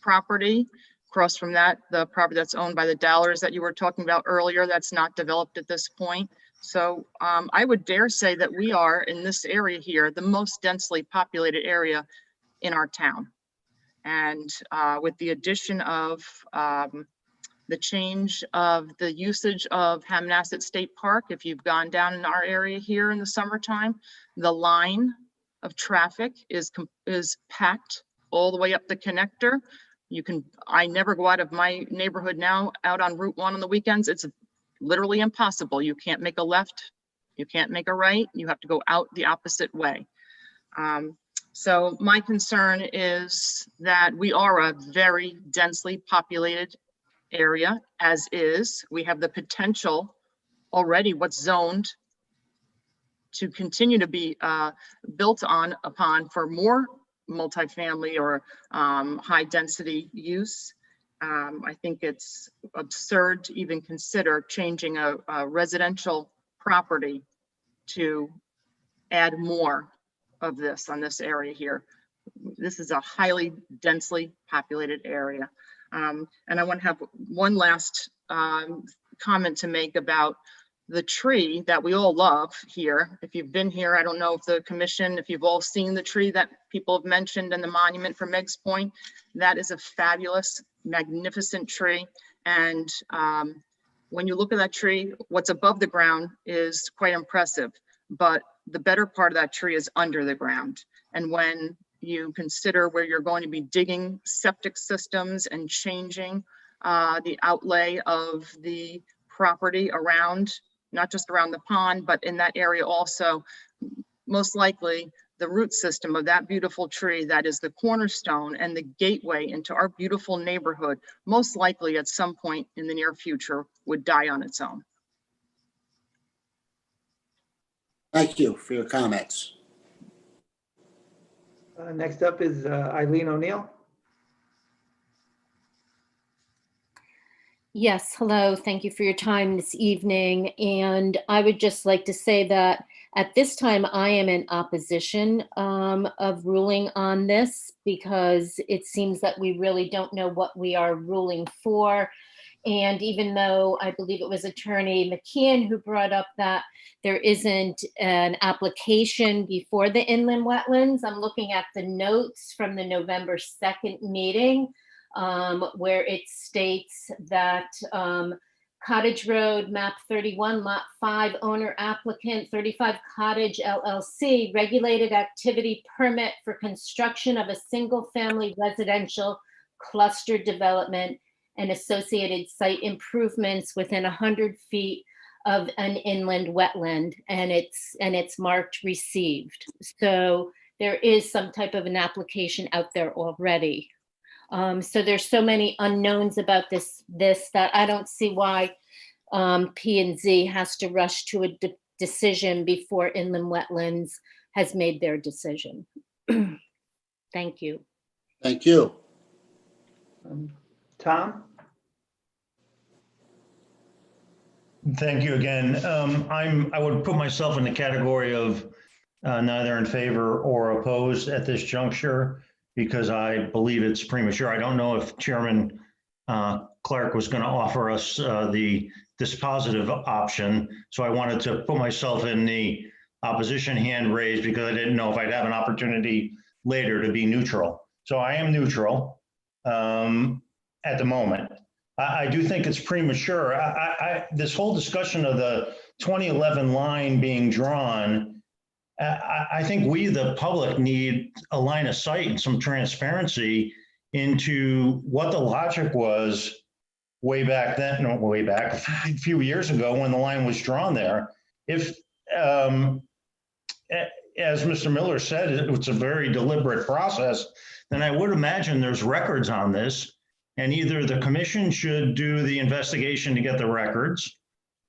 property. Across from that, the property that's owned by the Dallers that you were talking about earlier, that's not developed at this point. So I would dare say that we are in this area here, the most densely populated area in our town. And with the addition of the change of the usage of Hammonasset State Park, if you've gone down in our area here in the summertime, the line of traffic is packed all the way up the connector. I never go out of my neighborhood now out on Route 1 on the weekends. It's literally impossible. You can't make a left, you can't make a right, you have to go out the opposite way. So my concern is that we are a very densely populated area as is. We have the potential already what's zoned to continue to be built upon for more multifamily or high density use. I think it's absurd to even consider changing a residential property to add more of this on this area here. This is a highly densely populated area. And I want to have one last comment to make about the tree that we all love here. If you've been here, I don't know if the commission, if you've all seen the tree that people have mentioned and the monument for Meg's Point, that is a fabulous, magnificent tree. And when you look at that tree, what's above the ground is quite impressive, but the better part of that tree is under the ground. And when you consider where you're going to be digging septic systems and changing the outlay of the property around, not just around the pond, but in that area also, most likely the root system of that beautiful tree that is the cornerstone and the gateway into our beautiful neighborhood, most likely at some point in the near future would die on its own. Thank you for your comments. Next up is Eileen O'Neill. Yes, hello. Thank you for your time this evening. And I would just like to say that at this time, I am in opposition of ruling on this because it seems that we really don't know what we are ruling for. And even though I believe it was Attorney McKeon who brought up that there isn't an application before the inland wetlands, I'm looking at the notes from the November 2nd meeting where it states that Cottage Road, map 31, lot 5, owner applicant 35 Cottage LLC, regulated activity permit for construction of a single family residential cluster development and associated site improvements within 100 feet of an inland wetland, and it's marked received. So there is some type of an application out there already. So there's so many unknowns about this that I don't see why P&Z has to rush to a decision before inland wetlands has made their decision. Thank you. Thank you. Tom? Thank you again. I would put myself in the category of neither in favor or opposed at this juncture because I believe it's premature. I don't know if Chairman Clark was going to offer us this positive option. So I wanted to put myself in the opposition hand raised because I didn't know if I'd have an opportunity later to be neutral. So I am neutral at the moment. I do think it's premature. This whole discussion of the 2011 line being drawn, I think we, the public, need a line of sight and some transparency into what the logic was way back then, no, way back a few years ago when the line was drawn there. If, as Mr. Miller said, it's a very deliberate process, then I would imagine there's records on this. And either the commission should do the investigation to get the records,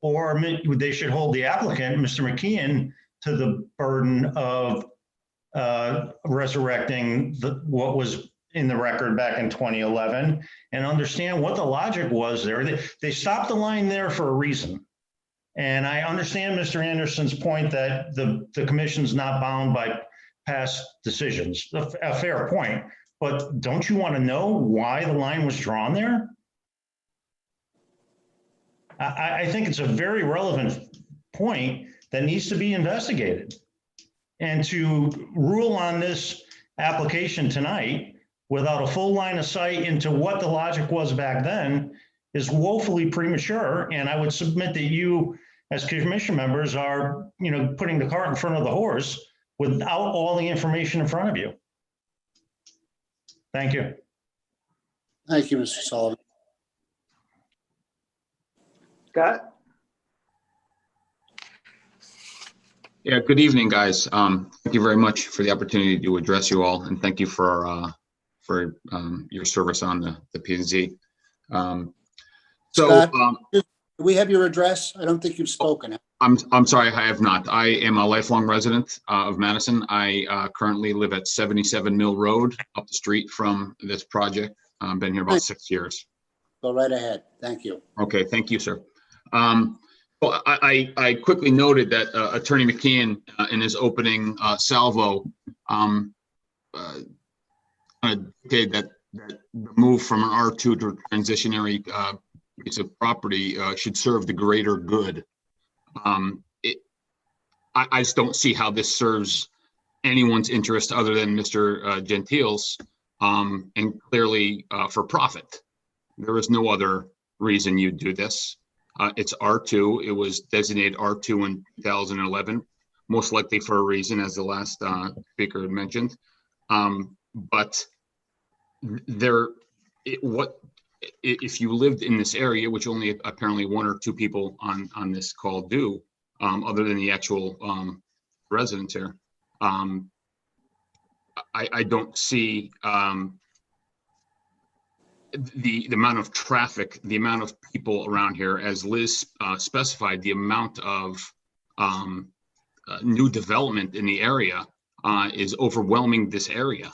or they should hold the applicant, Mr. McKeon, to the burden of resurrecting what was in the record back in 2011 and understand what the logic was there. They stopped the line there for a reason. And I understand Mr. Anderson's point that the commission's not bound by past decisions, a fair point. But don't you want to know why the line was drawn there? I think it's a very relevant point that needs to be investigated. And to rule on this application tonight without a full line of sight into what the logic was back then is woefully premature. And I would submit that you, as commission members, are putting the cart in front of the horse without all the information in front of you. Thank you. Thank you, Mr. Sullivan. Scott? Yeah, good evening, guys. Thank you very much for the opportunity to address you all, and thank you for your service on the P&Z. Scott, do we have your address? I don't think you've spoken. I'm sorry, I have not. I am a lifelong resident of Madison. I currently live at 77 Mill Road, up the street from this project. I've been here about 6 years. Go right ahead. Thank you. Okay, thank you, sir. Well, I quickly noted that Attorney McKeon, in his opening salvo, indicated that the move from an R2 to a transitionary piece of property should serve the greater good. I just don't see how this serves anyone's interest other than Mr. Gentile's, and clearly for profit. There is no other reason you do this. It's R2. It was designated R2 in 2011, most likely for a reason, as the last speaker had mentioned. But if you lived in this area, which only apparently one or two people on this call do, other than the actual residents here, I don't see the amount of traffic, the amount of people around here, as Liz specified, the amount of new development in the area. is overwhelming this area.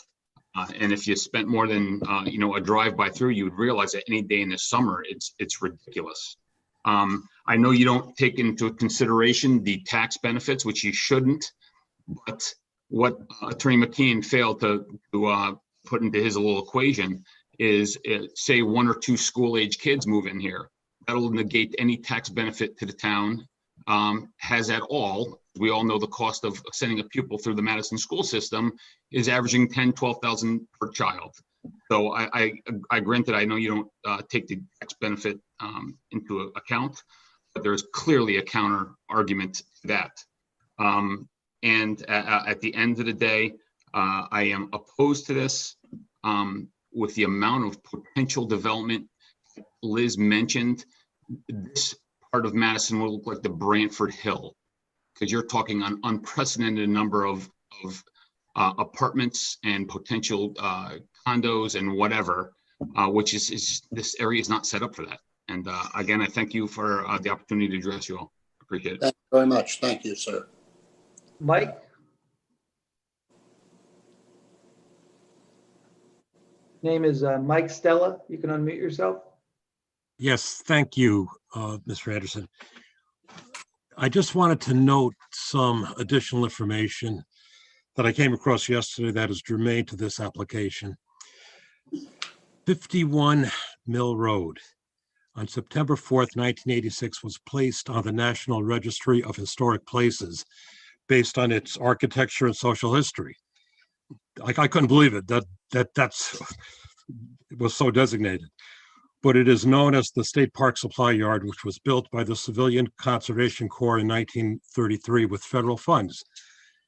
And if you spent more than, a drive-by through, you would realize that any day in the summer, it's ridiculous. I know you don't take into consideration the tax benefits, which you shouldn't, but what Attorney McKeon failed to put into his little equation is, say 1 or 2 school-age kids move in here. That'll negate any tax benefit to the town has at all. We all know the cost of sending a pupil through the Madison school system is averaging $10,000-12,000 per child. So I granted, I know you don't take the tax benefit into account, but there's clearly a counter argument to that. And at the end of the day, I am opposed to this with the amount of potential development Liz mentioned. This part of Madison will look like the Brantford Hill, because you're talking an unprecedented number of apartments and potential condos and whatever, which is this area is not set up for that. And again, I thank you for the opportunity to address you all. Appreciate it. Thank you very much. Thank you, sir. Mike? Name is Mike Stella. You can unmute yourself. Yes, thank you, Mr. Anderson. I just wanted to note some additional information that I came across yesterday that is germane to this application. 51 Mill Road on September 4th, 1986 was placed on the National Registry of Historic Places based on its architecture and social history. I couldn't believe it, that's it was so designated. But it is known as the State Park Supply Yard, which was built by the Civilian Conservation Corps in 1933 with federal funds.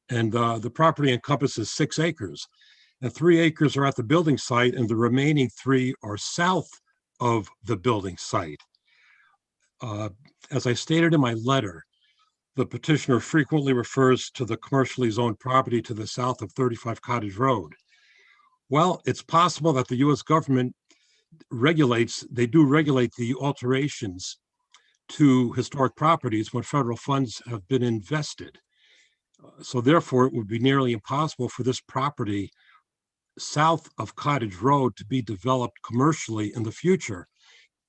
And the property encompasses 6 acres, and 3 acres are at the building site, and the remaining 3 are south of the building site. As I stated in my letter, the petitioner frequently refers to the commercially zoned property to the south of 35 Cottage Road. Well, it's possible that the U.S. government they do regulate the alterations to historic properties when federal funds have been invested. So therefore, it would be nearly impossible for this property south of Cottage Road to be developed commercially in the future,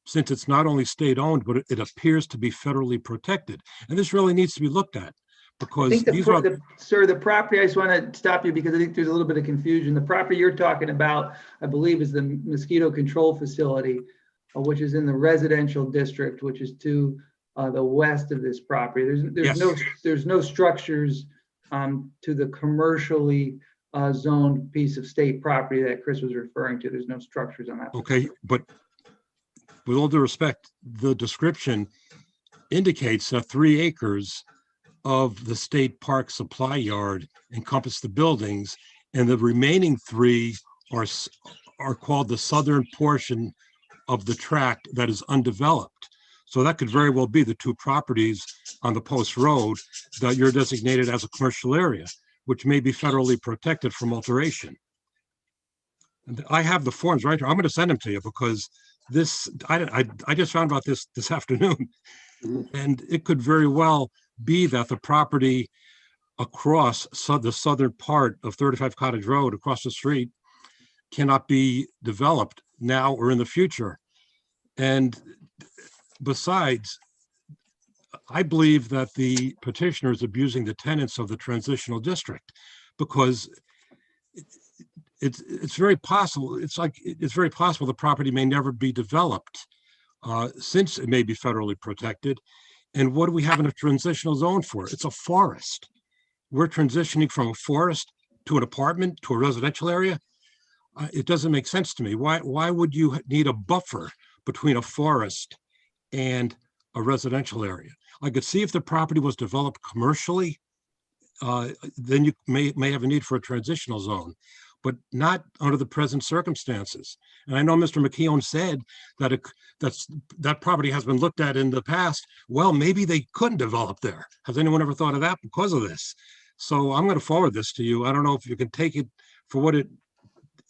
since it's not only state-owned, but it appears to be federally protected. And this really needs to be looked at, because I think these are sir, the property, I just want to stop you because I think there's a little bit of confusion. The property you're talking about, I believe, is the mosquito control facility, which is in the residential district, which is to the west of this property. There's no structures to the commercially zoned piece of state property that Chris was referring to. There's no structures on that. okay, but with all due respect, the description indicates that 3 acres of the State Park Supply Yard encompass the buildings, and the remaining 3 are called the southern portion of the tract that is undeveloped. So that could very well be the 2 properties on the Post Road that you're designated as a commercial area, which may be federally protected from alteration. And I have the forms right here. I'm going to send them to you, because this, I just found about this afternoon. And it could very well be that the property across the southern part of 35 Cottage Road across the street cannot be developed now or in the future. And besides, I believe that the petitioner is abusing the tenets of the transitional district, because it's very possible, it's very possible the property may never be developed since it may be federally protected. And what do we have in a transitional zone for? It's a forest. We're transitioning from a forest to an apartment to a residential area. It doesn't make sense to me. Why would you need a buffer between a forest and a residential area? I could see if the property was developed commercially, then you may have a need for a transitional zone, but not under the present circumstances. And I know Mr. McKeown said that that property has been looked at in the past. Well, maybe they couldn't develop there. Has anyone ever thought of that because of this? So I'm going to forward this to you. I don't know if you can take it for what it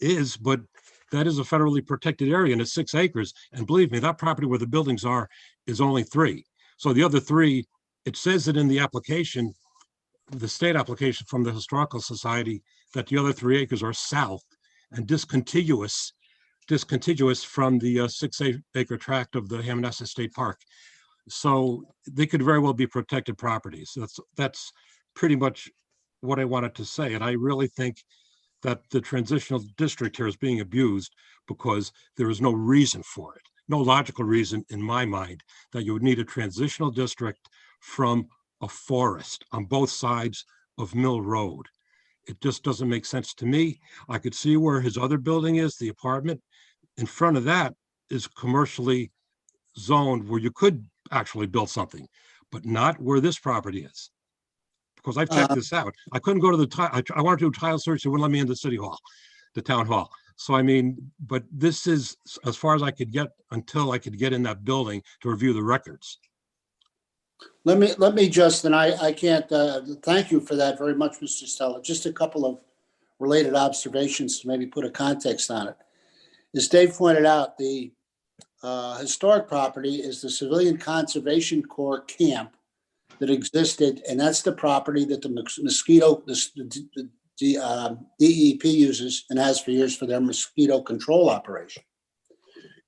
is, but that is a federally protected area, and it's 6 acres. And believe me, that property where the buildings are is only 3. So the other 3, it says it in the application, the state application from the Historical Society that the other 3 acres are south and discontiguous from the 6-acre tract of the Hammonasset State Park. So they could very well be protected properties. That's pretty much what I wanted to say. And I really think that the transitional district here is being abused because there is no reason for it, no logical reason in my mind that you would need a transitional district from a forest on both sides of Mill Road. It just doesn't make sense to me. I could see where his other building is, the apartment. In front of that is commercially zoned where you could actually build something, but not where this property is. Because I've checked this out. I couldn't go to the, I wanted to do a tile search, they wouldn't let me in the city hall, the town hall. So I mean, but this is as far as I could get until I could get in that building to review the records. Let me just, and I can't, thank you for that very much, Mr. Stella. Just a couple of related observations to maybe put a context on it. As Dave pointed out, the historic property is the Civilian Conservation Corps camp that existed, and that's the property that the DEP uses and has for years for their mosquito control operation.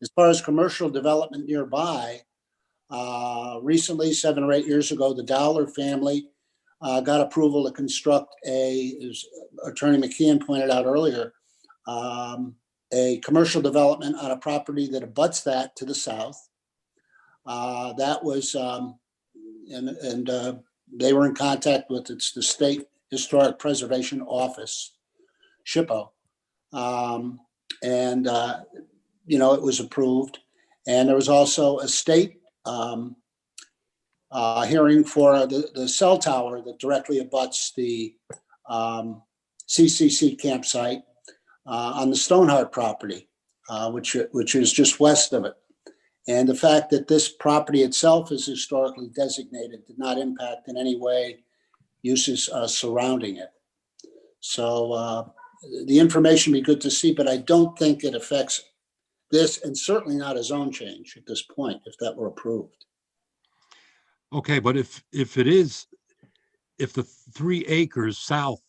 As far as commercial development nearby, recently, 7 or 8 years ago, the Dowler family got approval to construct as Attorney McKeon pointed out earlier, a commercial development on a property that abuts that to the south. That was, they were in contact with the State Historic Preservation Office, SHPO. It was approved. And there was also a state hearing for the cell tower that directly abuts the CCC campsite on the Stoneheart property, which is just west of it. And the fact that this property itself is historically designated did not impact in any way uses surrounding it. So the information would be good to see, but I don't think it affects this, and certainly not a zone change at this point, if that were approved. Okay, but if the 3 acres south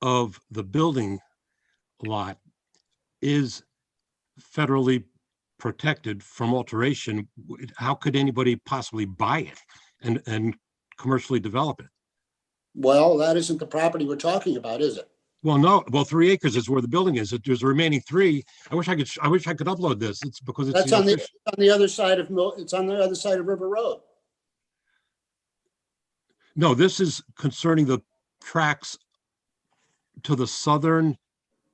of the building lot is federally protected from alteration, how could anybody possibly buy it and commercially develop it? Well, that isn't the property we're talking about, is it? Well, no. Well, 3 acres is where the building is. There's the remaining 3. I wish I could upload this. It's because it's That's on the other side of it's on the other side of River Road. No, this is concerning the tracks to the southern,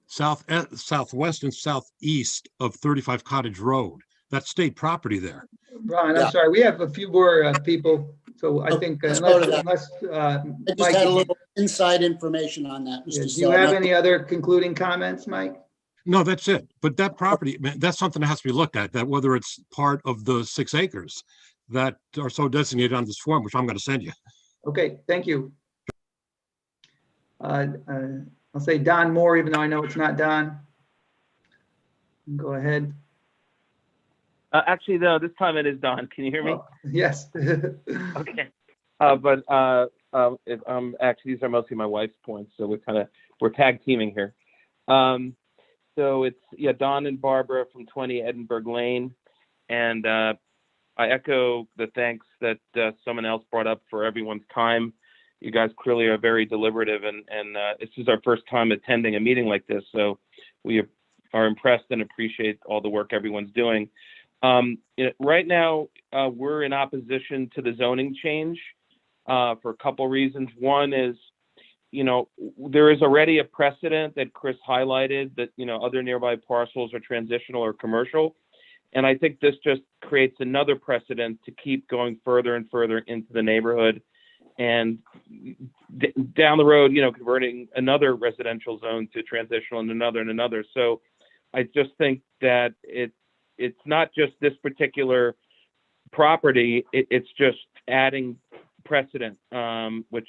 southwest and southeast of 35 Cottage Road. That's state property there. Ron, I'm sorry, we have a few more people, so I think let's go to that. unless I just Mike, had a little inside information on that, Mr. do you Stella. have any other concluding comments, Mike? No, that's it. But that property, that's something that has to be looked at, that whether it's part of the 6 acres that are so designated on this form, which I'm going to send you. Okay, thank you. I'll say Don Moore, even though I know it's not Don. Go ahead. Actually, no, this time it is Don. Can you hear me? Oh, yes. Okay. Actually, these are mostly my wife's points, so we're tag teaming here. So it's Don and Barbara from 20 Edinburgh Lane, and I echo the thanks that someone else brought up for everyone's time. You guys clearly are very deliberative, and this is our first time attending a meeting like this, so we are impressed and appreciate all the work everyone's doing. Right now, we're in opposition to the zoning change for a couple reasons. One is, there is already a precedent that Chris highlighted that, other nearby parcels are transitional or commercial. And I think this just creates another precedent to keep going further and further into the neighborhood and down the road, converting another residential zone to transitional and another. So I just think that it's not just this particular property, it's just adding precedent, which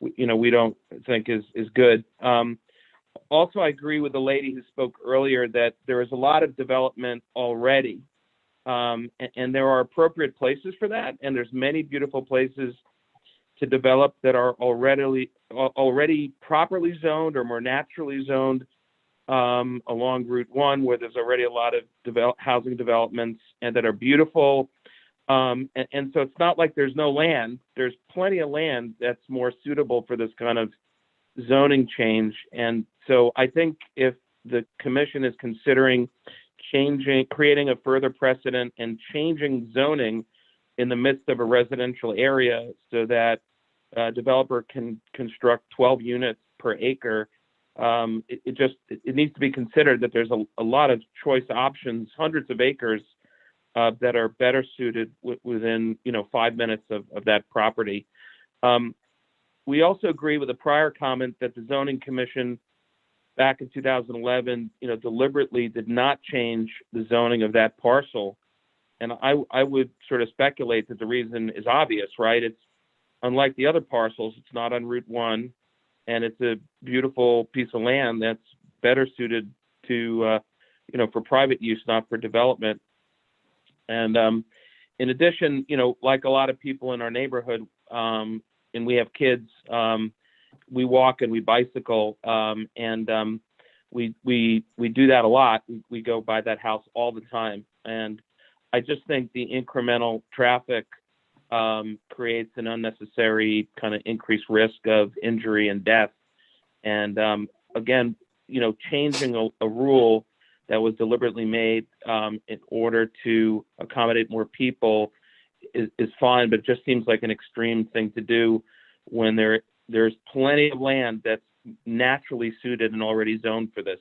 we don't think is good. Also, I agree with the lady who spoke earlier that there is a lot of development already, and there are appropriate places for that, and there's many beautiful places to develop that are already properly zoned or more naturally zoned along Route 1, where there's already a lot of housing developments and that are beautiful. And so it's not like there's no land. There's plenty of land that's more suitable for this kind of zoning change. And so I think if the commission is considering creating a further precedent and changing zoning in the midst of a residential area so that a developer can construct 12 units per acre, it needs to be considered that there's a lot of choice options, hundreds of acres that are better suited within 5 minutes of that property. We also agree with the prior comment that the zoning commission back in 2011, deliberately did not change the zoning of that parcel. And I would sort of speculate that the reason is obvious, right? It's unlike the other parcels, it's not on Route 1, and it's a beautiful piece of land that's better suited to, for private use, not for development. And in addition, like a lot of people in our neighborhood, and we have kids, we walk and we bicycle, and we do that a lot. We go by that house all the time, and I just think the incremental traffic creates an unnecessary kind of increased risk of injury and death. And again, changing a rule that was deliberately made in order to accommodate more people is fine, but it just seems like an extreme thing to do when there's plenty of land that's naturally suited and already zoned for this.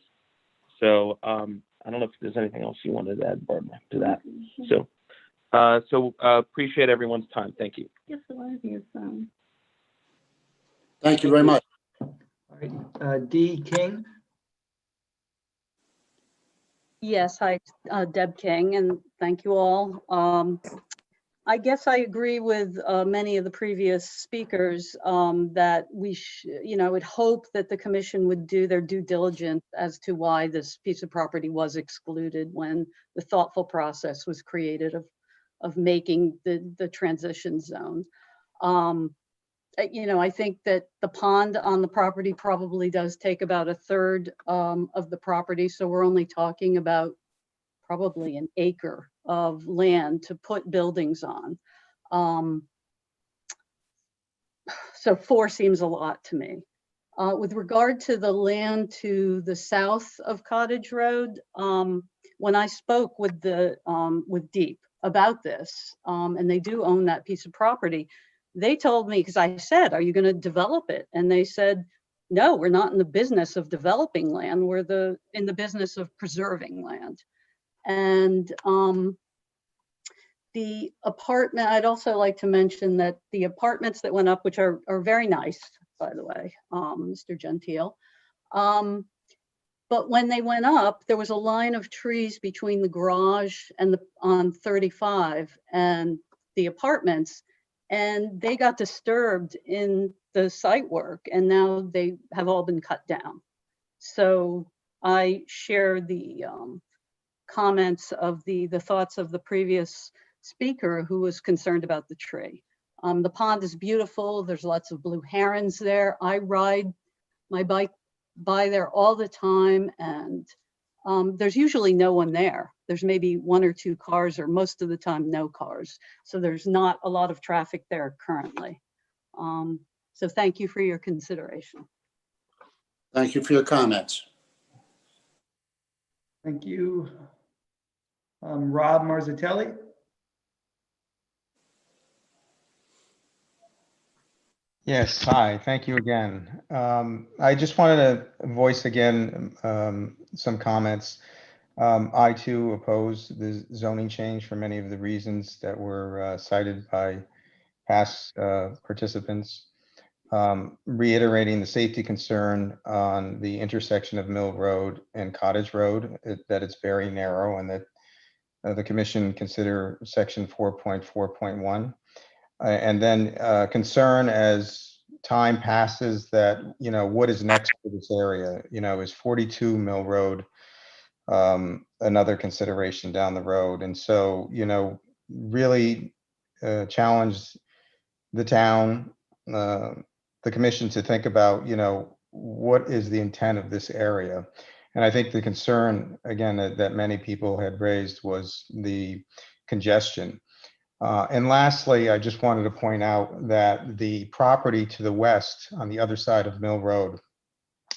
So I don't know if there's anything else you wanted to add, Barbara, to that. So appreciate everyone's time. Thank you. Yes, a lot of you. Thank you very much. All right, D. King. Yes, hi, Deb King, and thank you all. I guess I agree with many of the previous speakers that we would hope that the commission would do their due diligence as to why this piece of property was excluded when the thoughtful process was created of making the transition zone. I think that the pond on the property probably does take about 1/3 of the property, so we're only talking about probably an acre of land to put buildings on. So 4 seems a lot to me. With regard to the land to the south of Cottage Road, when I spoke with Deep about this, and they do own that piece of property, they told me, because I said, are you going to develop it? And they said, no, we're not in the business of developing land. We're in the business of preserving land. And the apartment, I'd also like to mention that the apartments that went up, which are very nice, by the way, Mr. Gentile, but when they went up, there was a line of trees between the garage and on 35 and the apartments, and they got disturbed in the site work, and now they have all been cut down. So I share the comments of the thoughts of the previous speaker who was concerned about the tree. The pond is beautiful. There's lots of blue herons there. I ride my bike by there all the time, and there's usually no one there. There's maybe 1 or 2 cars, or most of the time no cars. So there's not a lot of traffic there currently. So thank you for your consideration. Thank you for your comments. Thank you. Rob Marzatelli. Yes, hi, thank you again. I just wanted to voice again some comments. I too oppose the zoning change for many of the reasons that were cited by past participants. Reiterating the safety concern on the intersection of Mill Road and Cottage Road, that it's very narrow, and that the commission consider section 4.4.1. And then concern as time passes that, what is next for this area? Is 42 Mill Road another consideration down the road? And so, really challenge the town the commission to think about, what is the intent of this area? And I think the concern, again, that many people had raised was the congestion. And lastly, I just wanted to point out that the property to the west on the other side of Mill Road,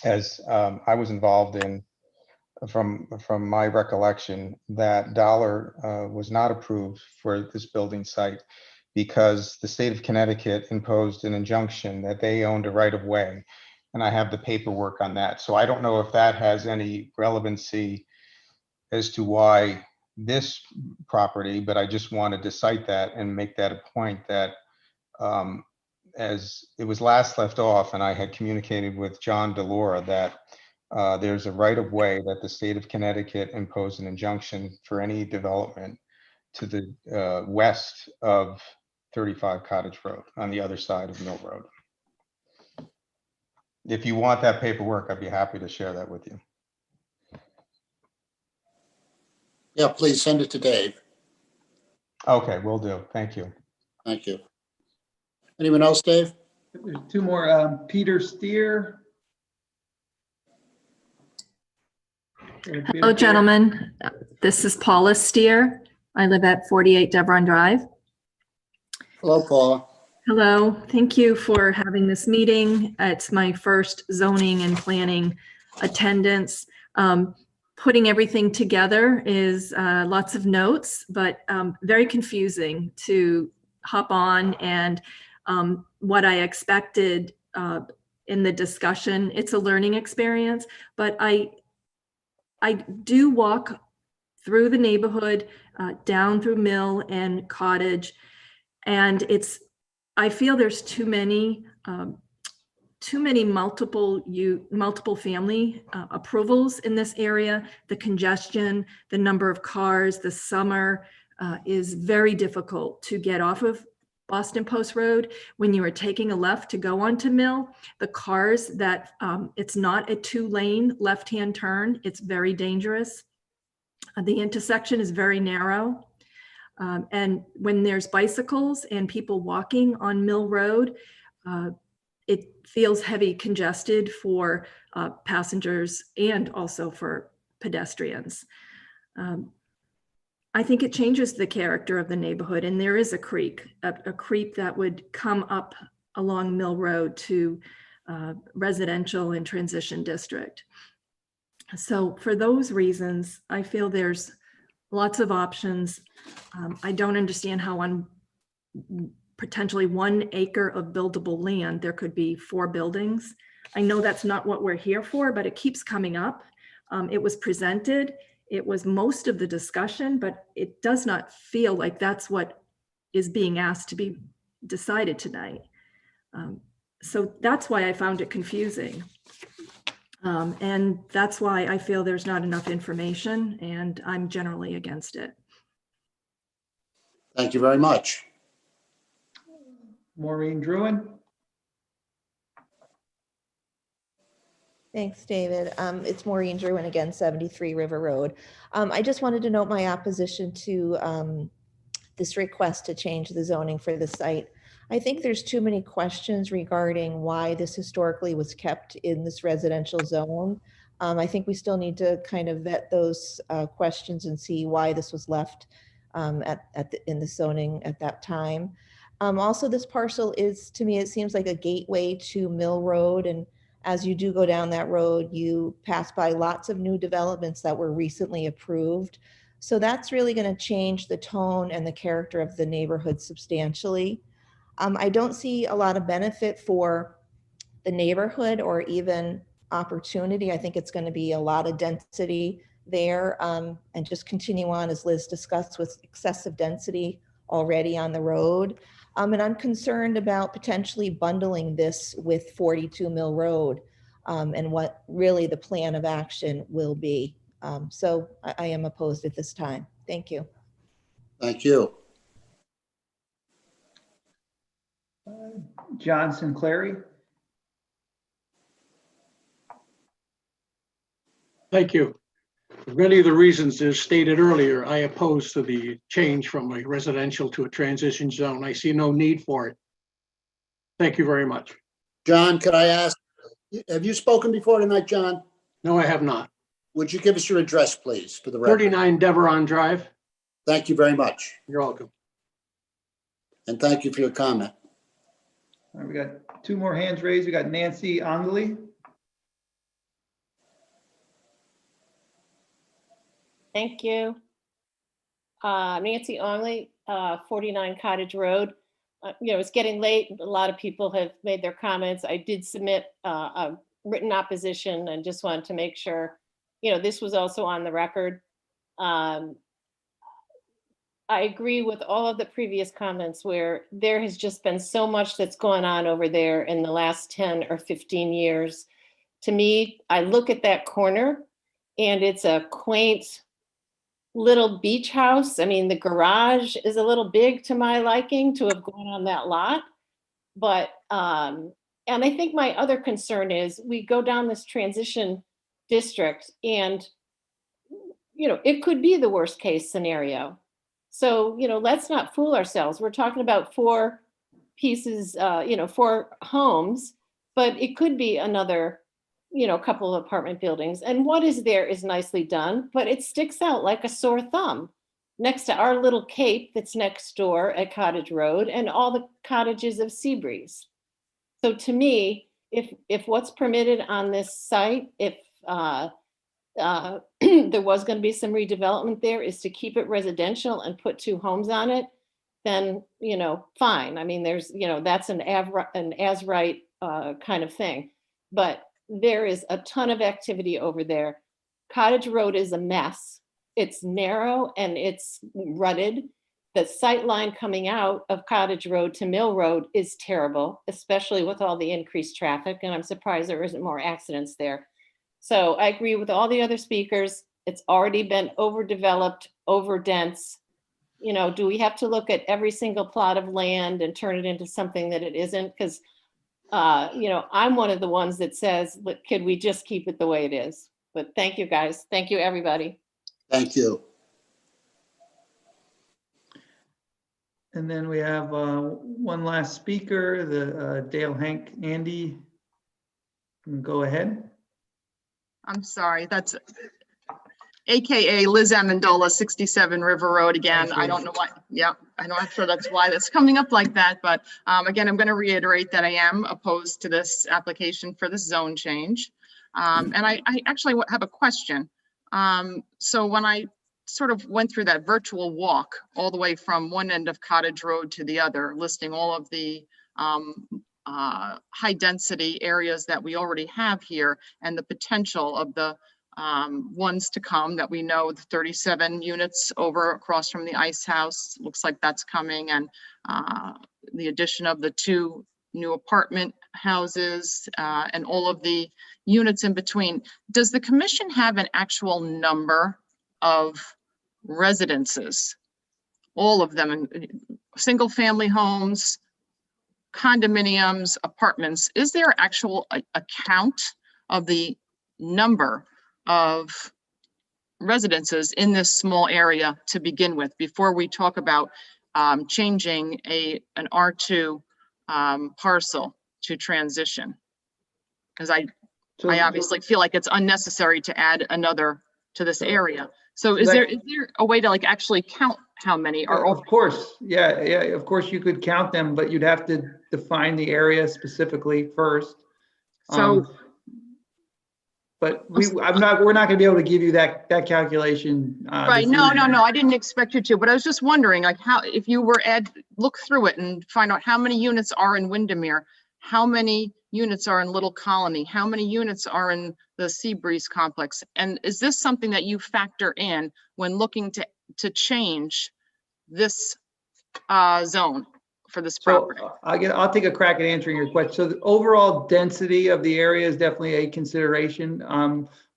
as I was involved in, from my recollection, that dollar was not approved for this building site because the state of Connecticut imposed an injunction that they owned a right of way. And I have the paperwork on that. So I don't know if that has any relevancy as to why this property, but I just wanted to cite that and make that a point that as it was last left off, and I had communicated with John DeLora that there's a right of way that the state of Connecticut imposed an injunction for any development to the west of 35 Cottage Road on the other side of Mill Road. If you want that paperwork, I'd be happy to share that with you. Yeah, please send it to Dave. Okay, will do. Thank you. Thank you. Anyone else, Dave? There's two more. Peter Steer. Hello, gentlemen. This is Paula Steer. I live at 48 Deveron Drive. Hello, Paula. Hello. Thank you for having this meeting. It's my first zoning and planning attendance. Putting everything together is lots of notes, but very confusing to hop on, and what I expected in the discussion. It's a learning experience, but I do walk through the neighborhood, down through Mill and Cottage, and I feel there's too many multiple family approvals in this area. The congestion, the number of cars, the summer is very difficult to get off of Boston Post Road. When you are taking a left to go onto Mill, the cars that it's not a 2-lane left-hand turn. It's very dangerous. The intersection is very narrow. And when there's bicycles and people walking on Mill Road, it feels heavy congested for passengers and also for pedestrians. I think it changes the character of the neighborhood, and there is a creek that would come up along Mill Road to residential and transition district. So for those reasons, I feel there's lots of options. I don't understand how on potentially 1 acre of buildable land, there could be 4 buildings. I know that's not what we're here for, but it keeps coming up. It was presented, it was most of the discussion, but it does not feel like that's what is being asked to be decided tonight. So that's why I found it confusing. And that's why I feel there's not enough information, and I'm generally against it. Thank you very much. Maureen Druin. Thanks, David. It's Maureen Druin again, 73 River Road. I just wanted to note my opposition to this request to change the zoning for the site. I think there's too many questions regarding why this historically was kept in this residential zone. I think we still need to kind of vet those questions and see why this was left in the zoning at that time. Also, this parcel is, to me, it seems like a gateway to Mill Road. And as you do go down that road, you pass by lots of new developments that were recently approved. So that's really going to change the tone and the character of the neighborhood substantially. I don't see a lot of benefit for the neighborhood or even opportunity. I think it's going to be a lot of density there, and just continue on, as Liz discussed, with excessive density already on the road. And I'm concerned about potentially bundling this with 42 Mill Road and what really the plan of action will be. So I am opposed at this time. Thank you. Thank you. Johnson Clary. Thank you. For many of the reasons as stated earlier, I oppose to the change from a residential to a transition zone. I see no need for it. Thank you very much. John, could I ask, have you spoken before tonight, John? No, I have not. Would you give us your address, please, for the record? 39 Deveron Drive. Thank you very much. You're welcome. And thank you for your comment. All right, we got two more hands raised. We got Nancy Ongley. Thank you. Nancy Ongley, 49 Cottage Road. It's getting late. A lot of people have made their comments. I did submit a written opposition and just wanted to make sure, this was also on the record. I agree with all of the previous comments where there has just been so much that's going on over there in the last 10 or 15 years. To me, I look at that corner and it's a quaint little beach house. I mean, the garage is a little big to my liking to have gone on that lot. But, and I think my other concern is we go down this transition district and, it could be the worst case scenario. So, let's not fool ourselves. We're talking about 4 pieces, 4 homes, but it could be another, couple of apartment buildings. And what is there is nicely done, but it sticks out like a sore thumb next to our little cape that's next door at Cottage Road and all the cottages of Seabreeze. So to me, if what's permitted on this site, if there was going to be some redevelopment there, is to keep it residential and put 2 homes on it, then, fine. I mean, there's, that's an as right kind of thing. But there is a ton of activity over there. Cottage Road is a mess. It's narrow and it's rutted. The sight line coming out of Cottage Road to Mill Road is terrible, especially with all the increased traffic. And I'm surprised there isn't more accidents there. So I agree with all the other speakers. It's already been overdeveloped, overdense. Do we have to look at every single plot of land and turn it into something that it isn't? Because, I'm one of the ones that says, look, could we just keep it the way it is? But thank you, guys. Thank you, everybody. Thank you. And then we have one last speaker, the Dale Hank Andy. Go ahead. I'm sorry, that's AKA Liz Amendola, 67 River Road again. I don't know why. Yeah, I'm not sure that's why that's coming up like that. But again, I'm going to reiterate that I am opposed to this application for this zone change. And I actually have a question. So when I sort of went through that virtual walk all the way from one end of Cottage Road to the other, listing all of the high density areas that we already have here and the potential of the ones to come that we know, the 37 units over across from the Ice House, looks like that's coming, and the addition of the 2 new apartment houses and all of the units in between. Does the commission have an actual number of residences, all of them, single family homes, condominiums, apartments? Is there actual a count of the number of residences in this small area to begin with before we talk about changing an R2 parcel to transition? Because I obviously feel like it's unnecessary to add another to this area. So is there a way to actually count how many are? Of course, yeah, of course you could count them, but you'd have to define the area specifically first. So, but we're not going to be able to give you that calculation. Right? No, I didn't expect you to, but I was just wondering, how, if you were look through it and find out how many units are in Windermere, how many units are in Little Colony, how many units are in the Seabreeze complex, and is this something that you factor in when looking to change this zone for this property? So I'll take a crack at answering your question. So the overall density of the area is definitely a consideration.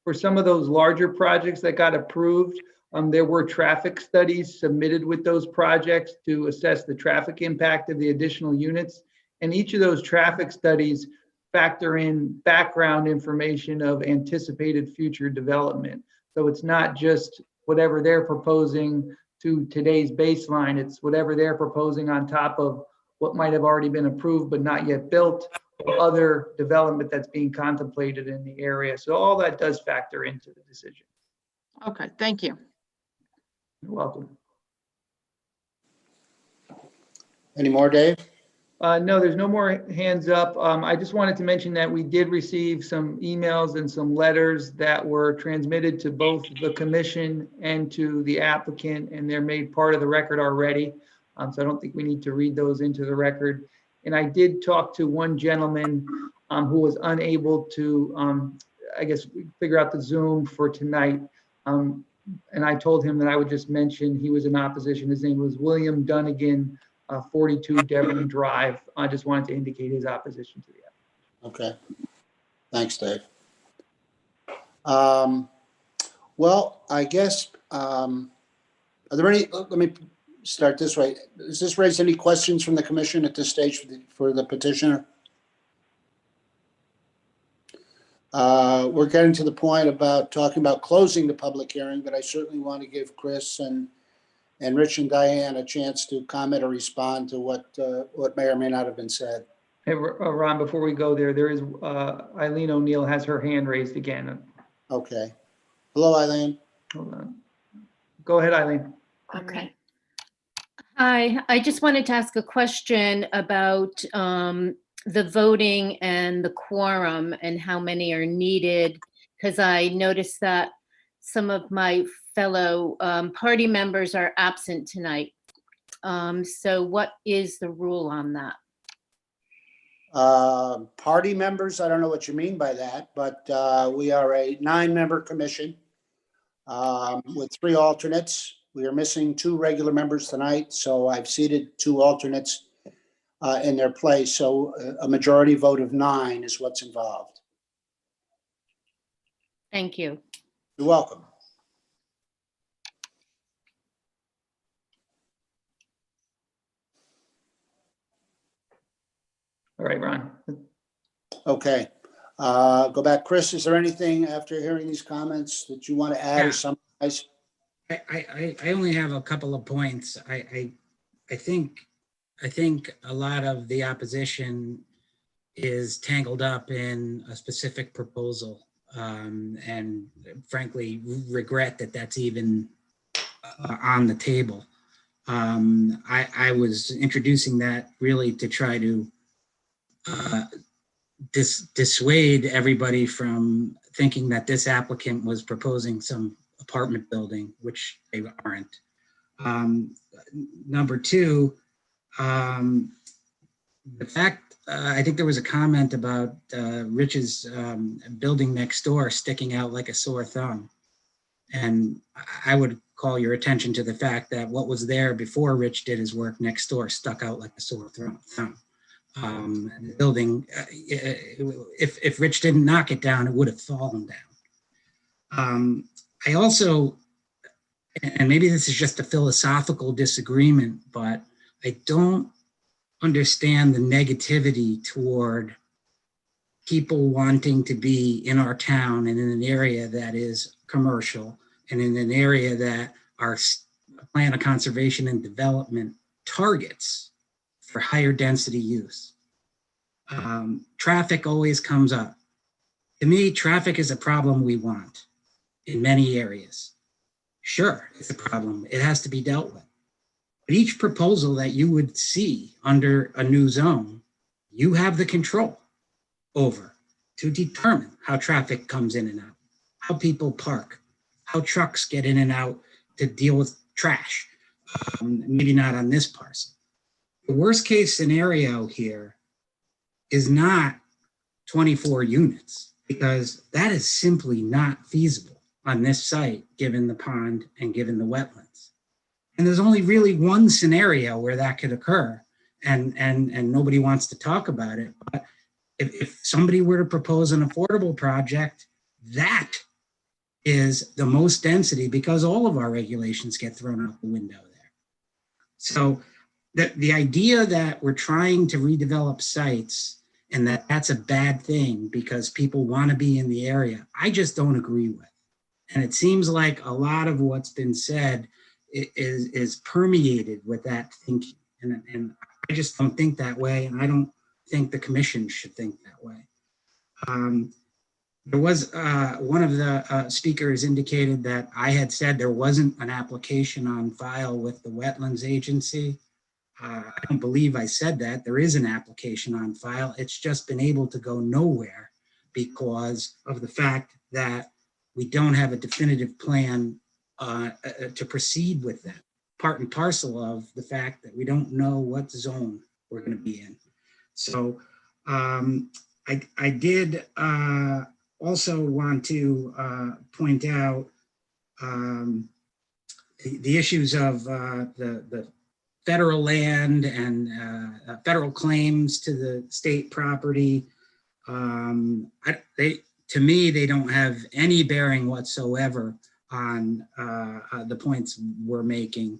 For some of those larger projects that got approved, there were traffic studies submitted with those projects to assess the traffic impact of the additional units. And each of those traffic studies factor in background information of anticipated future development. So it's not just whatever they're proposing to today's baseline, it's whatever they're proposing on top of what might have already been approved but not yet built, or other development that's being contemplated in the area. So all that does factor into the decision. Okay, thank you. You're welcome. Any more, Dave? No, there's no more hands up. I just wanted to mention that we did receive some emails and some letters that were transmitted to both the commission and to the applicant, and they're made part of the record already. So I don't think we need to read those into the record. And I did talk to one gentleman who was unable to, I guess, figure out the Zoom for tonight. And I told him that I would just mention he was in opposition. His name was William Dunnigan, 42 Devon Drive. I just wanted to indicate his opposition to the application. Okay. Thanks, Dave. Well, I guess, are there any, let me start this way. Does this raise any questions from the commission at this stage for the petitioner? We're getting to the point about talking about closing the public hearing, but I certainly want to give Chris and Rich and Diane a chance to comment or respond to what may or may not have been said. Hey, Ron, before we go there, there is Eileen O'Neill has her hand raised again. Okay. Hello, Eileen. Hold on. Go ahead, Eileen. Okay. Hi, I just wanted to ask a question about the voting and the quorum and how many are needed, because I noticed that some of my fellow party members are absent tonight. So what is the rule on that? Party members, I don't know what you mean by that, but we are a 9-member commission with 3 alternates. We are missing 2 regular members tonight, so I've seated 2 alternates in their place. So a majority vote of 9 is what's involved. Thank you. You're welcome. All right, Ron. Okay. Go back. Chris, is there anything after hearing these comments that you want to add or summarize? I only have a couple of points. I think a lot of the opposition is tangled up in a specific proposal, and frankly regret that that's even on the table. I was introducing that really to try to dissuade everybody from thinking that this applicant was proposing some apartment building, which they aren't. Number 2, the fact, I think there was a comment about Rich's building next door sticking out like a sore thumb. And I would call your attention to the fact that what was there before Rich did his work next door stuck out like a sore thumb. The building, if Rich didn't knock it down, it would have fallen down. I also, and maybe this is just a philosophical disagreement, but I don't understand the negativity toward people wanting to be in our town and in an area that is commercial and in an area that our plan of conservation and development targets for higher density use. Traffic always comes up. To me, traffic is a problem we want in many areas. Sure, it's a problem. It has to be dealt with. But each proposal that you would see under a new zone, you have the control over to determine how traffic comes in and out, how people park, how trucks get in and out to deal with trash. Maybe not on this parcel. The worst case scenario here is not 24 units, because that is simply not feasible on this site, given the pond and given the wetlands. And there's only really one scenario where that could occur, and nobody wants to talk about it. But if somebody were to propose an affordable project, that is the most density, because all of our regulations get thrown out the window there. So the idea that we're trying to redevelop sites and that that's a bad thing because people want to be in the area, I just don't agree with. And it seems like a lot of what's been said is permeated with that thinking. And just don't think that way, and I don't think the commission should think that way. There was one of the speakers indicated that I had said there wasn't an application on file with the Wetlands Agency. I don't believe I said that. There is an application on file. It's just been able to go nowhere because of the fact that we don't have a definitive plan to proceed with that. Part and parcel of the fact that we don't know what zone we're going to be in. So I did also want to point out the issues of the federal land and federal claims to the state property. To me, they don't have any bearing whatsoever on the points we're making.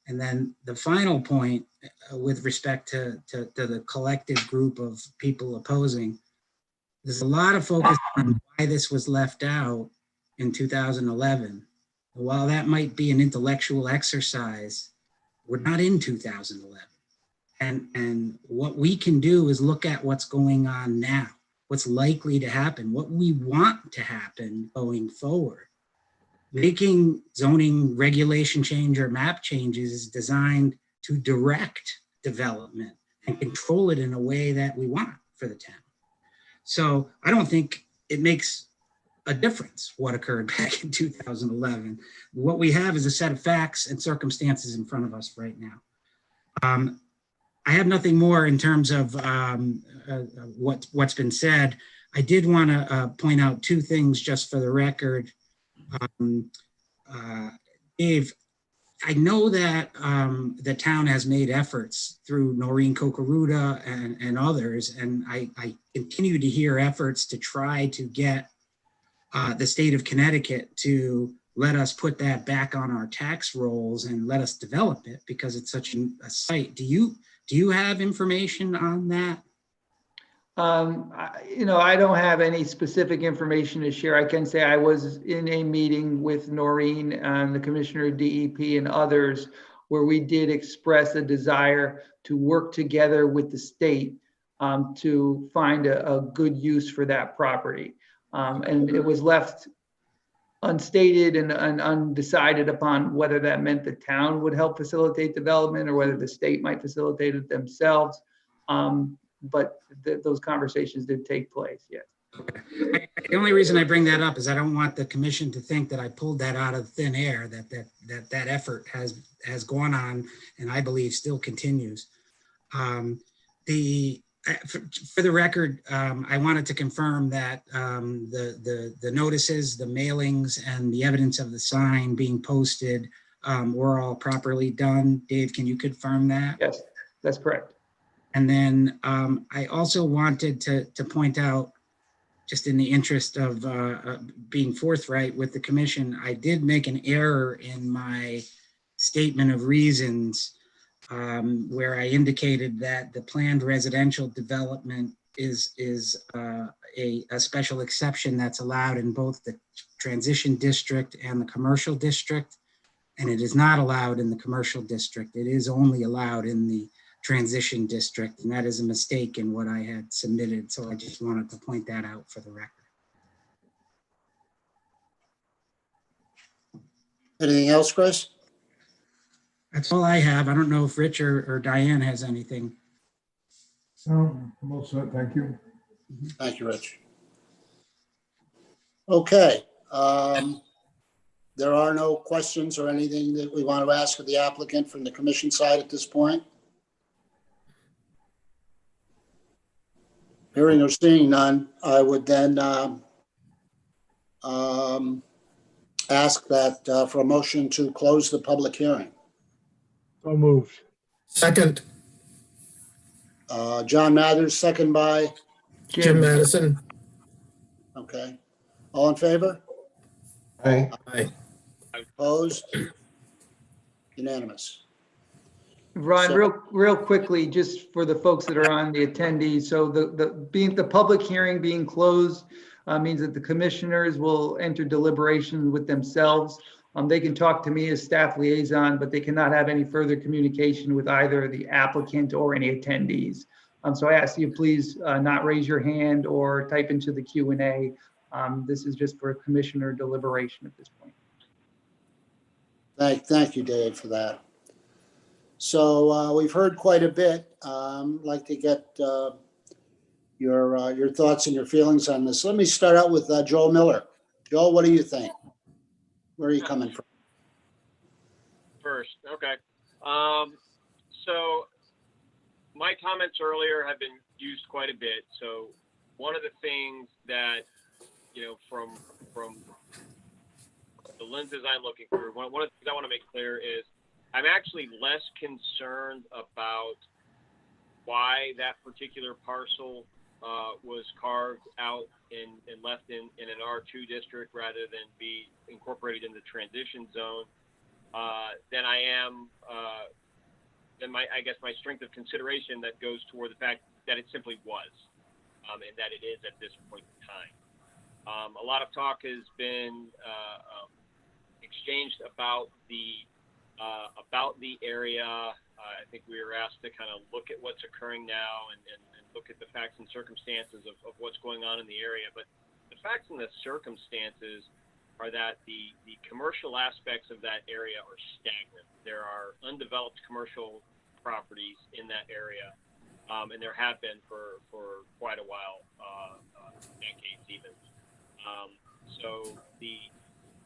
And then the final point with respect to the collective group of people opposing, there's a lot of focus on why this was left out in 2011. While that might be an intellectual exercise, we're not in 2011. And what we can do is look at what's going on now, what's likely to happen, what we want to happen going forward. Making zoning regulation change or map changes is designed to direct development and control it in a way that we want for the town. So I don't think it makes a difference what occurred back in 2011. What we have is a set of facts and circumstances in front of us right now. I have nothing more in terms of what's been said. I did want to point out two things just for the record. Dave, I know that the town has made efforts through Noreen Kokoruda and others, and I continue to hear efforts to try to get the state of Connecticut to let us put that back on our tax rolls and let us develop it because it's such a site. Do you have information on that? I don't have any specific information to share. I can say I was in a meeting with Noreen and the Commissioner of DEP and others where we did express a desire to work together with the state to find a good use for that property. And it was left unstated and undecided upon whether that meant the town would help facilitate development or whether the state might facilitate it themselves. But those conversations did take place, yes. The only reason I bring that up is I don't want the commission to think that I pulled that out of thin air, that effort has gone on and I believe still continues. For the record, I wanted to confirm that the notices, the mailings, and the evidence of the sign being posted were all properly done. Dave, can you confirm that? Yes, that's correct. And then I also wanted to point out, just in the interest of being forthright with the commission, I did make an error in my statement of reasons where I indicated that the planned residential development is a special exception that's allowed in both the transition district and the commercial district. And it is not allowed in the commercial district. It is only allowed in the transition district, and that is a mistake in what I had submitted. So I just wanted to point that out for the record. Anything else, Chris? That's all I have. I don't know if Rich or Diane has anything. No, I'm all set. Thank you. Thank you, Rich. Okay. There are no questions or anything that we want to ask of the applicant from the commission side at this point? Hearing or seeing none, I would then ask that for a motion to close the public hearing. So moved. Second, John Mathers, second by, Jim Madison. okay. All in favor? Aye. Opposed? Unanimous. Ron, So- real quickly, just for the folks that are on the attendees. So the public hearing being closed means that the commissioners will enter deliberations with themselves They can talk to me as staff liaison, but they cannot have any further communication with either the applicant or any attendees. So I ask you please not raise your hand or type into the Q&A. This is just for commissioner deliberation at this point. Thank you, Dave, for that. So we've heard quite a bit. I'd like to get your thoughts and your feelings on this. Let me start out with Joel Miller. Joel, what do you think? Where are you coming from? First, okay. So my comments earlier have been used quite a bit. So one of the things that, you know, from the lenses I'm looking through, one of the things I want to make clear is I'm actually less concerned about why that particular parcel was carved out and left in an R2 district rather than be incorporated in the transition zone than I am than I guess my strength of consideration that goes toward the fact that it simply was and that it is at this point in time. A lot of talk has been exchanged about the area. I think we were asked to kind of look at what's occurring now and look at the facts and circumstances of what's going on in the area. But the facts and the circumstances are that the commercial aspects of that area are stagnant. There are undeveloped commercial properties in that area, and there have been for quite a while, decades even. So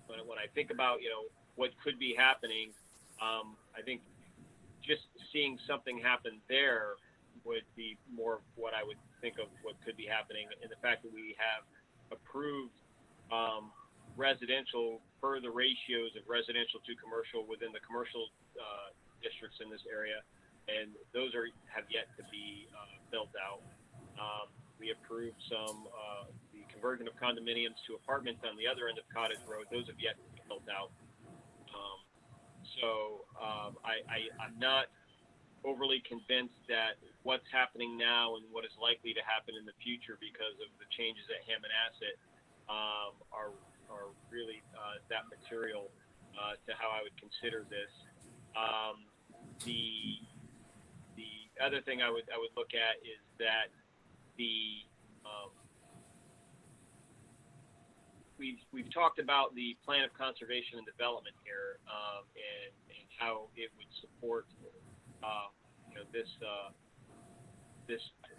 when I think about, you know, what could be happening, I think just seeing something happen there would be more of what I would think of what could be happening. And the fact that we have approved residential, further ratios of residential to commercial within the commercial districts in this area, and those have yet to be built out. We approved some the conversion of condominiums to apartments on the other end of Cottage Road. Those have yet to be built out. I'm not overly convinced that what's happening now and what is likely to happen in the future because of the changes at Hammonasset are really that material to how I would consider this. The other thing I would look at is that we've talked about the plan of conservation and development here and how it would support you know, this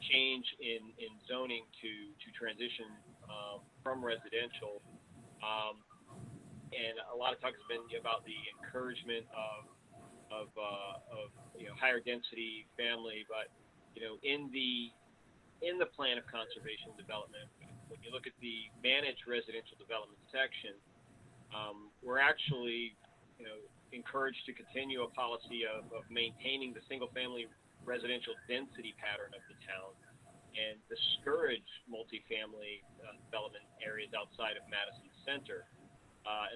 change in zoning to transition from residential, and a lot of talk has been about the encouragement of you know, higher density family, but you know, in the plan of conservation and development, when you look at the managed residential development section, we're actually, you know, encouraged to continue a policy of maintaining the single family residential density pattern of the town and discourage multifamily development areas outside of Madison Center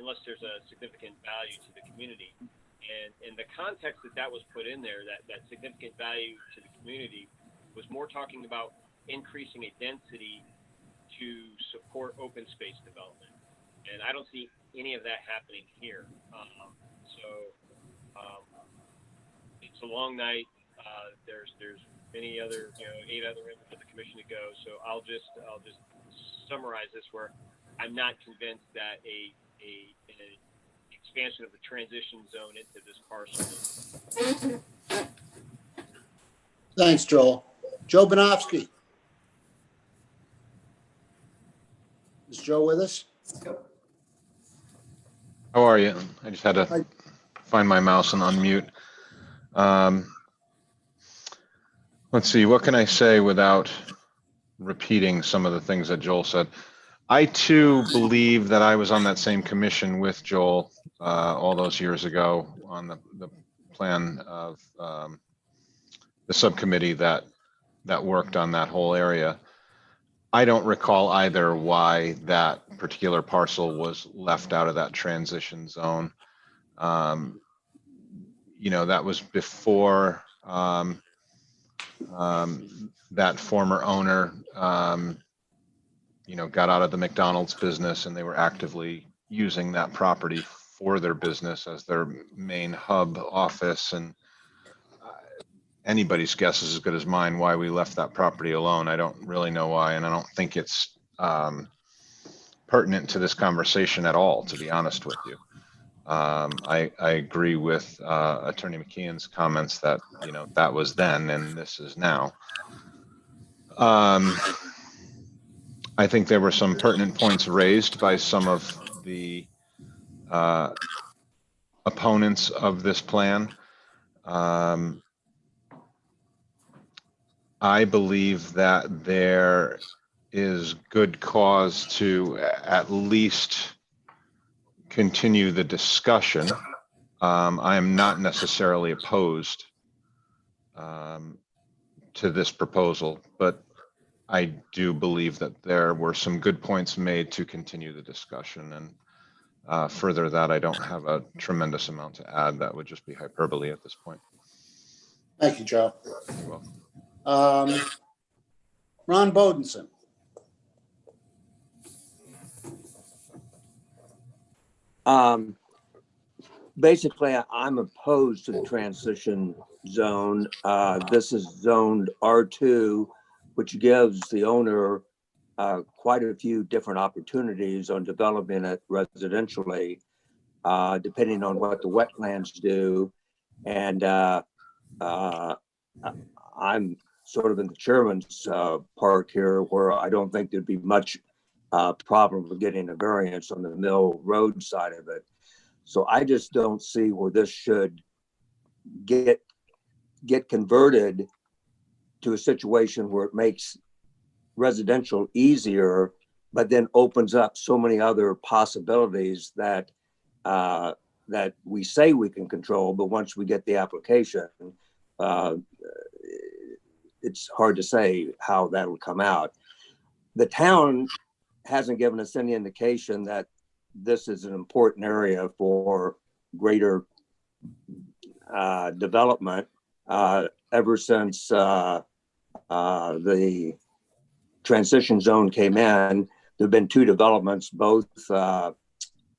unless there's a significant value to the community. And in the context that was put in there, that significant value to the community was more talking about increasing a density to support open space development. And I don't see any of that happening here. It's a long night. There's many other, you know, 8 other members of the commission to go. So I'll just summarize this where I'm not convinced that an expansion of the transition zone into this parcel. Thanks, Joel. Joe Banofsky. Is Joe with us? How are you? I just had to find my mouse and unmute. Let's see, what can I say without repeating some of the things that Joel said? I too believe that I was on that same commission with Joel all those years ago on the plan of the subcommittee that worked on that whole area. I don't recall either why that particular parcel was left out of that transition zone. You know, that was before that former owner, you know, got out of the McDonald's business, and they were actively using that property for their business as their main hub office. And anybody's guess is as good as mine why we left that property alone. I don't really know why, and I don't think it's pertinent to this conversation at all, to be honest with you. I agree with Attorney McKeon's comments that, you know, that was then and this is now. I think there were some pertinent points raised by some of the opponents of this plan. I believe that there is good cause to at least continue the discussion. I am not necessarily opposed to this proposal, but I do believe that there were some good points made to continue the discussion. And further that, I don't have a tremendous amount to add. That would just be hyperbole at this point. Thank you, Joe. You're welcome. Ron Bodenson. Basically, I'm opposed to the transition zone. This is zoned R2, which gives the owner quite a few different opportunities on developing it residentially, depending on what the wetlands do. And I'm sort of in the chairman's part here, where I don't think there'd be much problem with getting a variance on the Mill Road side of it. So I just don't see where this should get converted to a situation where it makes residential easier, but then opens up so many other possibilities that that we say we can control, but once we get the application, it's hard to say how that will come out. The town hasn't given us any indication that this is an important area for greater development. Ever since the transition zone came in, there have been 2 developments, both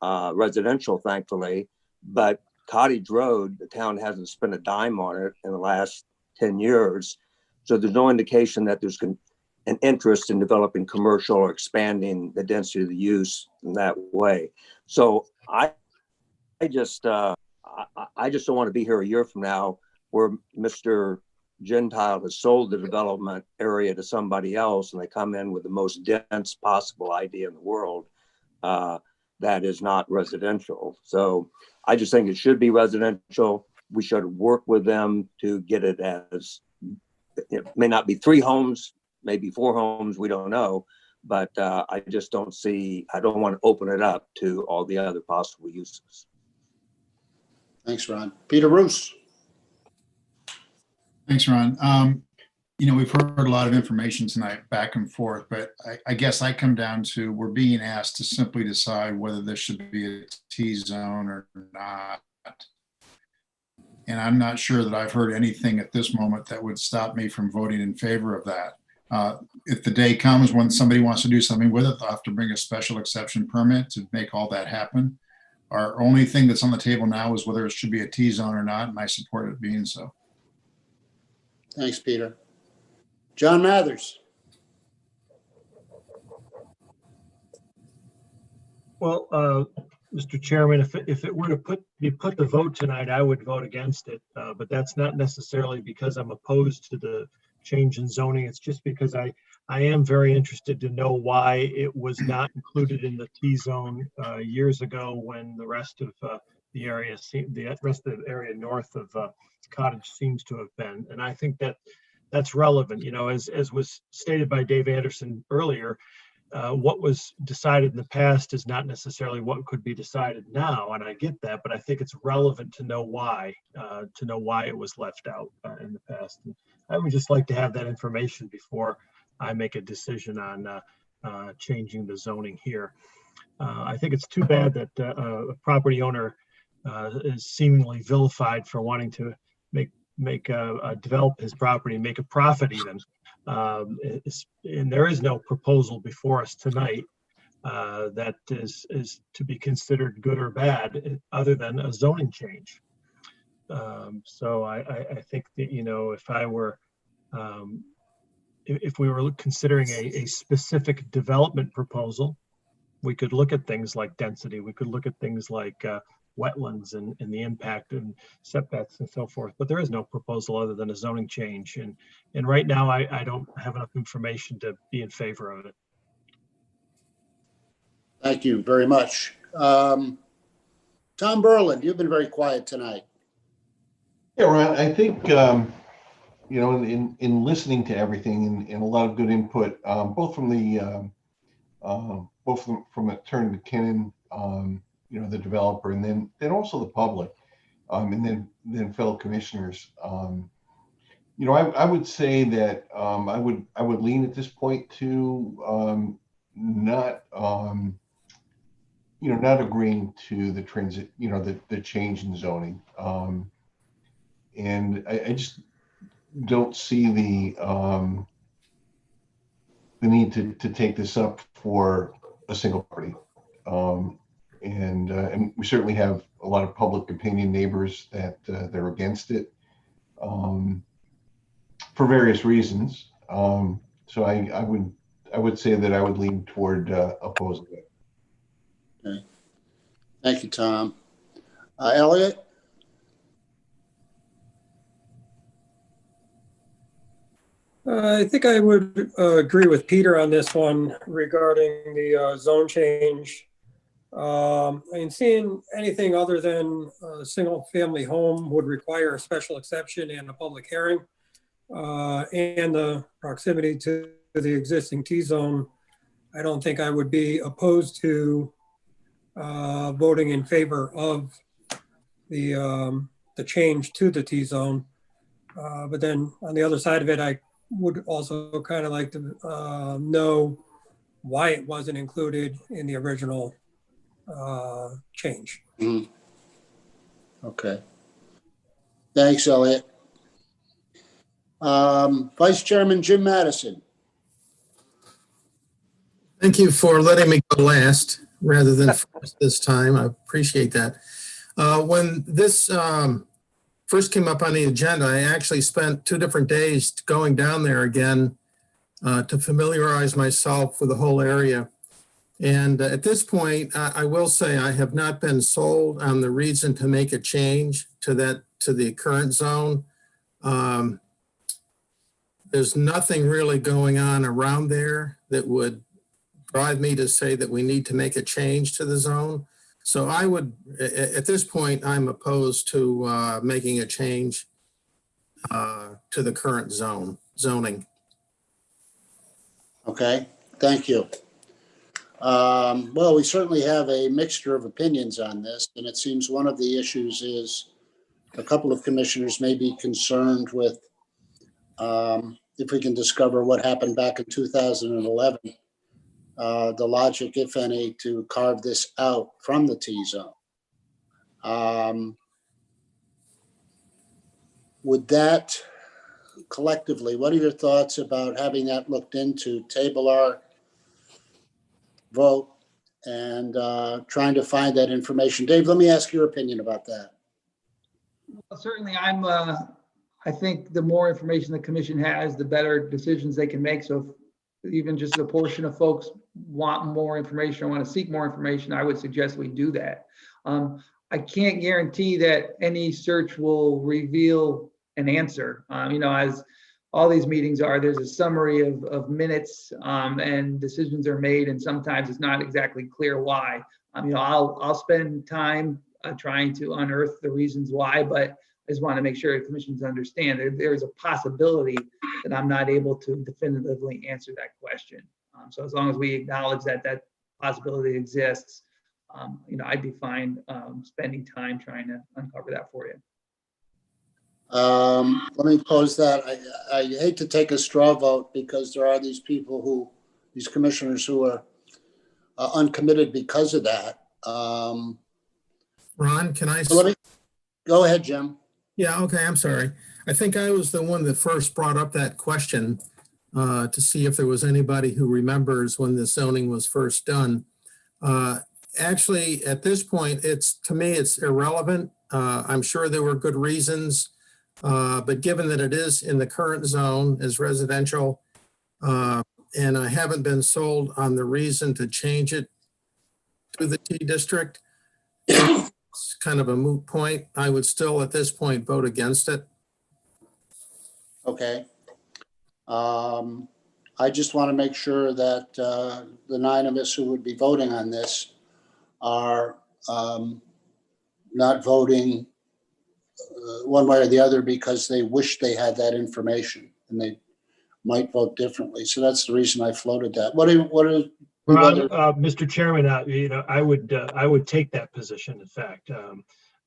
residential, thankfully, but Cottage Road, the town hasn't spent a dime on it in the last 10 years. So there's no indication that there's an interest in developing commercial or expanding the density of the use in that way. So I just don't want to be here a year from now where Mr. Gentile has sold the development area to somebody else and they come in with the most dense possible idea in the world that is not residential. So I just think it should be residential. We should work with them to get it as, it may not be 3 homes, maybe 4 homes, we don't know. But I just don't see, I don't want to open it up to all the other possible uses. Thanks, Ron. Peter Roos. Thanks, Ron. You know, we've heard a lot of information tonight back and forth, but I guess I come down to, we're being asked to simply decide whether this should be a T-zone or not. And I'm not sure that I've heard anything at this moment that would stop me from voting in favor of that. If the day comes when somebody wants to do something with it, they'll have to bring a special exception permit to make all that happen. Our only thing that's on the table now is whether it should be a T-zone or not, and I support it being so. Thanks, Peter. John Mathers. Well, Mr. Chairman, if it were to be put to vote tonight, I would vote against it. But that's not necessarily because I'm opposed to the change in zoning. It's just because I am very interested to know why it was not included in the T-zone years ago when the rest of the area north of Cottage seems to have been. And I think that's relevant. You know, as was stated by Dave Anderson earlier, what was decided in the past is not necessarily what could be decided now, and I get that, but I think it's relevant to know why it was left out in the past. And I would just like to have that information before I make a decision on changing the zoning here. I think it's too bad that a property owner is seemingly vilified for wanting to develop his property and make a profit even. And there is no proposal before us tonight. that is to be considered good or bad, other than a zoning change. So I think that, you know, if I were, if we were considering a specific development proposal, we could look at things like density. We could look at things like wetlands and the impact and setbacks and so forth. But there is no proposal other than a zoning change. And right now, I don't have enough information to be in favor of it. Thank you very much. Tom Berlin, you've been very quiet tonight. Yeah, Ron, I think, you know, in listening to everything and a lot of good input, both from the, from Attorney McKinnon, you know, the developer, and then also the public, and then fellow commissioners. You know, I would say that I would lean at this point to not, you know, not agreeing to the transit, you know, the change in zoning. And I just don't see the need to take this up for a single party. And we certainly have a lot of public opinion neighbors that they're against it for various reasons. So I would say that I would lean toward opposing it. Okay. Thank you, Tom. Elliot? I think I would agree with Peter on this one regarding the zone change. I mean, seeing anything other than a single family home would require a special exception and a public hearing. And the proximity to the existing T-zone, I don't think I would be opposed to voting in favor of the change to the T-zone. But then on the other side of it, I would also kind of like to know why it wasn't included in the original change. Mm-hmm. Okay. Thanks, Elliot. Vice Chairman Jim Madison. Thank you for letting me go last rather than first this time. I appreciate that. When this first came up on the agenda, I actually spent 2 different days going down there again to familiarize myself with the whole area. And at this point, I will say I have not been sold on the reason to make a change to the current zone. There's nothing really going on around there that would drive me to say that we need to make a change to the zone. So I would, at this point, I'm opposed to making a change to the current zoning. Okay, thank you. Well, we certainly have a mixture of opinions on this, and it seems one of the issues is a couple of commissioners may be concerned with if we can discover what happened back in 2011, the logic, if any, to carve this out from the T-zone. Would that collectively, what are your thoughts about having that looked into, table our vote and trying to find that information? Dave, let me ask your opinion about that. Well, certainly, I think the more information the commission has, the better decisions they can make. So if even just a portion of folks want more information or want to seek more information, I would suggest we do that. I can't guarantee that any search will reveal an answer. You know, as all these meetings are, there's a summary of minutes and decisions are made, and sometimes it's not exactly clear why. You know, I'll spend time trying to unearth the reasons why, but I just want to make sure the commissions understand there is a possibility that I'm not able to definitively answer that question. So as long as we acknowledge that that possibility exists, you know, I'd be fine spending time trying to uncover that for you. Let me pose that. I hate to take a straw vote because there are these people these commissioners who are uncommitted because of that. Ron, can I? Go ahead, Jim. Yeah, okay, I'm sorry. I think I was the one that first brought up that question to see if there was anybody who remembers when the zoning was first done. Actually, at this point, to me, it's irrelevant. I'm sure there were good reasons, but given that it is in the current zone as residential, and I haven't been sold on the reason to change it to the T district, it's kind of a moot point. I would still, at this point, vote against it. Okay. I just want to make sure that the 9 of us who would be voting on this are not voting one way or the other because they wish they had that information and they might vote differently. So that's the reason I floated that. Ron, Mr. Chairman, I would take that position. In fact,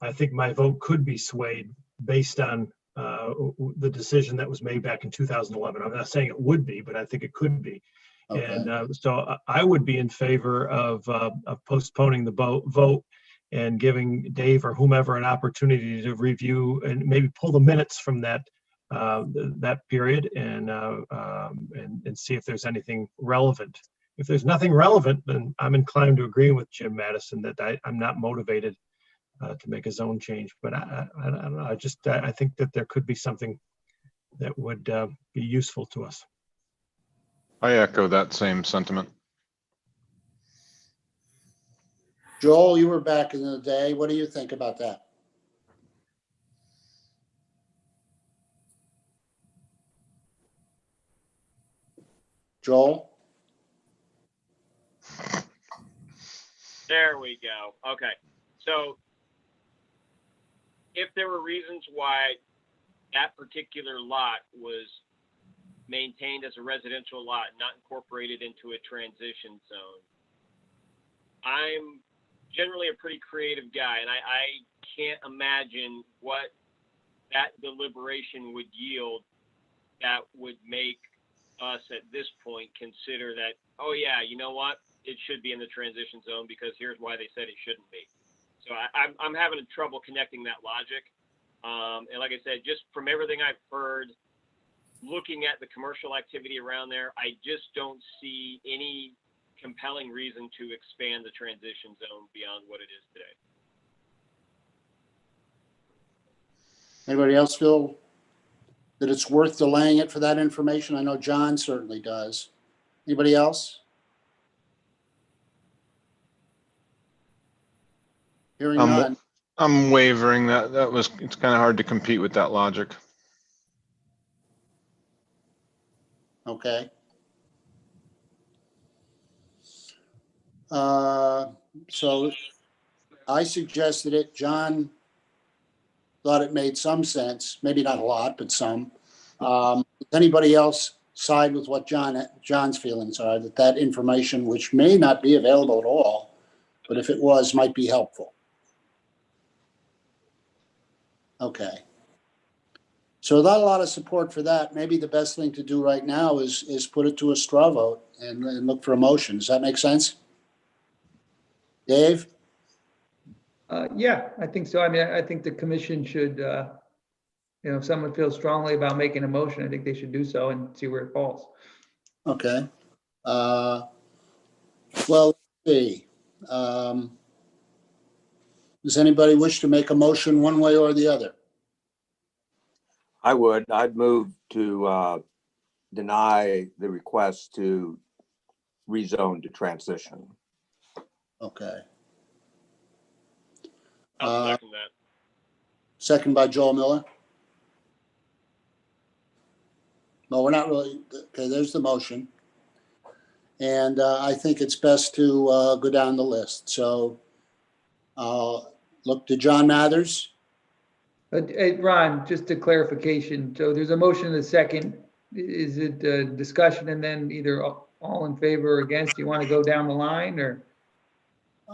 I think my vote could be swayed based on the decision that was made back in 2011. I'm not saying it would be, but I think it could be. Okay. And so I would be in favor of postponing the vote and giving Dave or whomever an opportunity to review and maybe pull the minutes from that period and see if there's anything relevant. If there's nothing relevant, then I'm inclined to agree with Jim Madison that I'm not motivated to make a zone change. But I don't know. I think that there could be something that would be useful to us. I echo that same sentiment. Joel, you were back in the day. What do you think about that? Joel? There we go. Okay. So if there were reasons why that particular lot was maintained as a residential lot, not incorporated into a transition zone, I'm generally a pretty creative guy, and I can't imagine what that deliberation would yield that would make us at this point consider that, oh yeah, you know what? It should be in the transition zone because here's why they said it shouldn't be. So I'm having trouble connecting that logic. And like I said, just from everything I've heard, looking at the commercial activity around there, I just don't see any compelling reason to expand the transition zone beyond what it is today. Anybody else feel that it's worth delaying it for that information? I know John certainly does. Anybody else? Hearing none. I'm wavering. It's kind of hard to compete with that logic. Okay. So I suggested it. John thought it made some sense, maybe not a lot, but some. Does anybody else side with what John's feelings are, that information, which may not be available at all, but if it was, might be helpful? Okay. So without a lot of support for that, maybe the best thing to do right now is put it to a straw vote and look for a motion. Does that make sense? Dave? Yeah, I think so. I mean, I think the commission should, if someone feels strongly about making a motion, I think they should do so and see where it falls. Okay. Well, let's see. Does anybody wish to make a motion one way or the other? I'd move to deny the request to rezone to transition. Okay. I'll second that. Second by Joel Miller. No, we're not really, okay, there's the motion. And I think it's best to go down the list. So look to John Mathers. Hey, Ron, just a clarification. So there's a motion and a second. Is it discussion and then either all in favor or against? Do you want to go down the line or?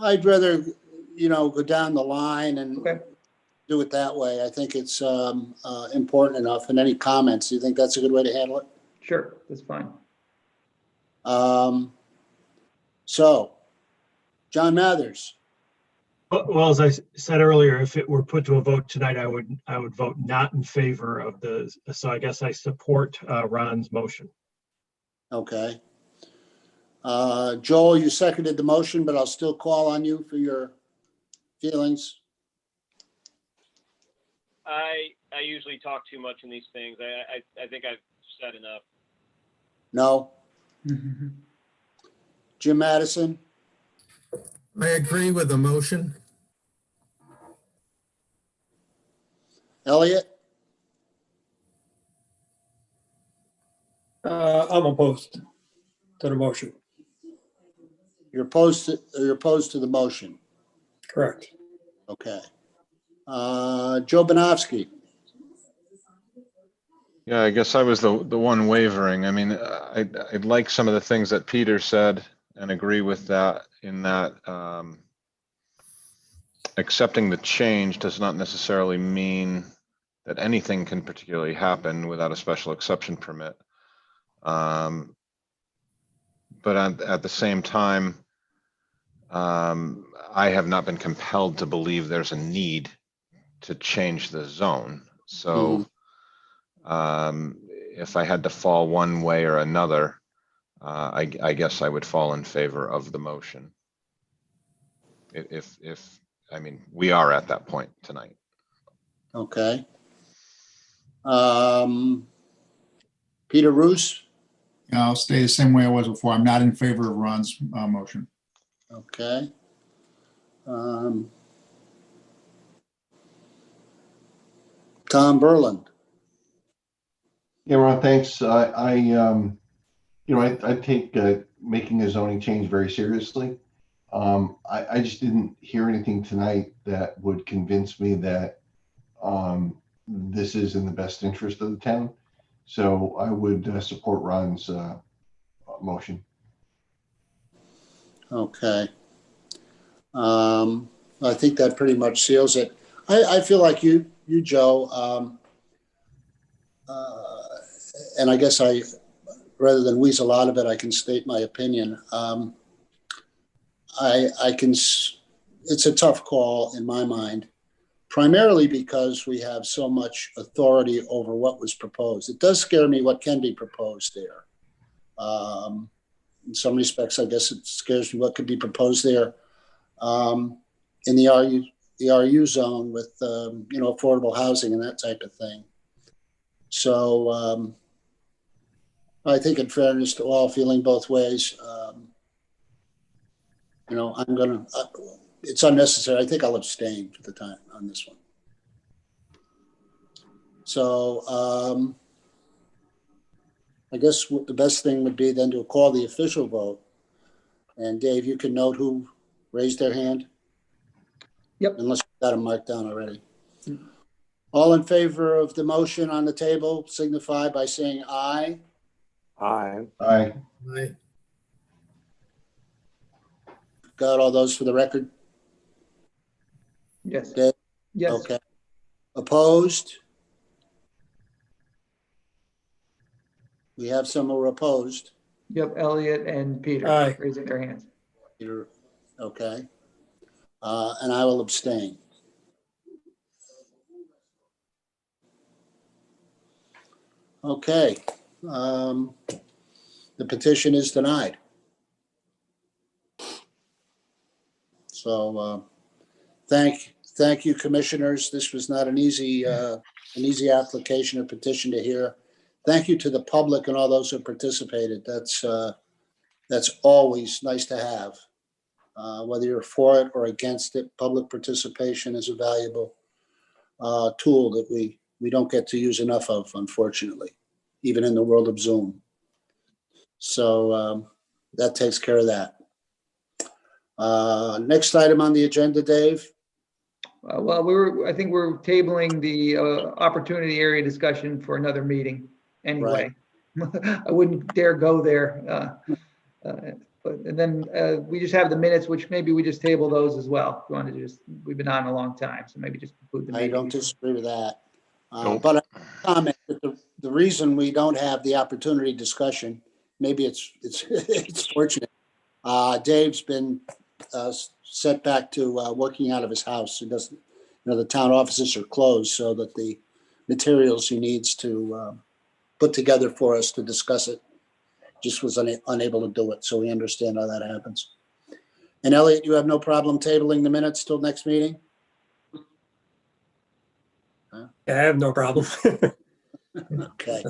I'd rather, go down the line and do it that way. I think it's important enough. And any comments, do you think that's a good way to handle it? Sure, that's fine. So, John Mathers. Well, as I said earlier, if it were put to a vote tonight, I would vote not in favor of so I guess I support Ron's motion. Okay. Joel, you seconded the motion, but I'll still call on you for your feelings. I usually talk too much in these things. I think I've said enough. No? Jim Madison? I agree with the motion. Elliot? I'm opposed to the motion. You're opposed to the motion? Correct. Okay. Joe Banofsky? Yeah, I guess I was the one wavering. I mean, I'd like some of the things that Peter said and agree with that in that accepting the change does not necessarily mean that anything can particularly happen without a special exception permit. But at the same time, I have not been compelled to believe there's a need to change the zone. So if I had to fall one way or another, I guess I would fall in favor of the motion. If I mean, we are at that point tonight. Okay. Peter Roos? Yeah, I'll stay the same way I was before. I'm not in favor of Ron's motion. Okay. Tom Berland? Yeah, Ron, thanks. I take making a zoning change very seriously. I just didn't hear anything tonight that would convince me that this is in the best interest of the town. So I would support Ron's motion. Okay. I think that pretty much seals it. I feel like you Joe, and I guess rather than weasel out of it, I can state my opinion. It's a tough call in my mind, primarily because we have so much authority over what was proposed. It does scare me what can be proposed there. In some respects, I guess it scares me what could be proposed there in the RU zone with affordable housing and that type of thing. So I think, in fairness to all, feeling both ways, it's unnecessary. I think I'll abstain for the time on this one. So I guess the best thing would be then to call the official vote. And Dave, you can note who raised their hand. Yep. Unless you've got them marked down already. All in favor of the motion on the table signify by saying aye. Aye. Aye. Aye. Got all those for the record? Yes. Dave? Yes. Okay. Opposed? We have some who are opposed. Yep, Elliot and Peter Aye. raising their hands. Peter, okay. And I will abstain. Okay. The petition is denied. So thank you, commissioners. This was not an easy application or petition to hear. Thank you to the public and all those who participated. That's always nice to have. Whether you're for it or against it, public participation is a valuable tool that we don't get to use enough of, unfortunately, even in the world of Zoom. So that takes care of that. Next item on the agenda, Dave. Well, I think we're tabling the opportunity area discussion for another meeting anyway. I wouldn't dare go there. And then we just have the minutes, which maybe we just table those as well. If you want to we've been on a long time, so maybe just conclude the meeting. I don't disagree with that. Nope. But I comment that the reason we don't have the opportunity discussion, maybe it's fortunate. Dave's been set back to working out of his house. He doesn't, the town offices are closed, so that the materials he needs to put together for us to discuss it just was unable to do it, so we understand how that happens. And Elliot, you have no problem tabling the minutes till next meeting? I have no problem. Okay.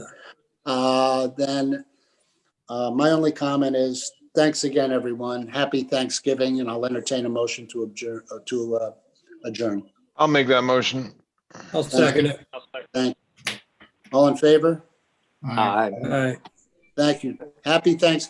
Then my only comment is, thanks again, everyone. Happy Thanksgiving, and I'll entertain a motion to adjourn. I'll make that motion. I'll second it. Thank you. All in favor? Aye. Aye. Thank you. Happy Thanksgiving.